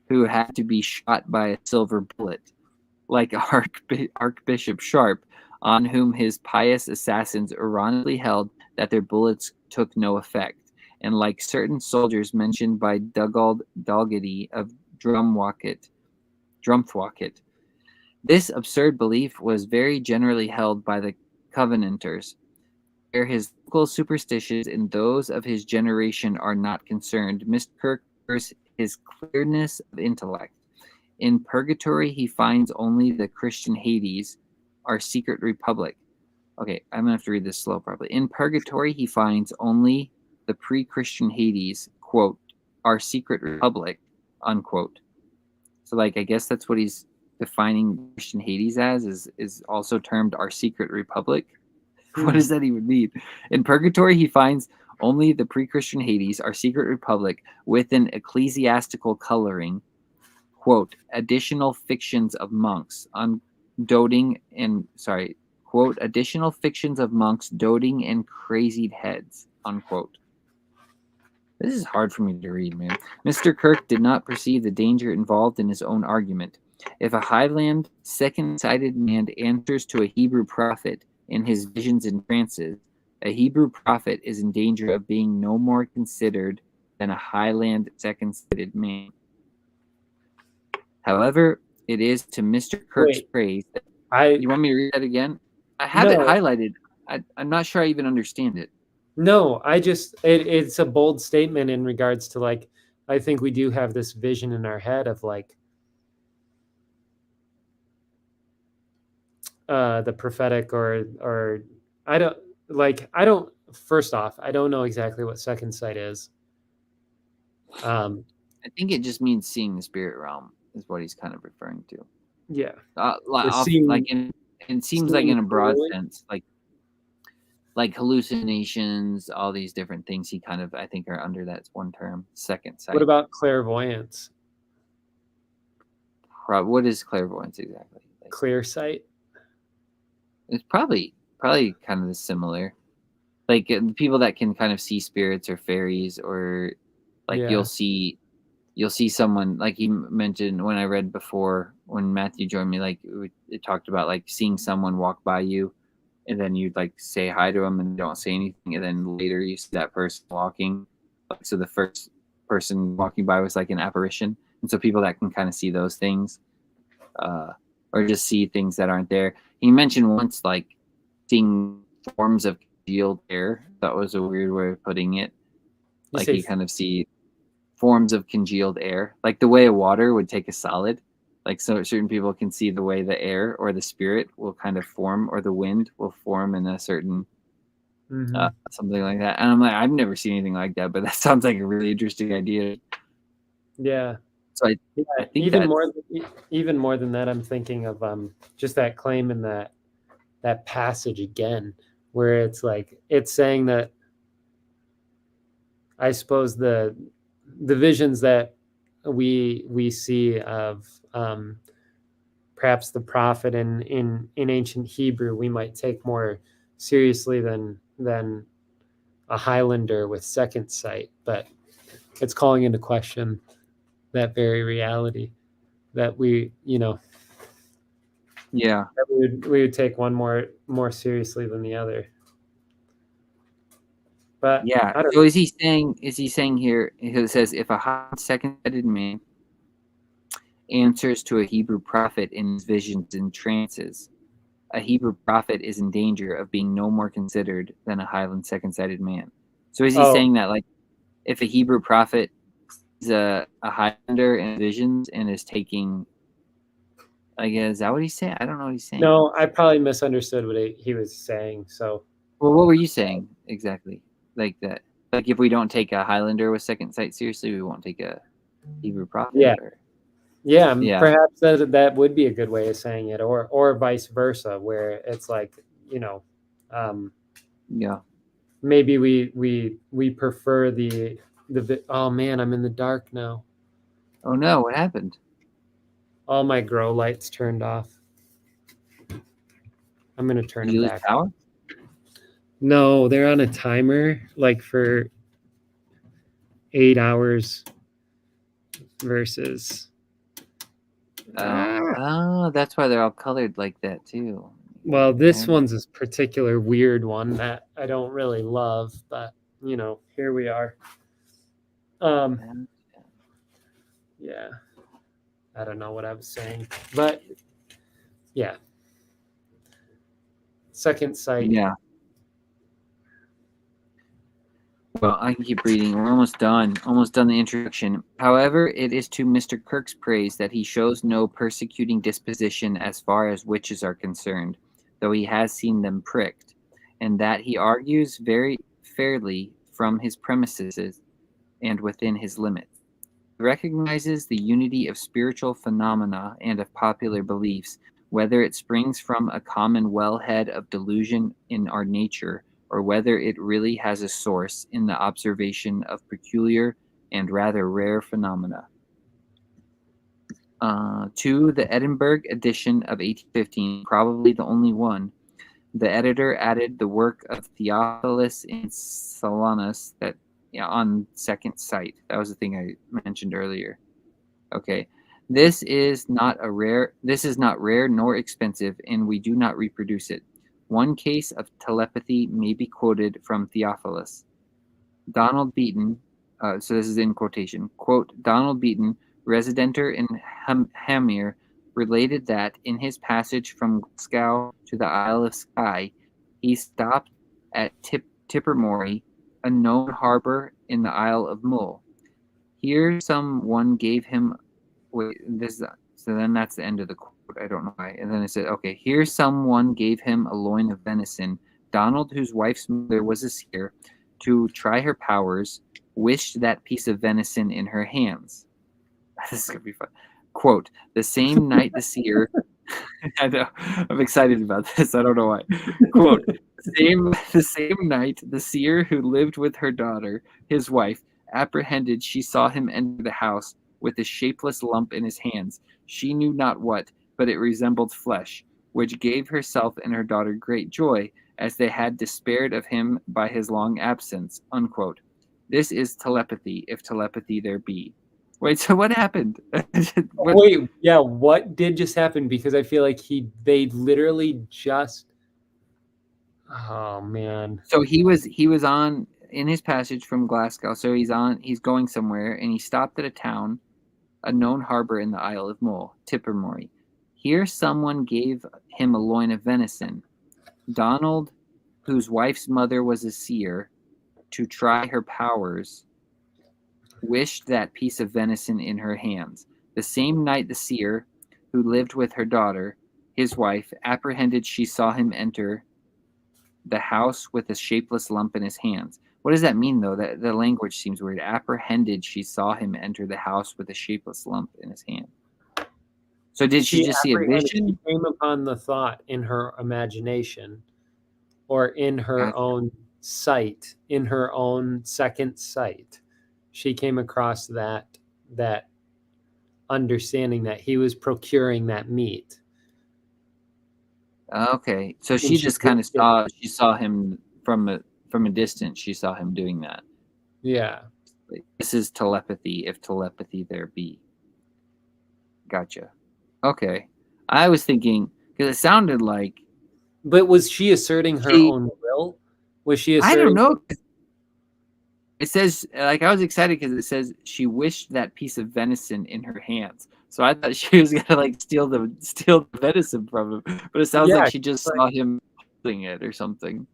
who had to be shot by a silver bullet, like Archbishop Sharp, on whom his pious assassins ironically held that their bullets took no effect, and like certain soldiers mentioned by Dugald Dalgetty of Drumthwacket. This absurd belief was very generally held by the Covenanters, where his local superstitions and those of his generation are not concerned. Mr. Kirk prefers his clearness of intellect. In purgatory, he finds only the Christian Hades, our secret republic. Okay, I'm gonna have to read this slow probably. In purgatory, he finds only the pre-Christian Hades, quote, our secret republic, unquote. So like I guess that's what he's defining Christian Hades as, is also termed our secret republic. What does that even mean? In purgatory, he finds only the pre-Christian Hades, our secret republic, with an ecclesiastical coloring, quote, additional fictions of monks, quote, additional fictions of monks doting and crazied heads, unquote. This is hard for me to read, man. Mr. Kirk did not perceive the danger involved in his own argument. If a Highland second-sighted man answers to a Hebrew prophet in his visions and trances, a Hebrew prophet is in danger of being no more considered than a Highland second-sighted man. However, it is to Mr. Kirk's praise that you want me to read that again? I have it highlighted. I'm not sure I even understand it. No, it's a bold statement in regards to like, I think we do have this vision in our head of like the prophetic or I don't first off, I don't know exactly what second sight is. I think it just means seeing the spirit realm is what he's kind of referring to. Yeah. It seems like in a broad sense, like hallucinations, all these different things he kind of, I think, are under that one term, second sight. What about clairvoyance? What is clairvoyance exactly? Clear sight? It's probably kind of similar. Like people that can kind of see spirits or fairies, or like you'll see someone, like you mentioned when I read before, when Matthew joined me, like it talked about like seeing someone walk by you, and then you'd like say hi to them and don't say anything, and then later you see that person walking. Like, so the first person walking by was like an apparition, and so people that can kind of see those things, or just see things that aren't there. He mentioned once like seeing forms of congealed air. That was a weird way of putting it. Like you kind of see forms of congealed air, like the way water would take a solid. Like, so certain people can see the way the air or the spirit will kind of form, or the wind will form in a certain something like that. And I'm like, I've never seen anything like that, but that sounds like a really interesting idea. Yeah. So I think even more than that, I'm thinking of just that claim in that passage again, where it's like it's saying that I suppose the visions that we see of perhaps the prophet in ancient Hebrew we might take more seriously than Highlander with second sight, but it's calling into question that very reality that we, Yeah. that we would take one more seriously than the other. But Yeah. I don't So know. is he saying here, it says, if a second-sighted man answers to a Hebrew prophet in his visions and trances, a Hebrew prophet is in danger of being no more considered than a Highland second-sighted man. So is he Oh, saying that, like, if a Hebrew prophet is a Highlander in visions and is taking, like, is that what he's saying? I don't know what he's saying. no, I probably misunderstood what he was saying. So, Well, what were you saying exactly? Like that, like if we don't take a Highlander with second sight seriously, we won't take a Hebrew prophet, yeah, or yeah, yeah, perhaps that would be a good way of saying it, or vice versa, where it's like, um, yeah. maybe we prefer oh man, I'm in the dark now. Oh no, what happened? All my grow lights turned off. I'm gonna turn Did them you lose back. power? No, they're on a timer, like for 8 hours versus. Oh, that's why they're all colored like that too. Well, this I- one's a particular weird one that I don't really love, but here we are. Yeah, I don't know what I was saying, but yeah, second sight. Yeah. Well, I can keep reading. We're almost done. Almost done the introduction. However, it is to Mr. Kirk's praise that he shows no persecuting disposition as far as witches are concerned, though he has seen them pricked, and that he argues very fairly from his premises and within his limits. He recognizes the unity of spiritual phenomena and of popular beliefs, whether it springs from a common wellhead of delusion in our nature, or whether it really has a source in the observation of peculiar and rather rare phenomena. To the Edinburgh edition of 1815, probably the only one, the editor added the work of Theophilus in Solanus that on second sight. That was the thing I mentioned earlier. Okay. This is not rare nor expensive, and we do not reproduce it. One case of telepathy may be quoted from Theophilus. Donald Beaton, so this is in quotation, quote, Donald Beaton, residenter in Hamir, related that in his passage from Glasgow to the Isle of Skye, he stopped at Tippermory, a known harbour in the Isle of Mull. Here some one gave him so then that's the end of the quote. I don't know why. And then it said, okay, here someone gave him a loin of venison. Donald, whose wife's mother was a seer, to try her powers, wished that piece of venison in her hands. This is gonna be fun. Quote, the same night the seer I know, I'm excited about this. I don't know why. Quote, the same night the seer who lived with her daughter, his wife, apprehended she saw him enter the house with a shapeless lump in his hands. She knew not what, but it resembled flesh, which gave herself and her daughter great joy, as they had despaired of him by his long absence. Unquote. This is telepathy, if telepathy there be. Wait, so what happened? Wait, yeah, what did just happen? Because I feel like they literally just. Oh man. So he was on in his passage from Glasgow. So he's going somewhere, and he stopped at a town, a known harbor in the Isle of Mull, Tippermory. Here someone gave him a loin of venison. Donald, whose wife's mother was a seer, to try her powers, wished that piece of venison in her hands. The same night the seer, who lived with her daughter, his wife, apprehended she saw him enter the house with a shapeless lump in his hands. What does that mean, though? That the language seems weird. Apprehended she saw him enter the house with a shapeless lump in his hand. So did she just see a vision? She came upon the thought in her imagination, or in her own sight, in her own second sight. She came across that understanding that he was procuring that meat. Okay, so And she just kind of saw him from a distance, she saw him doing that. Yeah. Like, this is telepathy, if telepathy there be. Gotcha. Okay. I was thinking, because it sounded like But was she asserting her she, own will? Was she I don't asserting? know. It says, like, I was excited because it says she wished that piece of venison in her hands. So I thought she was gonna like steal the venison from him, but it sounds like Yeah, she just like, saw him holding it or something.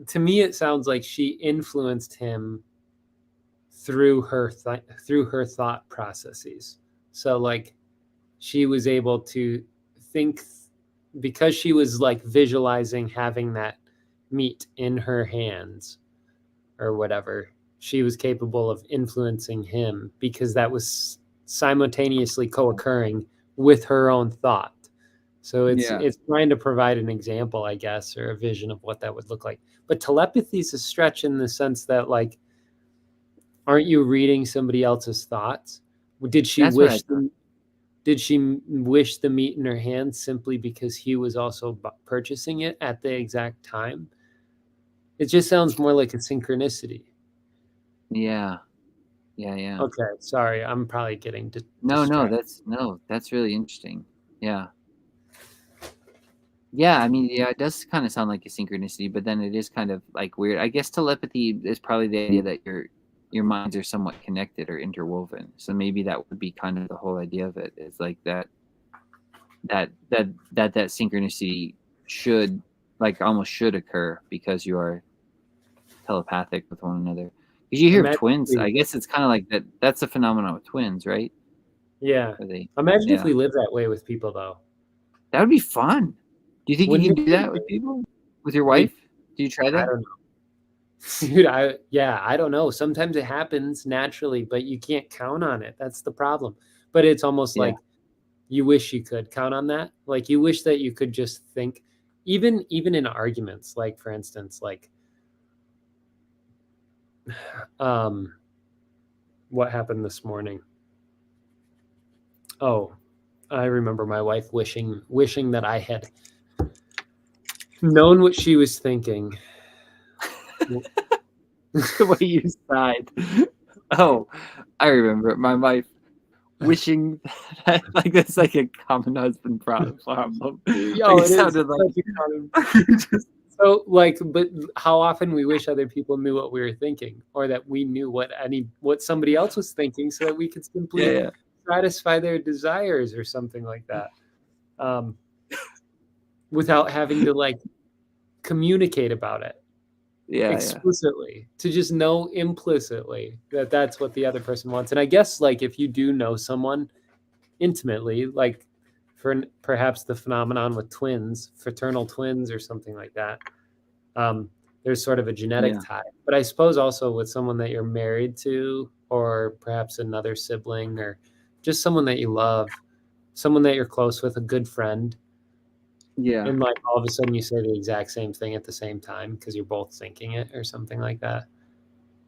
to me, it sounds like she influenced him through her thought processes. So like she was able to think because she was like visualizing having that meat in her hands or whatever. She was capable of influencing him because that was simultaneously co-occurring with her own thought. So Yeah, it's trying to provide an example, I guess, or a vision of what that would look like. But telepathy is a stretch in the sense that like, aren't you reading somebody else's thoughts? Did she that's what I wish thought. did she wish the meat in her hand simply because he was also purchasing it at the exact time? It just sounds more like a synchronicity. Yeah, yeah. Okay, sorry, I'm probably getting No, distracted. that's really interesting. Yeah. Yeah, I mean, yeah, it does kind of sound like a synchronicity, but then it is kind of like weird. I guess telepathy is probably the idea that your minds are somewhat connected or interwoven. So maybe that would be kind of the whole idea of it. Is like that synchronicity should like almost should occur because you are telepathic with one another. Because you hear of Imagine twins, if I we, guess it's kind of like that. That's a phenomenon with twins, right? yeah. Where they, Imagine if yeah, we lived that way with people, though. that would be fun. Do you think you Wouldn't can it do be that with amazing? people? With your Maybe. wife? Do you try I that? don't know. Dude, I don't know. Sometimes it happens naturally, but you can't count on it. That's the problem. But it's almost Yeah. like you wish you could count on that. Like you wish that you could just think, even in arguments, like for instance, like um what happened this morning. Oh, I remember my wife wishing that I had known what she was thinking. The way you sighed. Oh, I remember my wife wishing that like that's like a common husband problem. Like Yo, it it is sounded like such a common. you just So like, but how often we wish other people knew what we were thinking, or that we knew what somebody else was thinking, so that we could yeah, simply yeah. satisfy their desires or something like that, um, without having to like communicate about it Yeah. explicitly, to just know implicitly that that's what the other person wants. And I guess like if you do know someone intimately, like for perhaps the phenomenon with twins, fraternal twins or something like that, there's sort of a genetic Yeah. tie. But I suppose also with someone that you're married to, or perhaps another sibling, or just someone that you love, someone that you're close with, a good friend, Yeah. and like all of a sudden you say the exact same thing at the same time because you're both thinking it or something like that.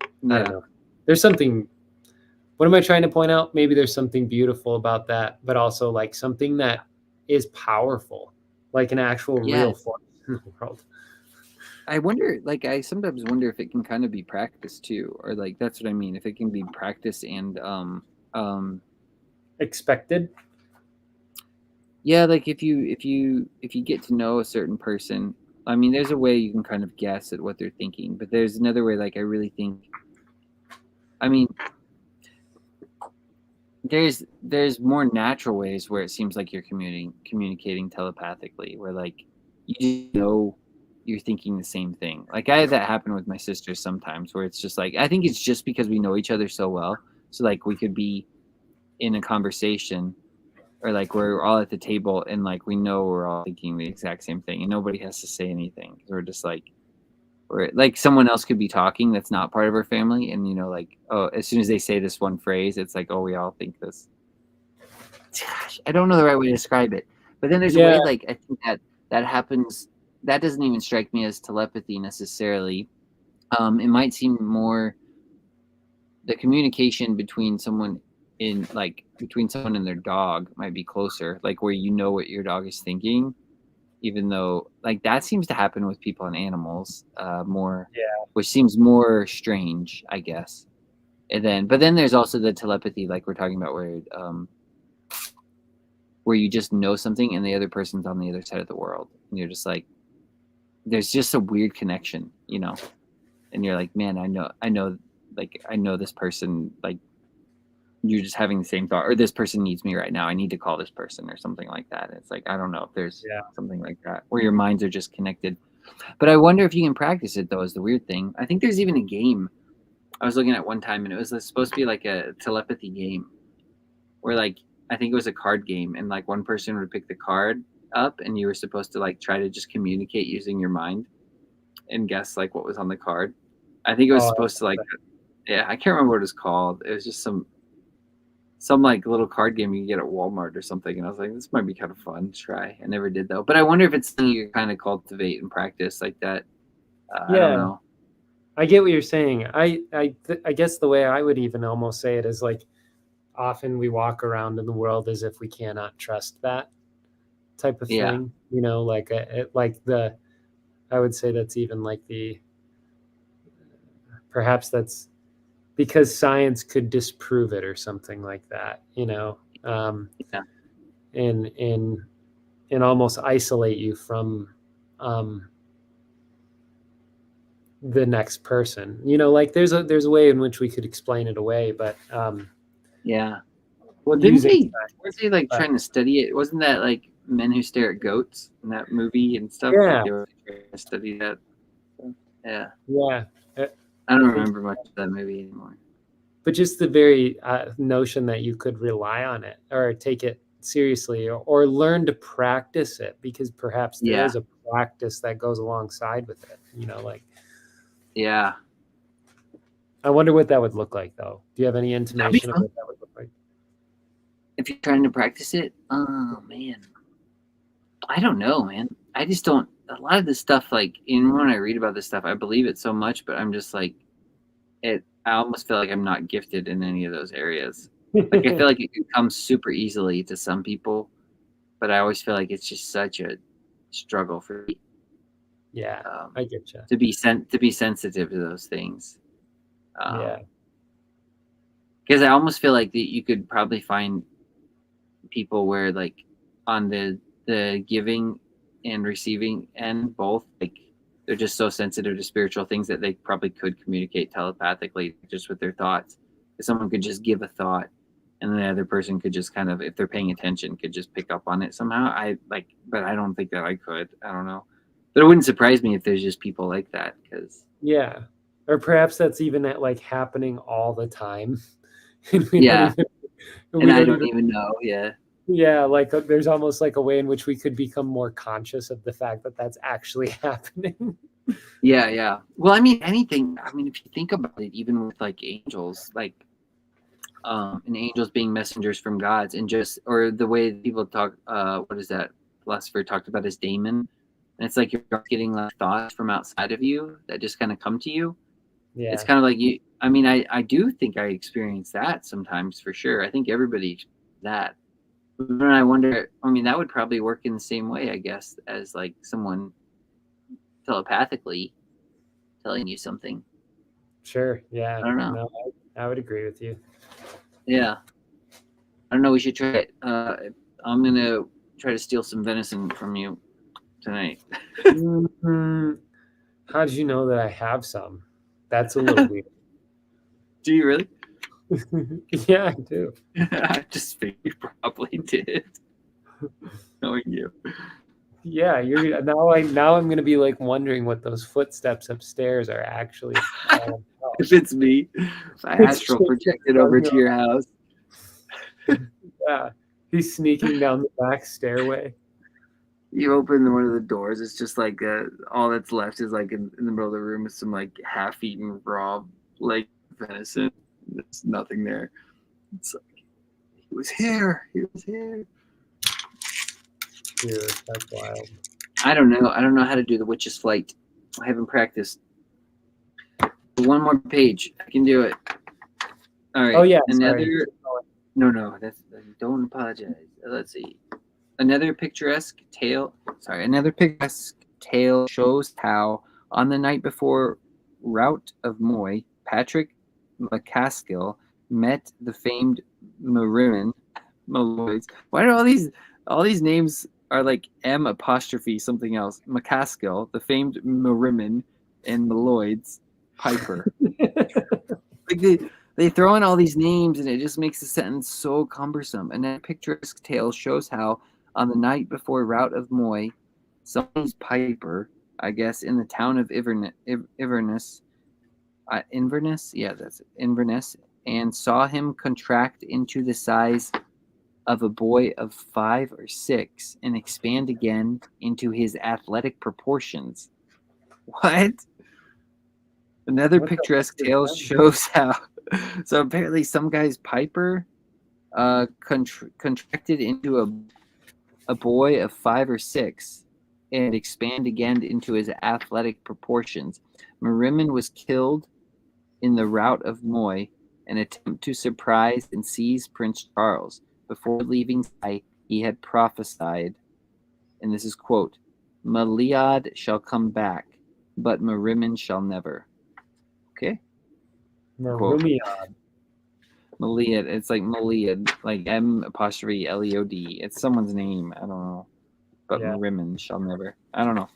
I don't Yeah. know. There's something. What am I trying to point out? Maybe there's something beautiful about that, but also like something that is powerful, like an actual real Yes. force in the world. I wonder, like, I sometimes wonder if it can kind of be practiced too, or like that's what I mean. If it can be practiced and um Expected. yeah, like if you get to know a certain person, I mean, there's a way you can kind of guess at what they're thinking, but there's another way. Like I really think, I mean, there's more natural ways where it seems like you're communicating telepathically, where like you just know you're thinking the same thing. Like I had that happen with my sisters sometimes, where it's just like I think it's just because we know each other so well, so like we could be in a conversation or like we're all at the table and like we know we're all thinking the exact same thing and nobody has to say anything. We're just like or like someone else could be talking that's not part of our family and like oh as soon as they say this one phrase it's like oh we all think this. Gosh, I don't know the right way to describe it, but then there's a Yeah, way like I think that happens. That doesn't even strike me as telepathy necessarily. It might seem more the communication between someone between someone and their dog might be closer, like where you know what your dog is thinking. even though like that seems to happen with people and animals more, Yeah. which seems more strange, I guess. But then there's also the telepathy, like we're talking about, where you just know something and the other person's on the other side of the world, and you're just like, there's just a weird connection, and you're like, man, I know this person, like you're just having the same thought, or this person needs me right now. I need to call this person or something like that. It's like, I don't know if there's Yeah. something like that where your minds are just connected. But I wonder if you can practice it, though, is the weird thing. I think there's even a game I was looking at one time, and it was supposed to be like a telepathy game where, like, I think it was a card game, and like one person would pick the card up, and you were supposed to like try to just communicate using your mind and guess like what was on the card. I think it was supposed to like, yeah, I can't remember what it was called. It was just some like little card game you can get at Walmart or something, and I was like, this might be kind of fun to try. I never did though, but I wonder if it's something you kind of cultivate and practice like that. I don't know. I get what you're saying. I guess the way I would even almost say it is like, often we walk around in the world as if we cannot trust that type of thing. Like I would say that's even like perhaps that's because science could disprove it or something like that, Yeah. and almost isolate you from the next person. Like there's a way in which we could explain it away, but yeah. Well, weren't they like trying to study it? Wasn't that like Men Who Stare at Goats in that movie and stuff? Yeah. Like they were trying to study that. So, yeah. Yeah. I don't remember much of that movie anymore. But just the very notion that you could rely on it or take it seriously or learn to practice it, because perhaps there is a practice that goes alongside with it, like. Yeah. I wonder what that would look like, though. Do you have any intimation of what that would look like? If you're trying to practice it, oh man, I don't know, man. I just don't. A lot of this stuff, like, when I read about this stuff, I believe it so much, but I'm just like, I almost feel like I'm not gifted in any of those areas. Like, I feel like it can come super easily to some people, but I always feel like it's just such a struggle for me. Yeah, I get you. To be sensitive to those things. Yeah. Because I almost feel like that you could probably find people where, like, on the giving and receiving end, both, like, they're just so sensitive to spiritual things that they probably could communicate telepathically just with their thoughts. If someone could just give a thought, and the other person could just kind of, if they're paying attention, could just pick up on it somehow. But I don't think that I could. I don't know. But it wouldn't surprise me if there's just people like that. Yeah. Or perhaps that's even like happening all the time. And I don't even know. Yeah. Yeah, like there's almost like a way in which we could become more conscious of the fact that that's actually happening. Yeah. Well, I mean, anything. I mean, if you think about it, even with like angels, like, and angels being messengers from gods, and or the way people talk. What is that philosopher talked about as daemon? And it's like you're getting like thoughts from outside of you that just kind of come to you. Yeah. It's kind of like you. I mean, I do think I experience that sometimes for sure. I think everybody experiences that. But I wonder. I mean, that would probably work in the same way, I guess, as like someone telepathically telling you something. Sure. Yeah. I don't know. No, I would agree with you. Yeah. I don't know. We should try it. I'm gonna try to steal some venison from you tonight. How did you know that I have some? That's a little weird. Do you really? Yeah, I do. I just think you probably did. Knowing you. Yeah, you're now I'm gonna be like wondering what those footsteps upstairs are actually. If it's me, if I astral projected over to your house. Yeah, he's sneaking down the back stairway. You open one of the doors, it's just like all that's left is like in the middle of the room is some like half-eaten raw like venison. There's nothing there. It's like he was here. Dude, that's wild. I don't know how to do the witch's flight. I haven't practiced. One more page. I can do it. All right. Oh yeah. No. That's don't apologize. Let's see. Another picturesque tale shows how, on the night before Rout of Moy, Patrick McCaskill met the famed Merriman Malloys. Why do all these names are like M apostrophe something else? McCaskill, the famed Merriman, and Malloy's Piper. Like they throw in all these names and it just makes the sentence so cumbersome. And then picturesque tale shows how, on the night before Rout of Moy, somebody's Piper, I guess, in the town of Inverness, yeah, that's it, Inverness, and saw him contract into the size of a boy of 5 or 6 and expand again into his athletic proportions. What? Another What the picturesque fuck is tale that? shows how. So apparently, some guy's Piper contracted into a boy of 5 or 6 and expand again into his athletic proportions. Merriman was killed in the rout of Moy, an attempt to surprise and seize Prince Charles. Before leaving Skye, he had prophesied, and this is quote, Maliad shall come back, but Merriman shall never. Okay? Quote. Marumiad. Maliad, it's like Maliad, like M apostrophe Leod. It's someone's name. I don't know. But Yeah. Merriman shall never. I don't know.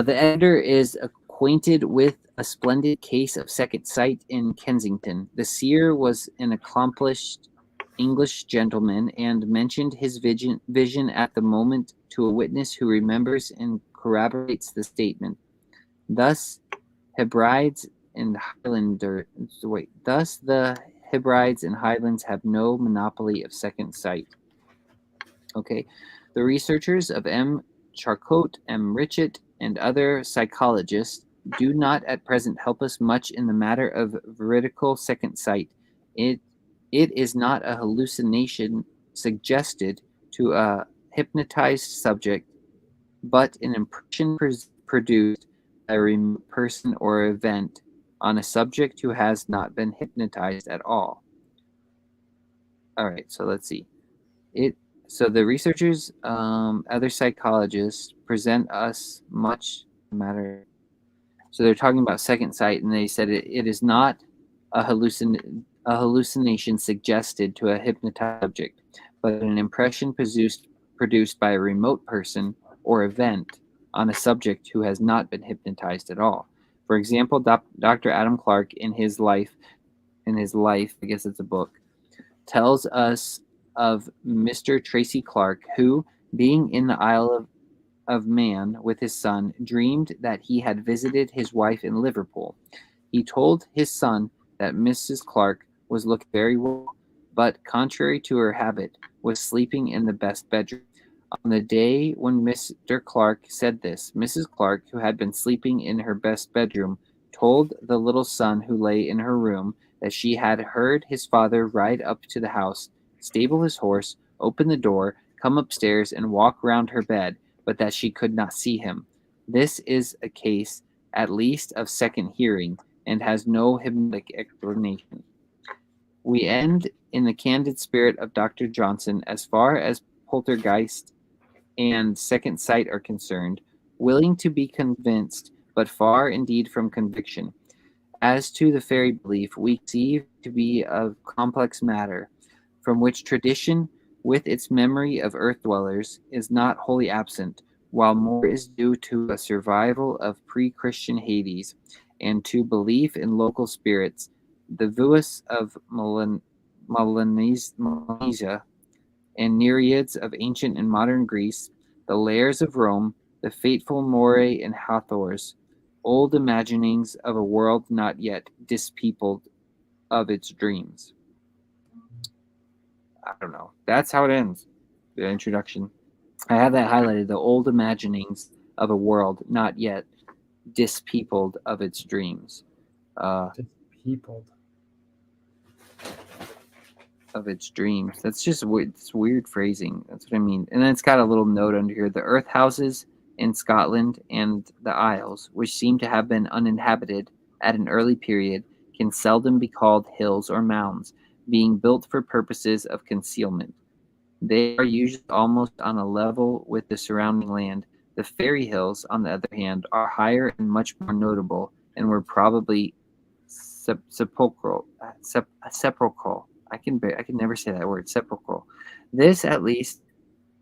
The editor is acquainted with a splendid case of second sight in Kensington. The seer was an accomplished English gentleman and mentioned his vision at the moment to a witness who remembers and corroborates the statement. Thus, Hebrides and the Hebrides and Highlands have no monopoly of second sight. Okay, the researchers of M. Charcot, M. Richet, and other psychologists do not at present help us much in the matter of veridical second sight. It is not a hallucination suggested to a hypnotized subject, but an impression produced by a remote person or event on a subject who has not been hypnotized at all. All right, so let's see. So the researchers, other psychologists, present us much matter. So they're talking about second sight, and they said it is not a hallucination suggested to a hypnotized subject, but an impression produced by a remote person or event on a subject who has not been hypnotized at all. For example, Dr. Adam Clark in his life, I guess it's a book, tells us of Mr. Tracy Clark, who, being in the Isle of Man with his son, dreamed that he had visited his wife in Liverpool. He told his son that Mrs. Clark was looking very well, but, contrary to her habit, was sleeping in the best bedroom. On the day when Mr. Clark said this, Mrs. Clark, who had been sleeping in her best bedroom, told the little son who lay in her room that she had heard his father ride up to the house, stable his horse, open the door, come upstairs, and walk round her bed, but that she could not see him. This is a case, at least, of second hearing, and has no hypnotic explanation. We end in the candid spirit of Dr. Johnson as far as poltergeist and second sight are concerned, willing to be convinced, but far indeed from conviction. As to the fairy belief, we conceive to be of complex matter, from which tradition, with its memory of earth dwellers, is not wholly absent, while more is due to a survival of pre-Christian Hades, and to belief in local spirits, the Vuas of Melanesia, and Nereids of ancient and modern Greece, the Lairs of Rome, the fateful Moirae and Hathors, old imaginings of a world not yet dispeopled of its dreams. I don't know. That's how it ends. The introduction. I have that highlighted. The old imaginings of a world not yet dispeopled of its dreams. Dispeopled. Of its dreams. That's just weird. It's weird phrasing. That's what I mean. And then it's got a little note under here. The earth houses in Scotland and the Isles, which seem to have been uninhabited at an early period, can seldom be called hills or mounds, being built for purposes of concealment. They are usually almost on a level with the surrounding land. The fairy hills, on the other hand, are higher and much more notable, and were probably sepulchral. Sepulchral. I can never say that word. Sepulchral. This, at least,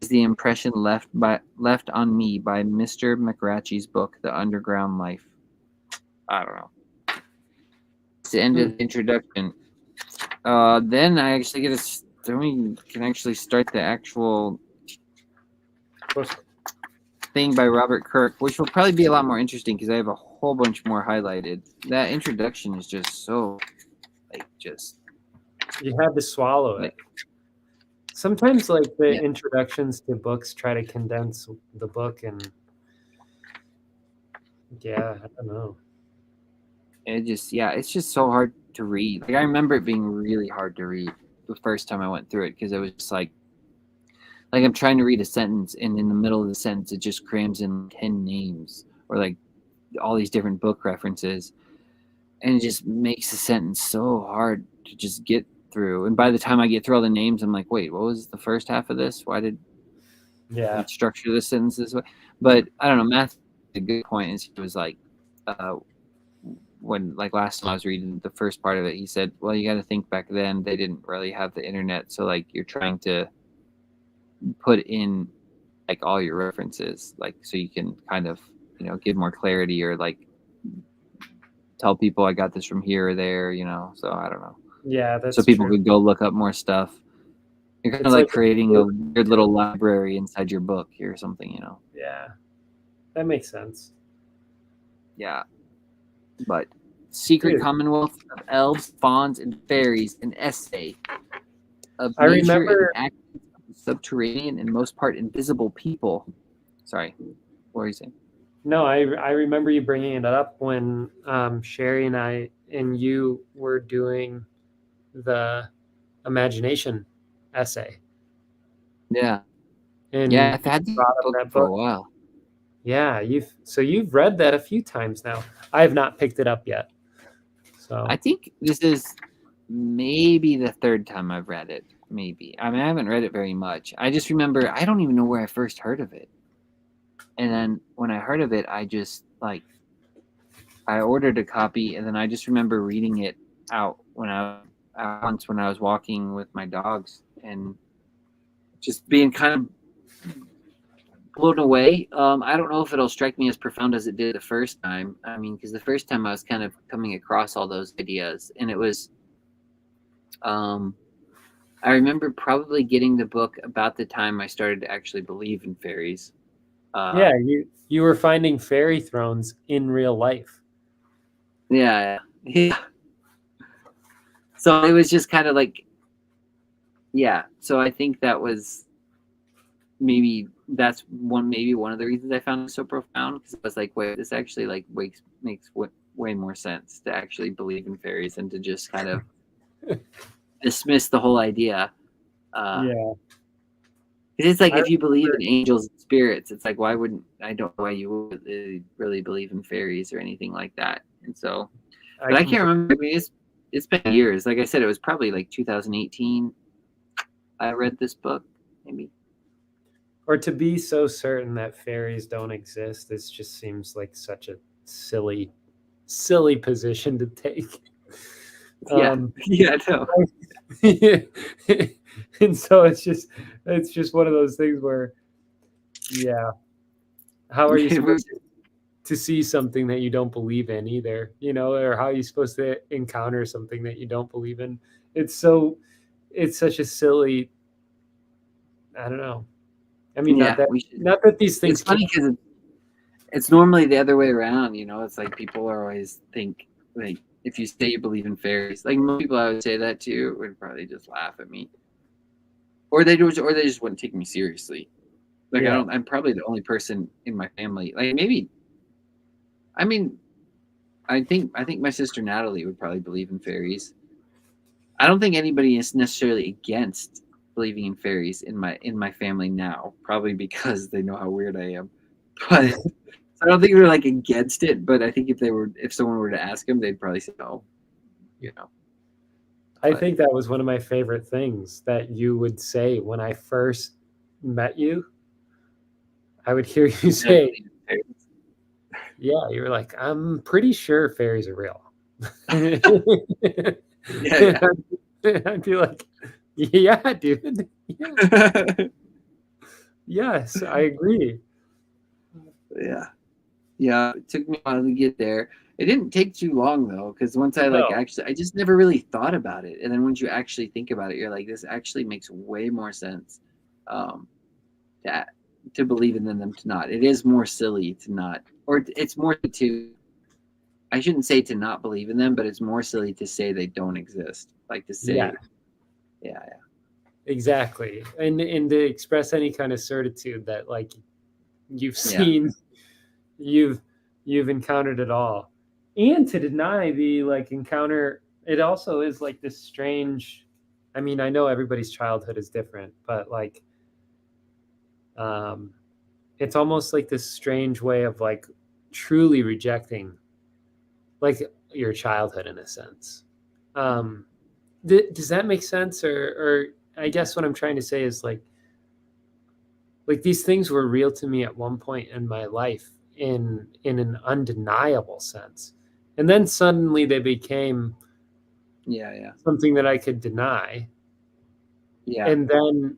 is the impression left on me by Mr. McRatchie's book, The Underground Life. I don't know. It's the end of the introduction. Then I actually get a. Then we can actually start the actual thing by Robert Kirk, which will probably be a lot more interesting because I have a whole bunch more highlighted. That introduction is just so, just. You had to swallow it. Sometimes, the introductions to books try to condense the book, and I don't know. It's just so hard to read. I remember it being really hard to read the first time I went through it because it was just like I'm trying to read a sentence, and in the middle of the sentence it just crams in 10 names or all these different book references, and it just makes the sentence so hard to just get through. And by the time I get through all the names, I'm like, wait, what was the first half of this? Why did we structure this sentence this way? But I don't know. Matthew, a good point is he was like, when last time I was reading the first part of it, he said, well, you got to think back then they didn't really have the internet, so you're trying to put in all your references so you can kind of give more clarity or tell people I got this from here or there, so I don't know. Yeah, that's so people true. could go look up more stuff. You're kind of creating a weird little library inside your book or something, Yeah, that makes sense. Yeah. But Secret Commonwealth of Elves, Fauns, and Fairies, an essay of nature and actions of the subterranean and most part invisible people. Sorry, what were you saying? No, I remember you bringing it up when Sherry and I and you were doing the imagination essay. Yeah. And I've had that book for a while. Yeah, you've read that a few times now. I have not picked it up yet. So I think this is maybe the third time I've read it. Maybe. I mean, I haven't read it very much. I just remember I don't even know where I first heard of it. And then when I heard of it, I just I ordered a copy, and then I just remember reading it out when I was walking with my dogs and just being kind of blown away. I don't know if it'll strike me as profound as it did the first time. I mean, because the first time I was kind of coming across all those ideas, and it was, I remember probably getting the book about the time I started to actually believe in fairies. Yeah, you were finding fairy thrones in real life. Yeah. So it was just kind of so I think that was maybe one of the reasons I found it so profound, because I was like, wait, this actually makes way more sense to actually believe in fairies than to just kind of dismiss the whole idea. It's if you believe in angels and spirits, it's I don't know why you would really believe in fairies or anything like that. And so, but I can't remember. I mean, it's been years. Like I said, it was probably 2018. I read this book, maybe. Or to be so certain that fairies don't exist, this just seems like such a silly position to take. I know. And so it's just one of those things where, how are you supposed to see something that you don't believe in either, or how are you supposed to encounter something that you don't believe in? It's such a silly, I don't know. I mean, not that these things. It's funny because it's normally the other way around. It's people are always think if you say you believe in fairies, most people I would say that to would probably just laugh at me, or they just wouldn't take me seriously. I'm probably the only person in my family. Maybe. I mean, I think my sister Natalie would probably believe in fairies. I don't think anybody is necessarily against believing in fairies in my family now, probably because they know how weird I am. But I don't think they're against it. But I think if someone were to ask them, they'd probably say no. I But think that was one of my favorite things that you would say when I first met you. I would hear you I say, believe in fairies. yeah, you were like, I'm pretty sure fairies are real. Yeah, I'd be like, yeah, dude. Yeah. yeah. Yes, I agree. Yeah. Yeah, it took me a while to get there. It didn't take too long though, because once I like No. actually, I just never really thought about it. And then once you actually think about it, you're like, this actually makes way more sense um, to to believe in than them to not. It is more silly to not, or it's more to. I shouldn't say to not believe in them, but it's more silly to say they don't exist. Like to Yeah, say, yeah, exactly. And to express any kind of certitude that like you've yeah, seen, you've you've encountered it all. And to deny the like encounter, it also is like this strange, I mean, I know everybody's childhood is different, but like um it's almost like this strange way of like truly rejecting like your childhood in a sense. yeah. Um does that make sense? Or I Yeah. guess what I'm trying to say is like these things were real to me at one point in my life in an undeniable sense, and then suddenly they became Yeah, yeah, something that I could deny, yeah, and then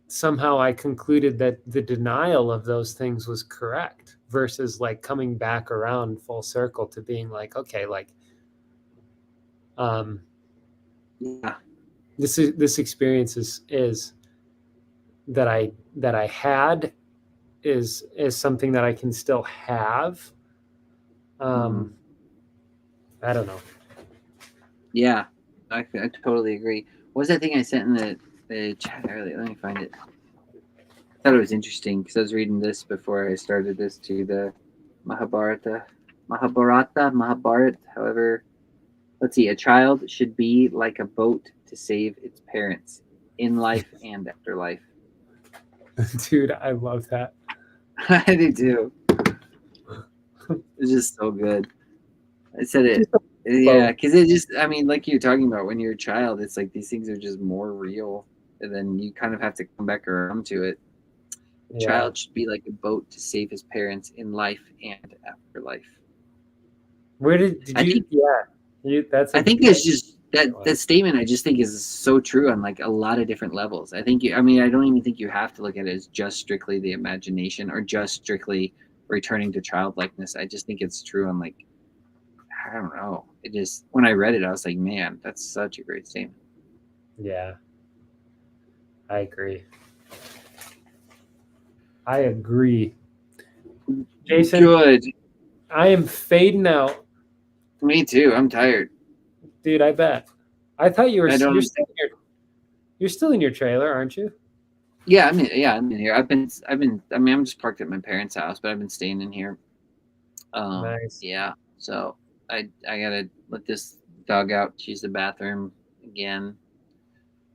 somehow I concluded that the denial of those things was correct versus like coming back around full circle to being like, okay, like um yeah. this experience is that I had is something that I can still have. Hmm. um I don't know. Yeah, I totally agree. What was that thing I sent in the chat earlier? Let me find it. I thought it was interesting because I was reading this before I started this to the Mahabharata. Mahabharat. However, let's see. A child should be like a boat to save its parents in life and afterlife. Dude, I love that. I do too. It's just so good. I said it. Just a Yeah, boat. because it just, I mean, like you're talking about when you're a child, it's like these things are just more real. And then you kind of have to come back around to it. A Yeah. child should be like a boat to save his parents in life and afterlife. Where did I you? think Yeah, that's I a think it's that's just a that good one. that statement I just think is so true on like a lot of different levels. I think I mean I don't even think you have to look at it as just strictly the imagination or just strictly returning to childlikeness. I just think it's true on like I don't know. It just when I read it I was like, man, that's such a great statement. Yeah, I agree. I agree. Jason, Good. I am fading out, Me too. I'm tired. dude. I bet. I thought you were. I You're don't. still in your. You're still in your trailer, aren't you? Yeah, I'm in. Yeah, I'm in here. I've been. I mean, I'm just parked at my parents' house, but I've been staying in here. Nice. Yeah. So I gotta let this dog out. She's the bathroom again. I'm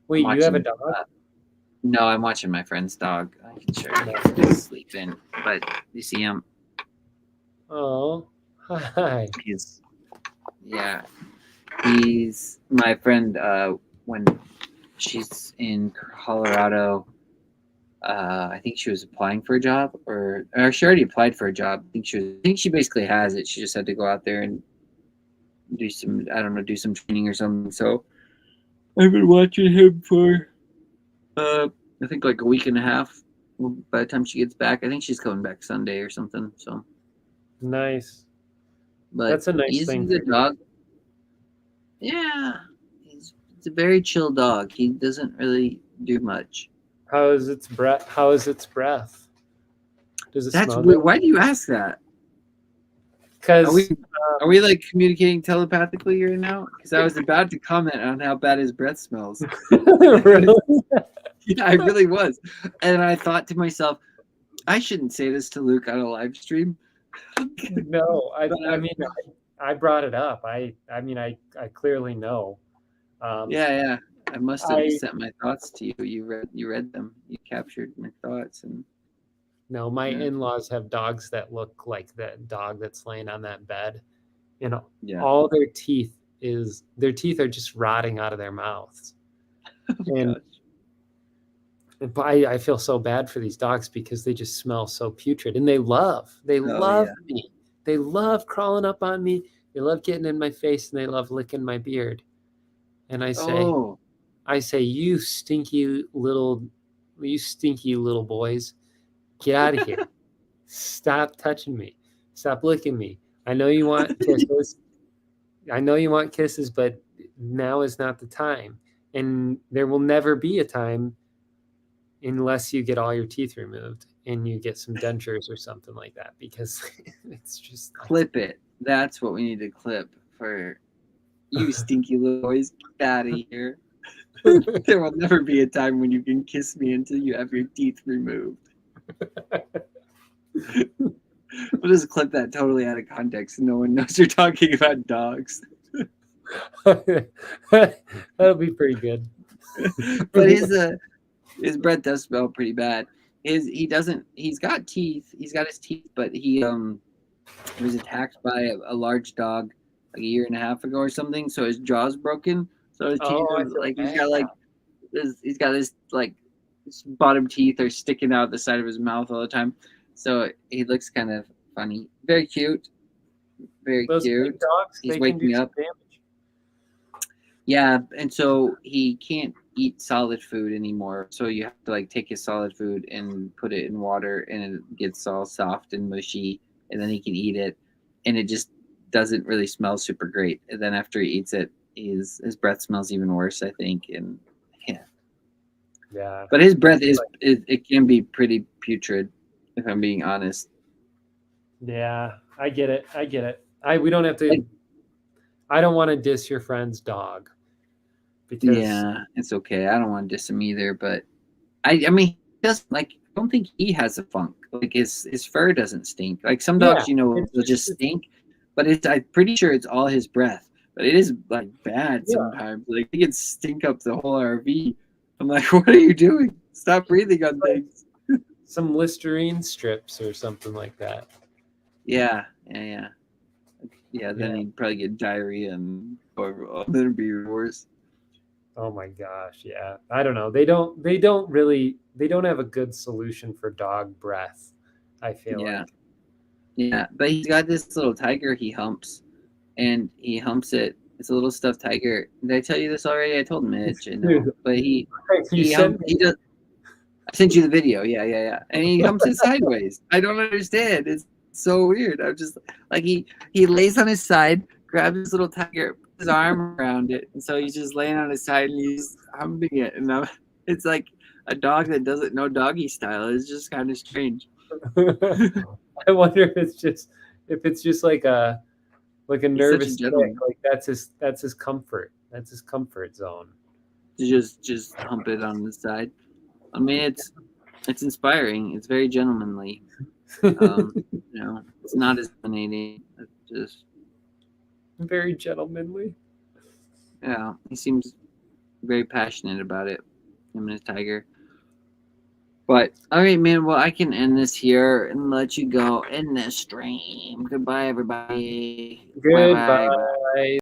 Wait, you have a watching. dog? No, I'm watching my friend's dog. I can show you. Nice. He's sleeping, but you see him. Oh, hi. He's yeah. He's my friend. When she's in Colorado. I think she was applying for a job, or she already applied for a job. I think she basically has it. She just had to go out there and do some, I don't know, do some training or something. So I've been watching him for, I think like a week and a half. By the time she gets back, I think she's coming back Sunday or something. So, Nice. but That's a nice he's a thing for good dogs. dog. Yeah, it's a very chill dog. He doesn't really do much. How is its breath? How is its breath? Does it That's smell good? weird. Why do you ask that? Are we Because Are we like communicating telepathically right now? Because I was about to comment on how bad his breath smells. really, Yeah, I really was. And I thought to myself, I shouldn't say this to Luke on a live stream. no. But I mean, I brought it up. I mean, I clearly know. Um, yeah, yeah. I must have I sent my thoughts to you. You read them. You captured my thoughts and no. My yeah. in-laws have dogs that look like that dog that's laying on that bed. You know, Yeah. all their teeth is their teeth are just rotting out of their mouths. Oh, And gosh. but I feel so bad for these dogs because they just smell so putrid, and they love Oh, yeah. me. They love crawling up on me. They love getting in my face, and they love licking my beard. And Oh, I say, you stinky little boys, get out of here. Stop touching me. Stop licking me. I know you want kisses. But now is not the time. And there will never be a time unless you get all your teeth removed and you get some dentures or something like that, because it's just clip it. That's what we need to clip for you stinky little boys. Get out of here. There will never be a time when you can kiss me until you have your teeth removed. We'll just clip that totally out of context. No one knows you're talking about dogs. That'll be pretty good. But his breath does smell pretty bad. He's got teeth. He's got his teeth, but he was attacked by a large dog like a year and a half ago or something. So his jaw's broken. So his teeth are like he's got his like his bottom teeth are sticking out the side of his mouth all the time. So he looks kind of funny. Very cute. Very Those cute. big dogs, He's they waking can do up. some damage. Yeah, and so he can't eat solid food anymore. So you have to like take his solid food and put it in water, and it gets all soft and mushy, and then he can eat it, and it just doesn't really smell super great. And then after he eats it, his breath smells even worse, I think. And Yeah. But his breath it can be pretty putrid, if I'm being honest. Yeah, I get it. We don't have to. I don't want to diss your friend's dog because Yeah, it's okay. I don't want to diss him either, but I mean, he doesn't like. I don't think he has a funk. Like his fur doesn't stink. Like some dogs, will just stink, but I'm pretty sure it's all his breath. But it is like bad sometimes. Like he can stink up the whole RV. I'm like, what are you doing? Stop breathing on things. some Listerine strips or something like that. Yeah. Then he'd probably get diarrhea and then it'd be worse. Oh my gosh, yeah. I don't know. They don't have a good solution for dog breath, I feel like. Yeah, but he's got this little tiger he humps, and he humps it. It's a little stuffed tiger. Did I tell you this already? I told Mitch, but he does. I sent you the video. Yeah. And he humps it sideways. I don't understand. It's so weird. I'm just like he lays on his side, grabs his little tiger, puts his arm around it, and so he's just laying on his side and he's humping it. And it's like a dog that doesn't know doggy style. It's just kind of strange. I wonder if it's just like a nervous tick. Like that's his comfort. That's his comfort zone. Just hump it on the side. I mean, it's inspiring. It's very gentlemanly. It's not as dominating. It's just very gentlemanly. Yeah, he seems very passionate about it. Him and his tiger. But all right, man. Well, I can end this here and let you go in this stream. Goodbye, everybody. Goodbye.